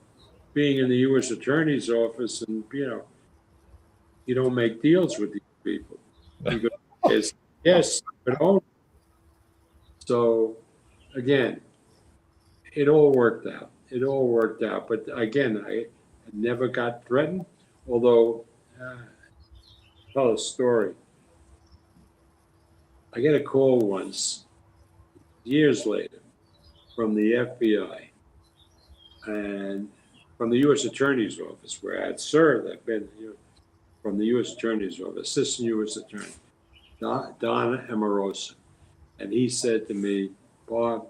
being in the U.S. Attorney's Office, and you don't make deals with these people. You go, yes, but only. So again, it all worked out. It all worked out. But again, I never got threatened. Although, tell a story. I get a call once, years later, from the FBI and from the U.S. Attorney's Office, where I had served. I've been from the U.S. Attorney's Office, Assistant U.S. Attorney, Don Amorosa. And he said to me, Bob,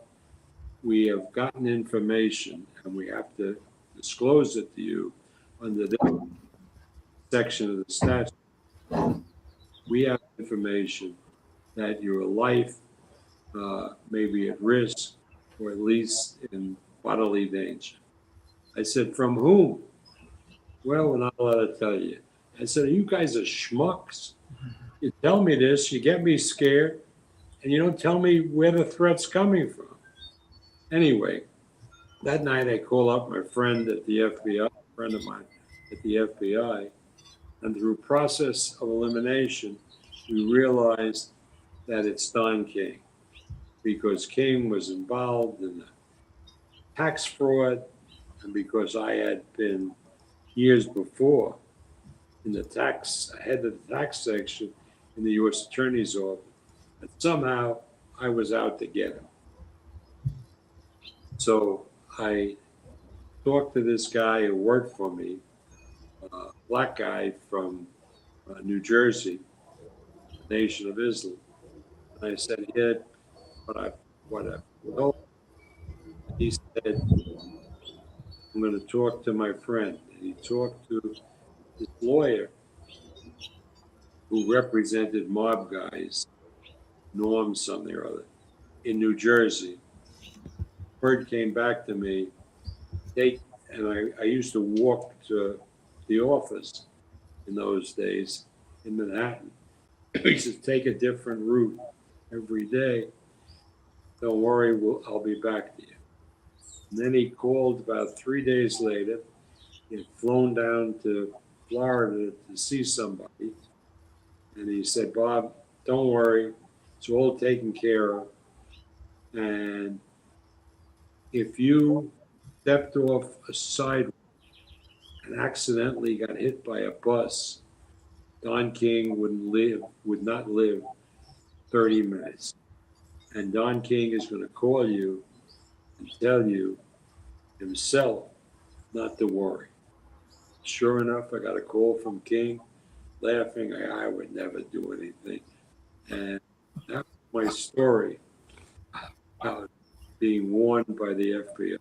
we have gotten information and we have to disclose it to you under this section of the statute. We have information that your life may be at risk or at least in bodily danger. I said, from whom? Well, we're not allowed to tell you. I said, you guys are schmucks. You tell me this, you get me scared, and you don't tell me where the threat's coming from. Anyway, that night I call up my friend at the FBI, a friend of mine at the FBI, and through process of elimination, we realized that it's Don King because King was involved in the tax fraud and because I had been years before in the head of the tax section in the U.S. Attorney's Office, and somehow I was out to get him. So I talked to this guy who worked for me, a black guy from New Jersey, the Nation of Islam. And I said, yeah, what I he said, I'm going to talk to my friend. And he talked to this lawyer who represented mob guys, Norm something or other, in New Jersey. Word came back to me, and I used to walk to the office in those days in Manhattan. We used to take a different route every day. Don't worry, I'll be back to you. And then he called about 3 days later. He had flown down to Florida to see somebody. And he said, Bob, don't worry, it's all taken care of. And if you stepped off a sidewalk and accidentally got hit by a bus, Don King would not live 30 minutes. And Don King is going to call you and tell you himself not to worry. Sure enough, I got a call from King. laughing. I would never do anything. And that was my story about being warned by the FBI.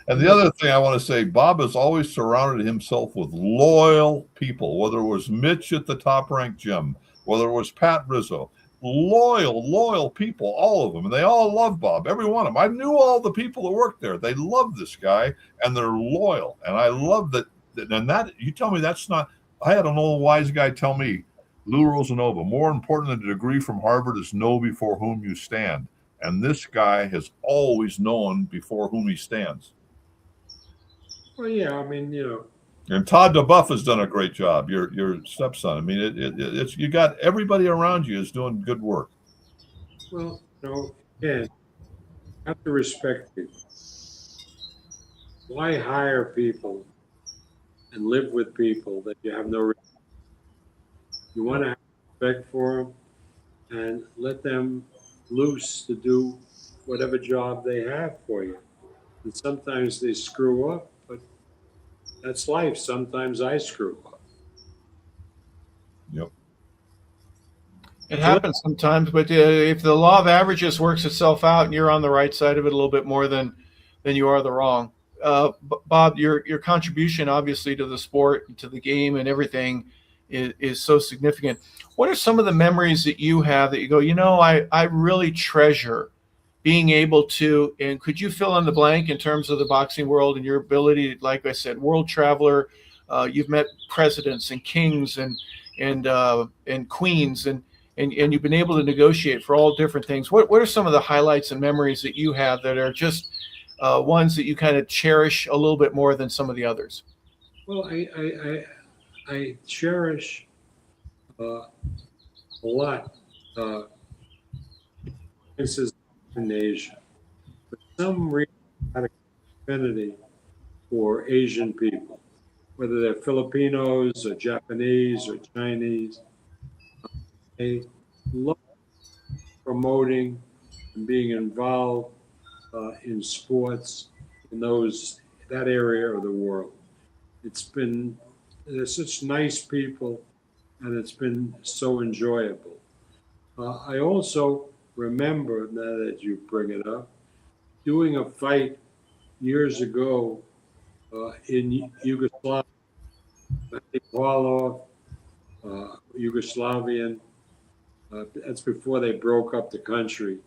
And the other thing I want to say, Bob has always surrounded himself with loyal people, whether it was Mitch at the top-ranked gym, whether it was Pat Rizzo, loyal people, all of them. And they all love Bob, every one of them. I knew all the people that worked there. They love this guy, and they're loyal. And I love that. And that, you tell me that's not, I had an old wise guy tell me, Lou Rosanova, more important than a degree from Harvard is know before whom you stand. And this guy has always known before whom he stands. Well, yeah, I mean, And Todd DeBuff has done a great job. Your stepson. I mean, it's you got everybody around you is doing good work. well, again, you have to respect people. Why hire people and live with people that you have no respect? You want to have respect for them and let them loose to do whatever job they have for you. And sometimes they screw up, but that's life. Sometimes I screw up. Yep. It happens sometimes, but if the law of averages works itself out and you're on the right side of it a little bit more than you are the wrong. Bob, your contribution obviously to the sport, to the game, and everything is so significant. What are some of the memories that you have that you go, I really treasure being able to, and could you fill in the blank in terms of the boxing world and your ability, like I said, world traveler, you've met presidents and kings and queens and you've been able to negotiate for all different things. What are some of the highlights and memories that you have that are just ones that you kind of cherish a little bit more than some of the others? Well, I cherish a lot places in Asia. For some reason, I had an affinity for Asian people, whether they're Filipinos or Japanese or Chinese. I love promoting and being involved in sports in that area of the world. They're such nice people, and it's been so enjoyable. I also remember, now that you bring it up, doing a fight years ago in Yugoslavia. Orlov, Yugoslavian. That's before they broke up the country.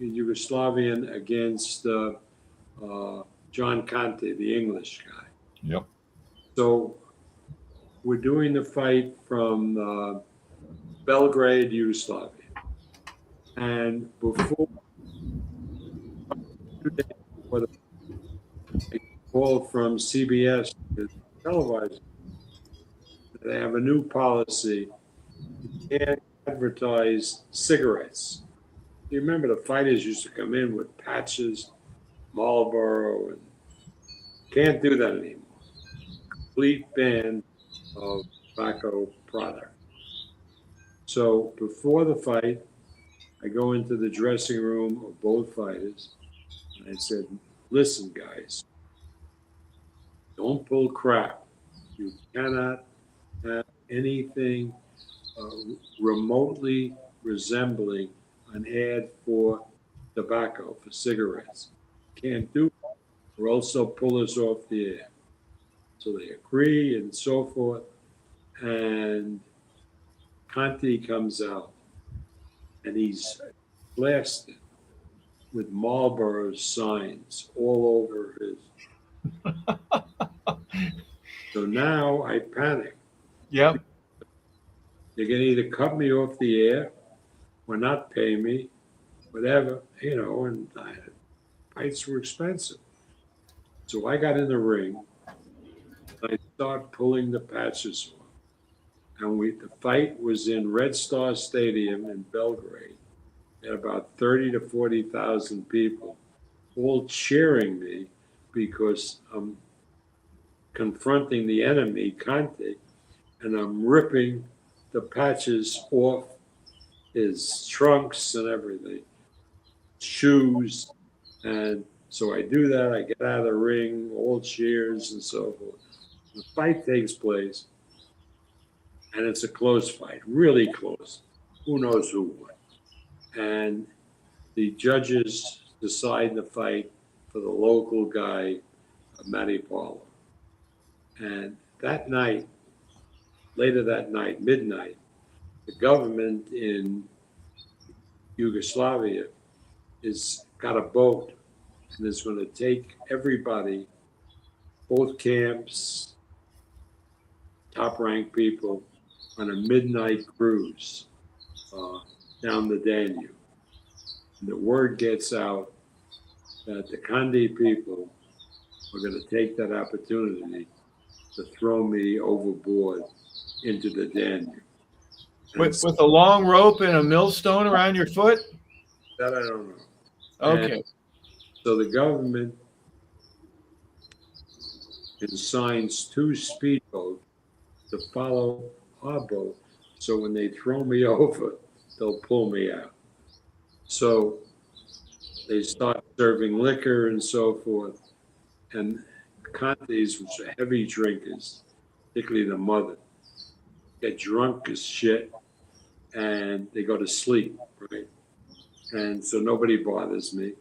Yugoslavian against John Conte, the English guy. Yep. So we're doing the fight from Belgrade, Yugoslavia. And before 2 days before the call from CBS to televise, they have a new policy. You can't advertise cigarettes. You remember the fighters used to come in with patches, Marlboro, and can't do that anymore. Complete ban of tobacco product. So before the fight, I go into the dressing room of both fighters, and I said, listen, guys, don't pull crap. You cannot have anything remotely resembling an ad for tobacco, for cigarettes. Can't do it, or else they'll pull us off the air. So they agree and so forth. And Conte comes out, and he's blasted with Marlboro signs all over his. So now I panic. Yep. They can either cut me off the air or not pay me, whatever, and fights were expensive. So I got in the ring, and I start pulling the patches off. And the fight was in Red Star Stadium in Belgrade. At about 30 to 40,000 people, all cheering me because I'm confronting the enemy, Conte, and I'm ripping the patches off his trunks and everything, shoes. And so I do that. I get out of the ring, all cheers and so forth. The fight takes place, and it's a close fight, really close. Who knows who won? And the judges decide the fight for the local guy, Matty Paulo. And that night, later that night, midnight, the government in Yugoslavia is got a boat and is going to take everybody, both camps, top ranked people, on a midnight cruise down the Danube. And the word gets out that the Kandi people are going to take that opportunity to throw me overboard into the Danube. With a long rope and a millstone around your foot? That I don't know. Okay. And so the government assigns 2 speedboats to follow our boat. So when they throw me over, they'll pull me out. So they start serving liquor and so forth. And Contes, which are heavy drinkers, particularly the mother, get drunk as shit and they go to sleep, right? And so nobody bothers me.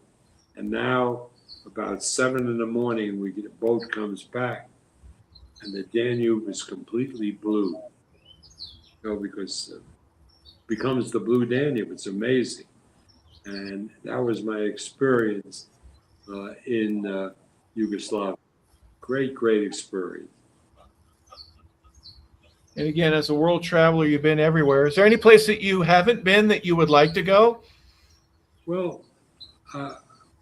And now, about 7 in the morning, the boat comes back, and the Danube is completely blue. Because it becomes the blue Danube. It's amazing. And that was my experience in Yugoslavia. Great, great experience. And again, as a world traveler, you've been everywhere. Is there any place that you haven't been that you would like to go? Well,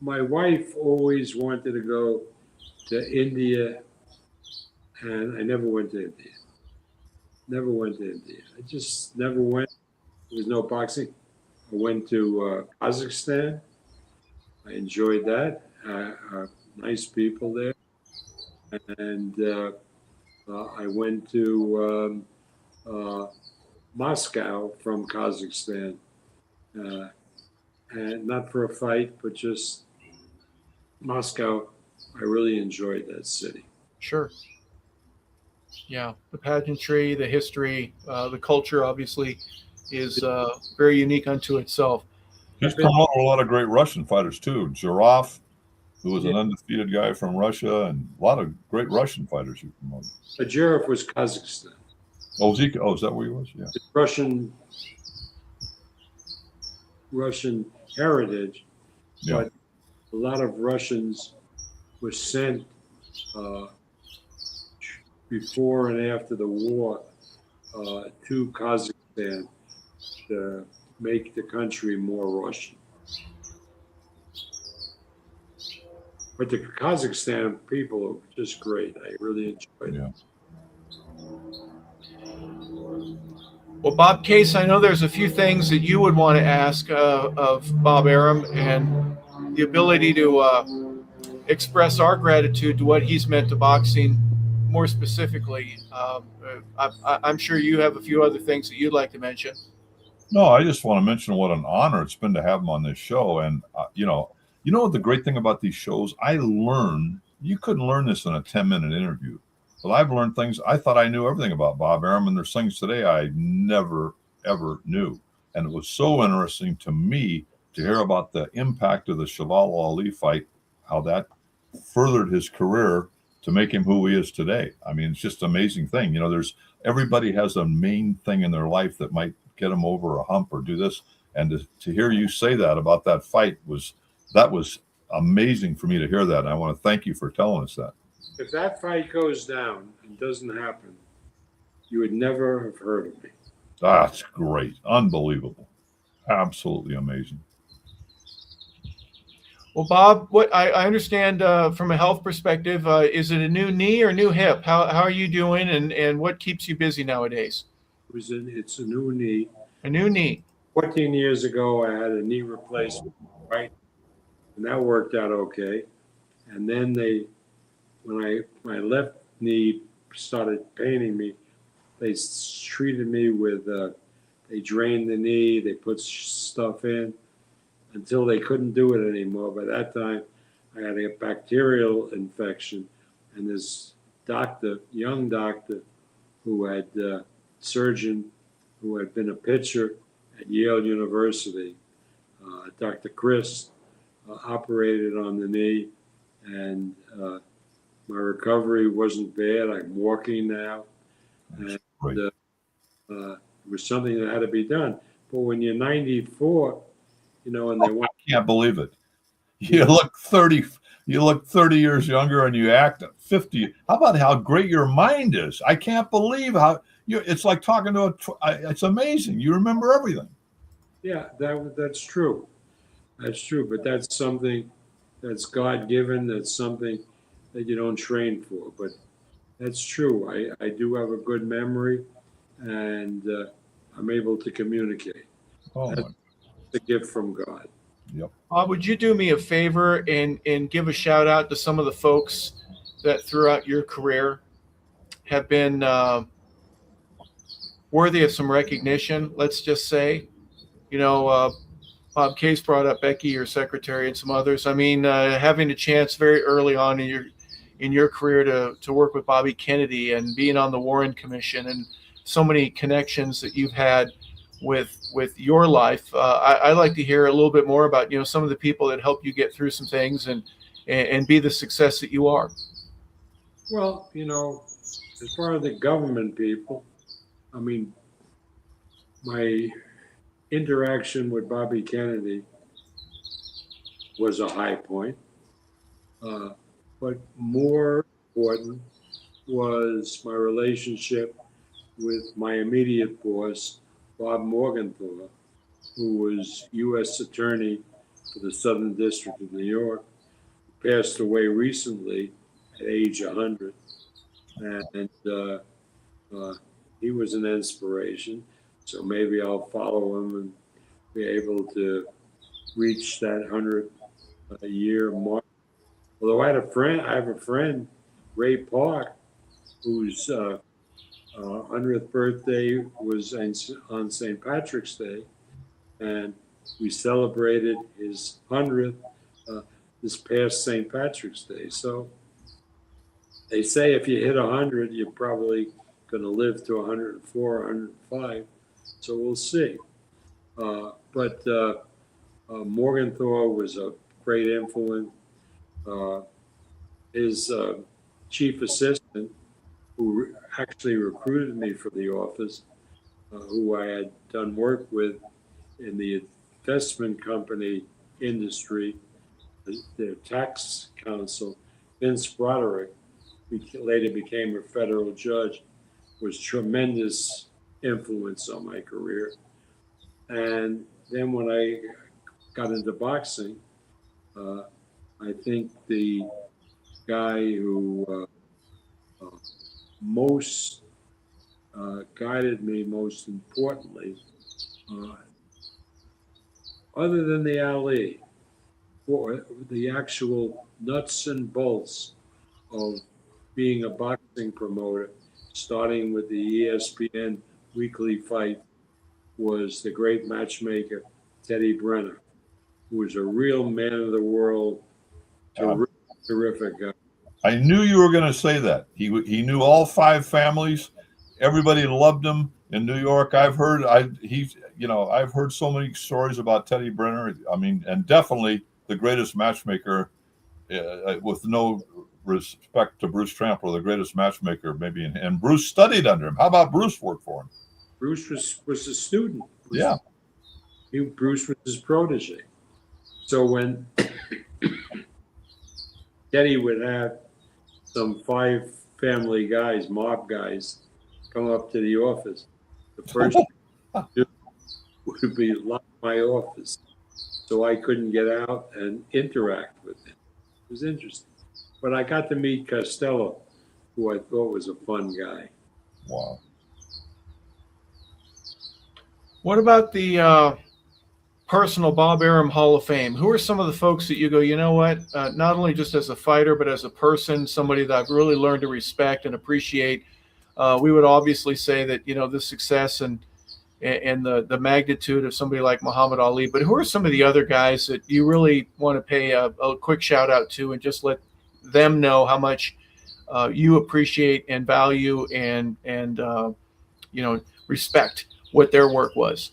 my wife always wanted to go to India, and I never went to India. Never went to India. I just never went. There was no boxing. I went to Kazakhstan. I enjoyed that. Nice people there. And I went to Moscow from Kazakhstan. And not for a fight, but just Moscow. I really enjoyed that city. Sure. Yeah, the pageantry, the history, the culture, obviously, is very unique unto itself. He's come out with a lot of great Russian fighters too. Zhirov, who was an undefeated guy from Russia, and a lot of great Russian fighters you promoted. Ajirov was Kazakhstan. Oh, is that where he was? Yeah. Russian heritage, Yeah. but a lot of Russians were sent before and after the war to Kazakhstan to make the country more Russian. But the Kazakhstan people are just great. I really enjoyed it. Well, Bob Case, I know there's a few things that you would want to ask of Bob Arum, and the ability to express our gratitude to what he's meant to boxing more specifically. I'm sure you have a few other things that you'd like to mention. No, I just want to mention what an honor it's been to have him on this show. And, you know what the great thing about these shows, you couldn't learn this in a 10-minute interview. But I've learned things. I thought I knew everything about Bob Arum, and there's things today I never, ever knew. And it was so interesting to me to hear about the impact of the Cheval Ali fight, how that furthered his career to make him who he is today. I mean, it's just an amazing thing. You know, everybody has a main thing in their life that might get them over a hump or do this. And to hear you say that about that fight was amazing for me to hear that. And I want to thank you for telling us that. If that fight goes down and doesn't happen, you would never have heard of me. That's great. Unbelievable. Absolutely amazing. Well, Bob, what I understand from a health perspective, is it a new knee or new hip? How are you doing, and what keeps you busy nowadays? It's a new knee. A new knee. 14 years ago, I had a knee replacement, right? And that worked out okay. And then when my left knee started paining me, they treated me with, they drained the knee, they put stuff in until they couldn't do it anymore. By that time, I had a bacterial infection, and there's young doctor who had surgeon who had been a pitcher at Yale University. Dr. Chris operated on the knee, and my recovery wasn't bad. I'm walking now, and it was something that had to be done. But when you're 94, and they want, I can't believe it. You look 30. You look 30 years younger, and you act 50. How about how great your mind is? I can't believe how you. It's like talking to it's amazing. You remember everything. Yeah, that's true. That's true. But that's something that's God given. That's something that you don't train for. But that's true. I do have a good memory, and I'm able to communicate. Oh, that's a gift from God. Yep. Would you do me a favor and give a shout out to some of the folks that throughout your career have been worthy of some recognition? Let's just say, Bob Case brought up Becky, your secretary, and some others. I mean, having a chance very early on in your career to work with Bobby Kennedy and being on the Warren Commission, and so many connections that you've had with your life. I'd like to hear a little bit more about some of the people that helped you get through some things and be the success that you are. Well, as far as the government people, I mean, my interaction with Bobby Kennedy was a high point. But more important was my relationship with my immediate boss, Bob Morgenthau, who was U.S. Attorney for the Southern District of New York, passed away recently at age 100. And he was an inspiration. So maybe I'll follow him and be able to reach that 100-year mark. Although I have a friend, Ray Park, whose 100th birthday was on St. Patrick's Day, and we celebrated his 100th this past St. Patrick's Day. So they say if you hit 100, you're probably going to live to 104, 105. So we'll see. But Morgenthau was a great influence. His chief assistant, who actually recruited me for the office, who I had done work with in the investment company industry, their tax counsel, Vince Broderick, who later became a federal judge, was tremendous influence on my career. And then when I got into boxing, I think the guy who most guided me most importantly, other than the Ali, for the actual nuts and bolts of being a boxing promoter, starting with the ESPN weekly fight, was the great matchmaker, Teddy Brenner, who was a real man of the world, terrific guy. I knew you were going to say that. He knew all 5 families. Everybody loved him in New York. I've heard so many stories about Teddy Brenner. I mean, and definitely the greatest matchmaker, with no respect to Bruce Trampler, the greatest matchmaker maybe. And Bruce studied under him. How about Bruce worked for him? Bruce was a student. Bruce was his protege. So when Teddy would have some 5 family guys, mob guys, come up to the office, the first thing would be lock my office, so I couldn't get out and interact with him. It was interesting. But I got to meet Costello, who I thought was a fun guy. Wow. What about the personal Bob Arum Hall of Fame? Who are some of the folks that you go, not only just as a fighter, but as a person, somebody that I've really learned to respect and appreciate? We would obviously say that, the success and the magnitude of somebody like Muhammad Ali, but who are some of the other guys that you really want to pay a quick shout out to and just let them know how much you appreciate and value and respect what their work was.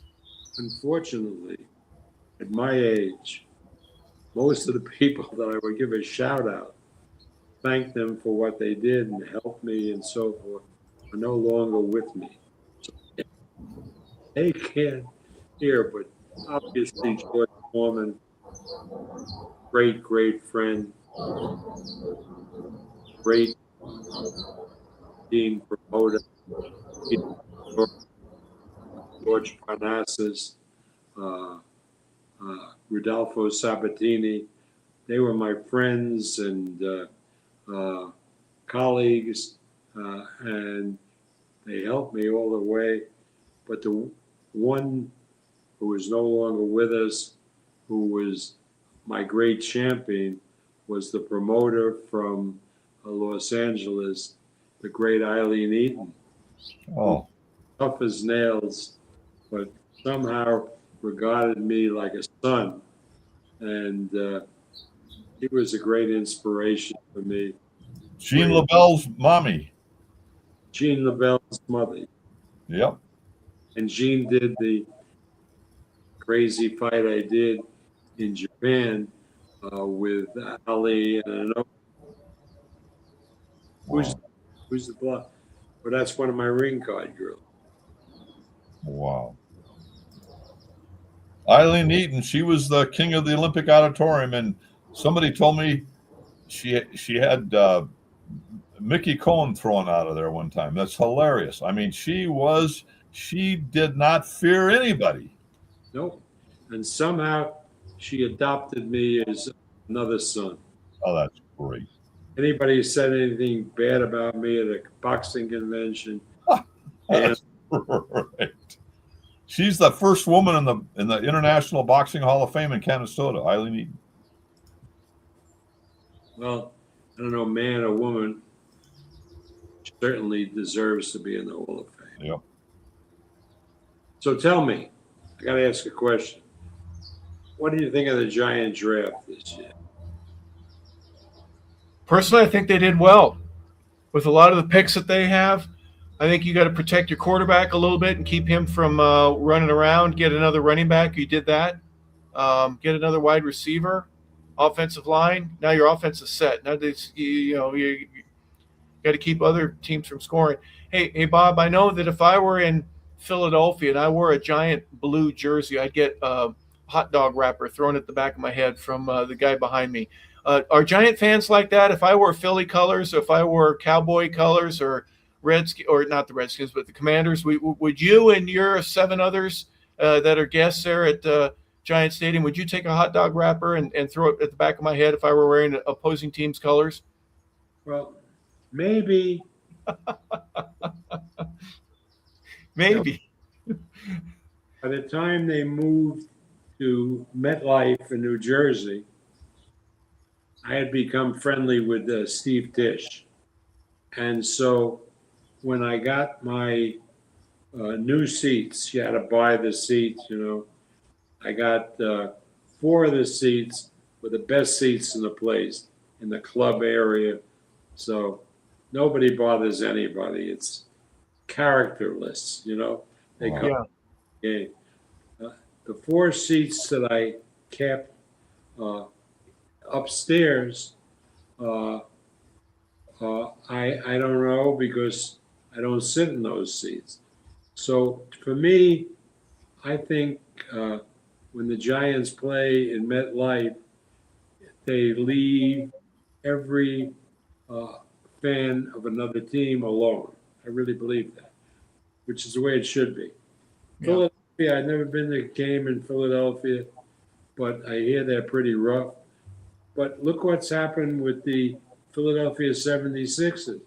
Unfortunately, at my age, most of the people that I would give a shout out, thank them for what they did and helped me and so forth, are no longer with me. So they can't hear, but obviously George Foreman, great friend, great team promoter, George Parnassus, uh, Rodolfo Sabatini. They were my friends and colleagues, and they helped me all the way. But the one who is no longer with us, who was my great champion, was the promoter from Los Angeles, the great Eileen Eaton. Oh, Tough as nails, but somehow regarded me like a son. And he was a great inspiration for me. Gene LeBel's mommy. Gene LeBel's mother. Yep. And Gene did the crazy fight I did in Japan with Ali and who's the blood? Well, that's one of my ring card girls. Wow. Eileen Eaton, she was the king of the Olympic auditorium, and somebody told me she had Mickey Cohen thrown out of there one time. That's hilarious. I mean, she did not fear anybody. Nope. And somehow she adopted me as another son. Oh, that's great. Anybody who said anything bad about me at a boxing convention, That's right. She's the first woman in the International Boxing Hall of Fame in Canastota, Eileen Eaton. well, I don't know, man or woman, certainly deserves to be in the Hall of Fame. Yep. So tell me, I got to ask a question. What do you think of the Giant draft this year? Personally, I think they did well with a lot of the picks that they have. I think you got to protect your quarterback a little bit and keep him from running around. Get another running back. You did that. Get another wide receiver, offensive line. Now your offense is set. Now you got to keep other teams from scoring. Hey, Bob. I know that if I were in Philadelphia and I wore a giant blue jersey, I'd get a hot dog wrapper thrown at the back of my head from the guy behind me. Are Giant fans like that? If I wore Philly colors, or if I wore Cowboy colors, or or not the Redskins, but the Commanders, would you and your 7 others that are guests there at Giant Stadium, would you take a hot dog wrapper and throw it at the back of my head if I were wearing opposing team's colors? Well, maybe. Maybe. By the time they moved to MetLife in New Jersey, I had become friendly with Steve Tisch. And so when I got my new seats, you had to buy the seats, I got 4 of the seats were the best seats in the place, in the club area. So nobody bothers anybody. It's characterless, They come to the game. The 4 seats that I kept upstairs, I don't know, because I don't sit in those seats. So for me, I think when the Giants play in MetLife, they leave every fan of another team alone. I really believe that, which is the way it should be. Yeah. Philadelphia, I've never been to a game in Philadelphia, but I hear they're pretty rough. But look what's happened with the Philadelphia 76ers.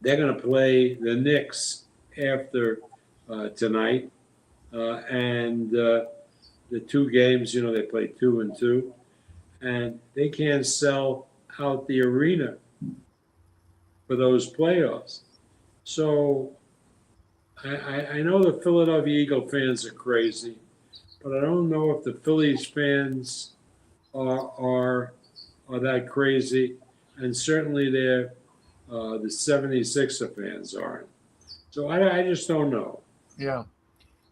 They're going to play the Knicks after tonight. And the 2 games, they play 2 and 2. And they can't sell out the arena for those playoffs. So I know the Philadelphia Eagle fans are crazy, but I don't know if the Phillies fans are that crazy. and certainly the 76er fans aren't. So I just don't know. Yeah.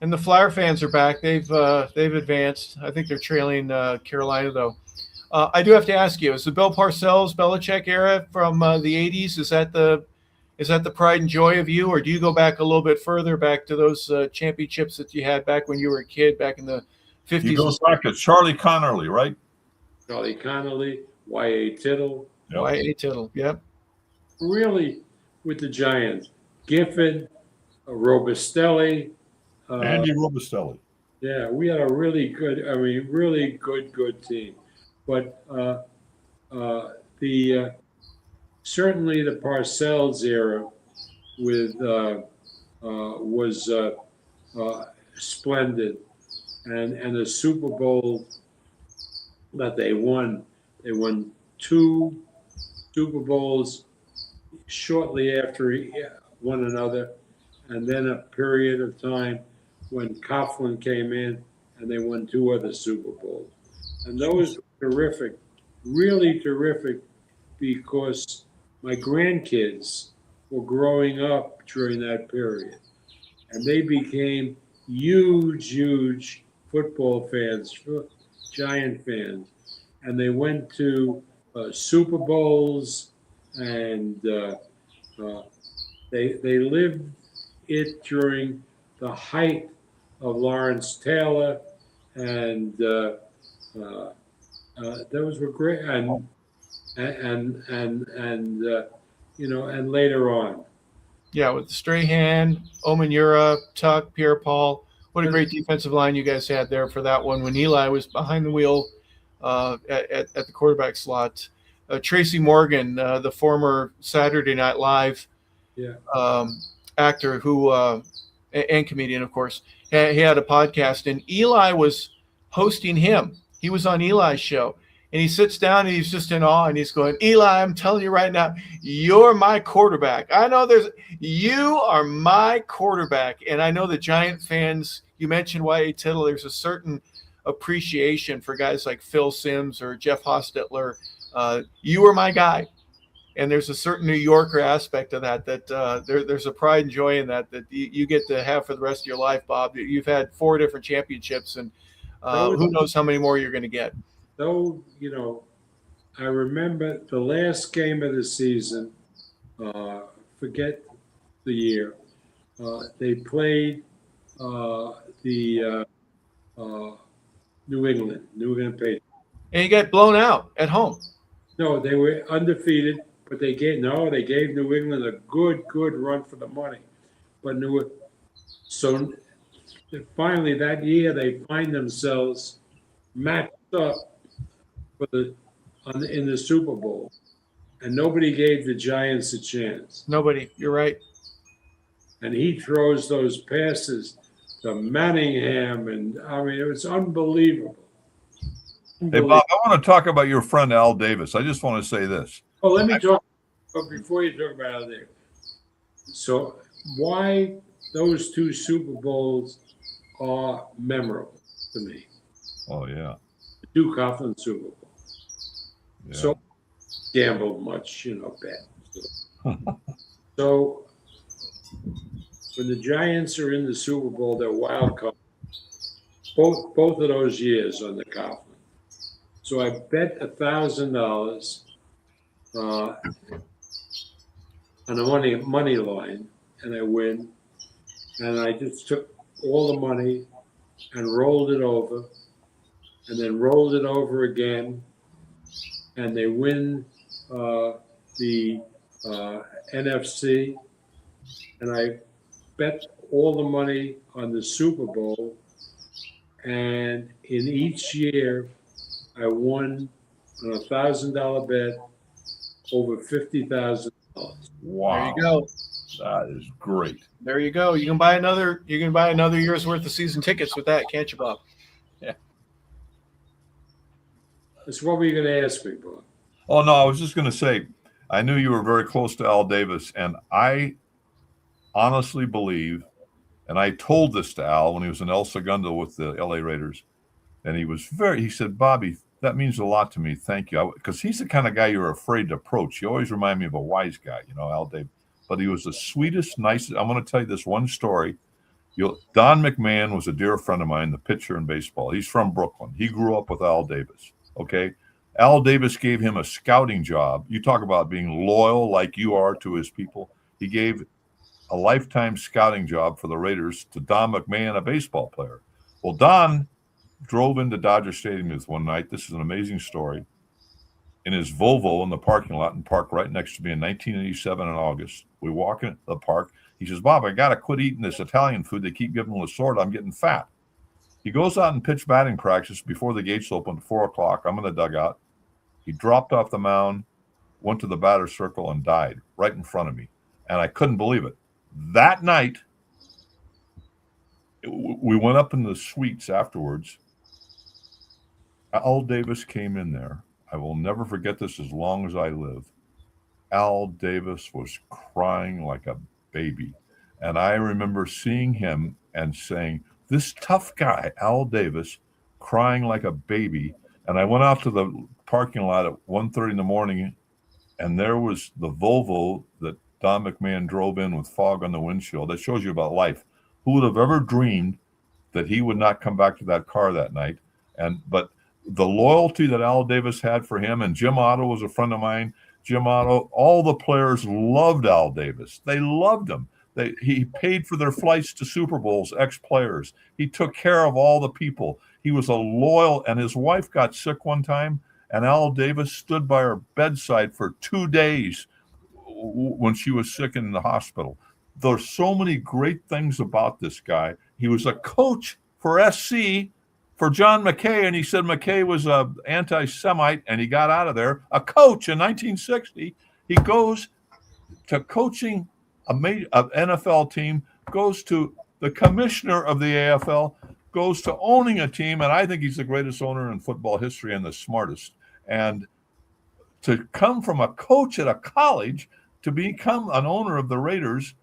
And the Flyer fans are back. They've advanced. I think they're trailing Carolina, though. I do have to ask you: is the Bill Parcells Belichick era from the '80s? Is that the pride and joy of you, or do you go back a little bit further, back to those championships that you had back when you were a kid, back in the '50s? He goes back to Charlie Connerly, right? Charlie Connolly, Y.A. Tittle. Yep. Y.A. Tittle, yep. Really, with the Giants, Gifford, Robustelli. Andy Robustelli. Yeah, we had a really good team. But certainly the Parcells era was splendid, and the Super Bowl that they won 2 Super Bowls shortly after one another, and then a period of time when Coughlin came in and they won 2 other Super Bowls. And those were terrific, really terrific, because my grandkids were growing up during that period. And they became huge football fans, Giant fans. And they went to Super Bowls, and they lived it during the height of Lawrence Taylor, and those were great, and later on. Yeah, with Strahan, Omenura, Tuck, Pierre-Paul. What a great defensive line you guys had there for that one when Eli was behind the wheel at the quarterback slot. Tracy Morgan, the former Saturday Night Live actor and comedian, of course, he had a podcast, and Eli was hosting him. He was on Eli's show, and he sits down and he's just in awe, and he's going, "Eli, I'm telling you right now, you're my quarterback. I know you are my quarterback." And I know the Giant fans, you mentioned Y.A. Tittle, there's a certain appreciation for guys like Phil Simms or Jeff Hostetler. You were my guy. And there's a certain New Yorker aspect of that there's a pride and joy in that you get to have for the rest of your life, Bob. You've had 4 different championships, and who knows how many more you're going to get. Though, I remember the last game of the season, forget the year, they played the New England Patriots. And you got blown out at home. No, they were undefeated. But they gave New England a good run for the money. But so finally that year they find themselves matched up in the Super Bowl, and nobody gave the Giants a chance. Nobody, you're right. And he throws those passes to Manningham, and it was unbelievable. Hey, Bob, I want to talk about your friend Al Davis. I just want to say this. Oh, let me talk. But before you talk about it, so why those 2 Super Bowls are memorable to me? Oh yeah, The 2 Coughlin Super Bowls. Yeah. So gambled much, bad. So when the Giants are in the Super Bowl, they're wild card. Both of those years on the Coughlin. So I bet $1,000. On a money line, and I win, and I just took all the money and rolled it over, and then rolled it over again, and they win the NFC, and I bet all the money on the Super Bowl, and in each year I won on $1,000 bet over $50,000. Wow. There you go. That is great. There you go. You can buy another year's worth of season tickets with that, can't you, Bob? Yeah. That's what were you going to ask me, Bob? Oh no, I was just going to say, I knew you were very close to Al Davis, and I honestly believe, and I told this to Al when he was in El Segundo with the LA Raiders, and he said, Bobby, That means a lot to me. Thank you. Because he's the kind of guy you're afraid to approach. He always remind me of a wise guy, Al Davis. But he was the sweetest, nicest. I'm going to tell you this one story. Don McMahon was a dear friend of mine, the pitcher in baseball. He's from Brooklyn. He grew up with Al Davis. Okay. Al Davis gave him a scouting job. You talk about being loyal like you are to his people. He gave a lifetime scouting job for the Raiders to Don McMahon, a baseball player. Well, Don drove into Dodger Stadium with one night. This is an amazing story. In his Volvo in the parking lot and parked right next to me in 1987 in August. We walk in the park. He says, Bob, I got to quit eating this Italian food. They keep giving me Lasorda. I'm getting fat. He goes out and pitch batting practice before the gates open at 4 o'clock. I'm in the dugout. He dropped off the mound, went to the batter's circle, and died right in front of me. And I couldn't believe it. That night, we went up in the suites afterwards. Al Davis came in there. I will never forget this as long as I live. Al Davis was crying like a baby. And I remember seeing him and saying, this tough guy, Al Davis, crying like a baby. And I went out to the parking lot at 1:30 in the morning, and there was the Volvo that Don McMahon drove in with fog on the windshield. That shows you about life. Who would have ever dreamed that he would not come back to that car that night? But the loyalty that Al Davis had for him, and Jim Otto was a friend of mine. Jim Otto, all the players loved Al Davis. They loved him. He paid for their flights to Super Bowls, ex-players. He took care of all the people. He was a loyal, and his wife got sick one time, and Al Davis stood by her bedside for 2 days when she was sick in the hospital. There's so many great things about this guy. He was a coach for SC for John McKay, and he said McKay was an anti-Semite, and he got out of there. A coach in 1960, he goes to coaching an NFL team, goes to the commissioner of the AFL, goes to owning a team, and I think he's the greatest owner in football history and the smartest. And to come from a coach at a college to become an owner of the Raiders,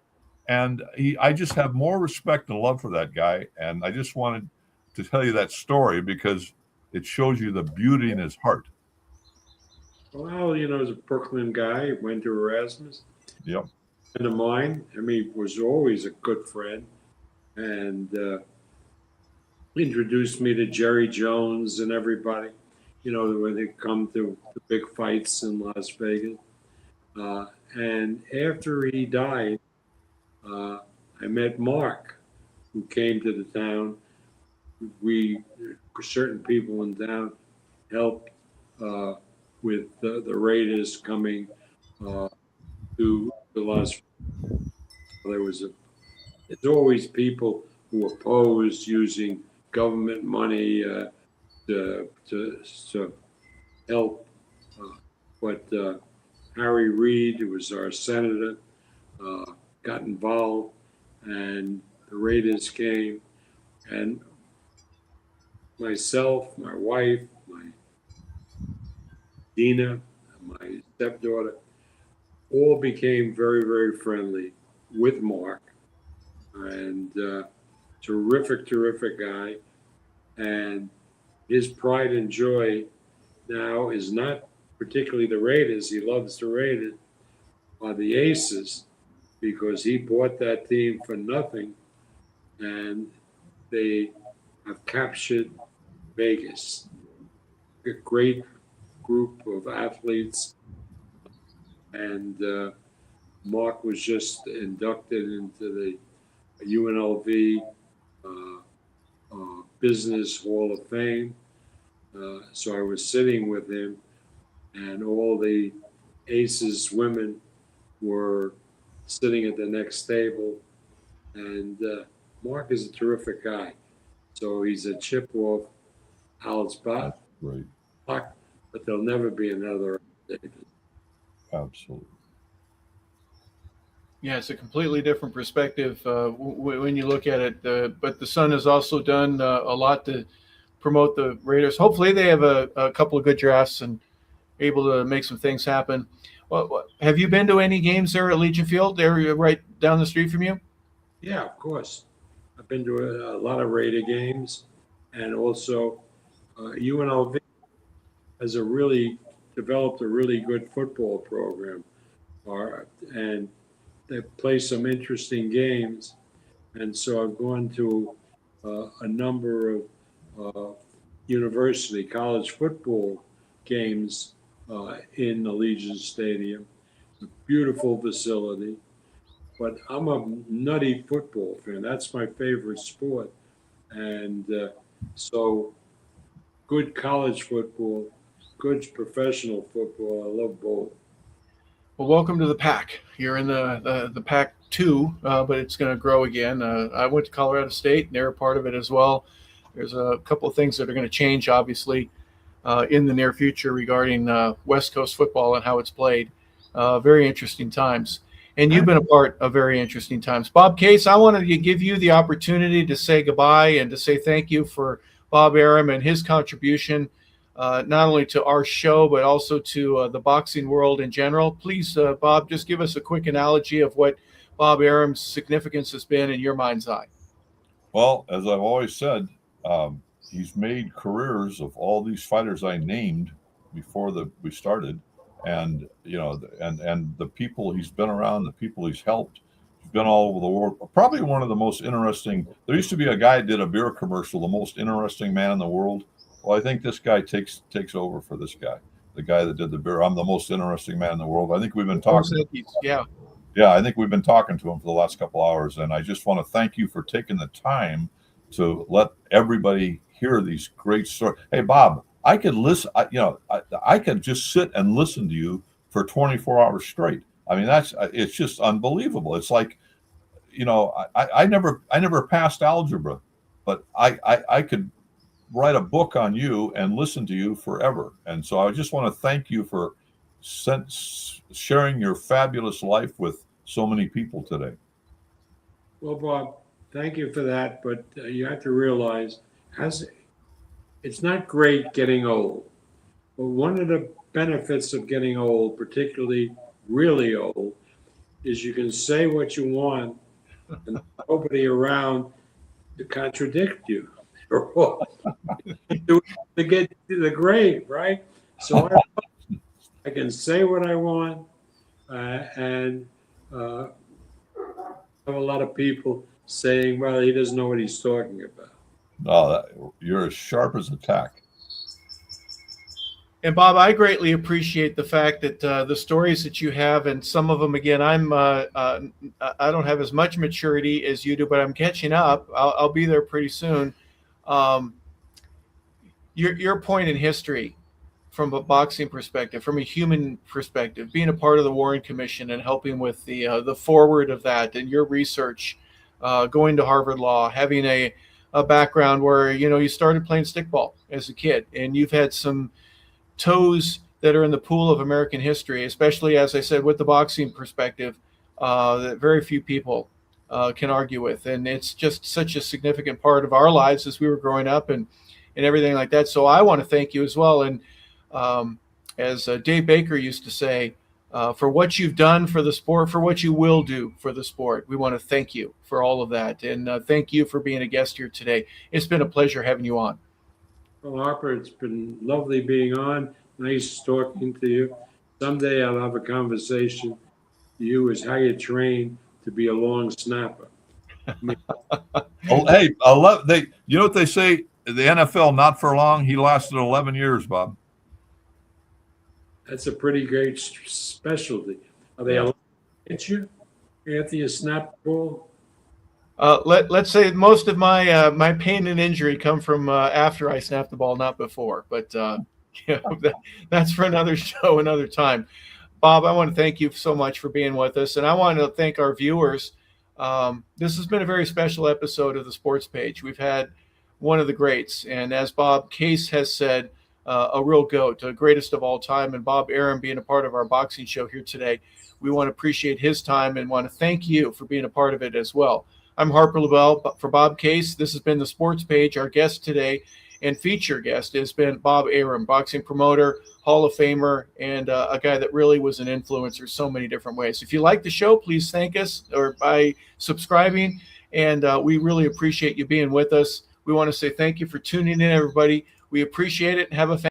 and I just have more respect and love for that guy, and I just wanted to tell you that story because it shows you the beauty in his heart. Well, as a Brooklyn guy, went to Erasmus. Yep. Friend of mine, was always a good friend, and introduced me to Jerry Jones and everybody, when they come to the big fights in Las Vegas. And after he died, I met Mark, who came to the town. Certain people in town helped with the Raiders coming to Las Vegas. There's always people who oppose using government money to help. But Harry Reid, who was our senator, got involved, and the Raiders came, and myself, my wife, my Dina, my stepdaughter, all became very, very friendly with Mark, and terrific guy. And his pride and joy now is not particularly the Raiders. He loves the Raiders, or the Aces, because he bought that team for nothing, and they have captured Vegas. A great group of athletes, and Mark was just inducted into the UNLV Business Hall of Fame. So I was sitting with him, and all the Aces women were sitting at the next table, and Mark is a terrific guy. So he's a chip off Al's butt. Right. But there'll never be another Davis. Absolutely. Yeah, it's a completely different perspective when you look at it. But the Sun has also done a lot to promote the Raiders. Hopefully they have a couple of good drafts and able to make some things happen. Well, have you been to any games there at Legion Field? They're right down the street from you? Yeah, of course. I've been to a lot of Raider games, and also UNLV. has a really developed a really good football program, and they play some interesting games. And so I've gone to a number of university college football games in Allegiant Stadium. It's a beautiful facility, but I'm a nutty football fan. That's my favorite sport. And so good college football, good professional football. I love both. Well, welcome to the pack. You're in the pack two, but it's going to grow again. I went to Colorado State, and they're a part of it as well. There's a couple of things that are going to change, obviously, in the near future regarding West Coast football and how it's played. Very interesting times. And you've been a part of very interesting times. Bob Case, I wanted to give you the opportunity to say goodbye and to say thank you for Bob Arum and his contribution, not only to our show, but also to the boxing world in general. Please, Bob, just give us a quick analogy of what Bob Arum's significance has been in your mind's eye. Well, as I've always said, he's made careers of all these fighters I named before we started. And, and the people he's been around, the people he's helped, he's been all over the world. Probably one of the most interesting. There used to be a guy that did a beer commercial, the most interesting man in the world. Well, I think this guy takes over for this guy, the guy that did the beer. I'm the most interesting man in the world. I think we've been talking. Yeah, I think we've been talking to him for the last couple hours, and I just want to thank you for taking the time to let everybody hear these great stories. Hey, Bob, I could listen. I could just sit and listen to you for 24 hours straight. I mean, it's just unbelievable. It's like, I never passed algebra, but I could write a book on you and listen to you forever. And so I just want to thank you for sharing your fabulous life with so many people today. Well, Bob, thank you for that. But you have to realize, it's not great getting old. But one of the benefits of getting old, particularly really old, is you can say what you want and nobody around to contradict you. To get to the grave, right? So I can say what I want, and have a lot of people saying, well, he doesn't know what he's talking about. No, you're as sharp as a tack. And Bob, I greatly appreciate the fact that the stories that you have, and some of them, again, I don't have as much maturity as you do, but I'm catching up. I'll be there pretty soon. Your point in history, from a boxing perspective, from a human perspective, being a part of the Warren Commission and helping with the forward of that, and your research, going to Harvard Law, having a background where you started playing stickball as a kid, and you've had some toes that are in the pool of American history, especially, as I said, with the boxing perspective, that very few people can argue with. And it's just such a significant part of our lives as we were growing up and everything like that. So I want to thank you as well. And as Dave Baker used to say, for what you've done for the sport, for what you will do for the sport, we want to thank you for all of that. And thank you for being a guest here today. It's been a pleasure having you on. Well, Harper, it's been lovely being on. Nice talking to you. Someday I'll have a conversation with you as how you train to be a long snapper. Oh, hey, you know what they say? The NFL, not for long. He lasted 11 years, Bob. That's a pretty great specialty. Are they allowed to hit you after you snap the ball? Let's say most of my pain and injury come from after I snap the ball, not before. But that's for another show, another time. Bob, I want to thank you so much for being with us, and I want to thank our viewers. This has been a very special episode of the Sports Page. We've had one of the greats, and as Bob Case has said, a real GOAT, a greatest of all time, and Bob Arum being a part of our boxing show here today. We want to appreciate his time and want to thank you for being a part of it as well. I'm Harper LeBel for Bob Case. This has been the Sports Page. Our guest today and feature guest has been Bob Arum, boxing promoter, Hall of Famer, and a guy that really was an influencer so many different ways. If you like the show, please thank us or by subscribing, and we really appreciate you being with us. We want to say thank you for tuning in, everybody. We appreciate it, and have a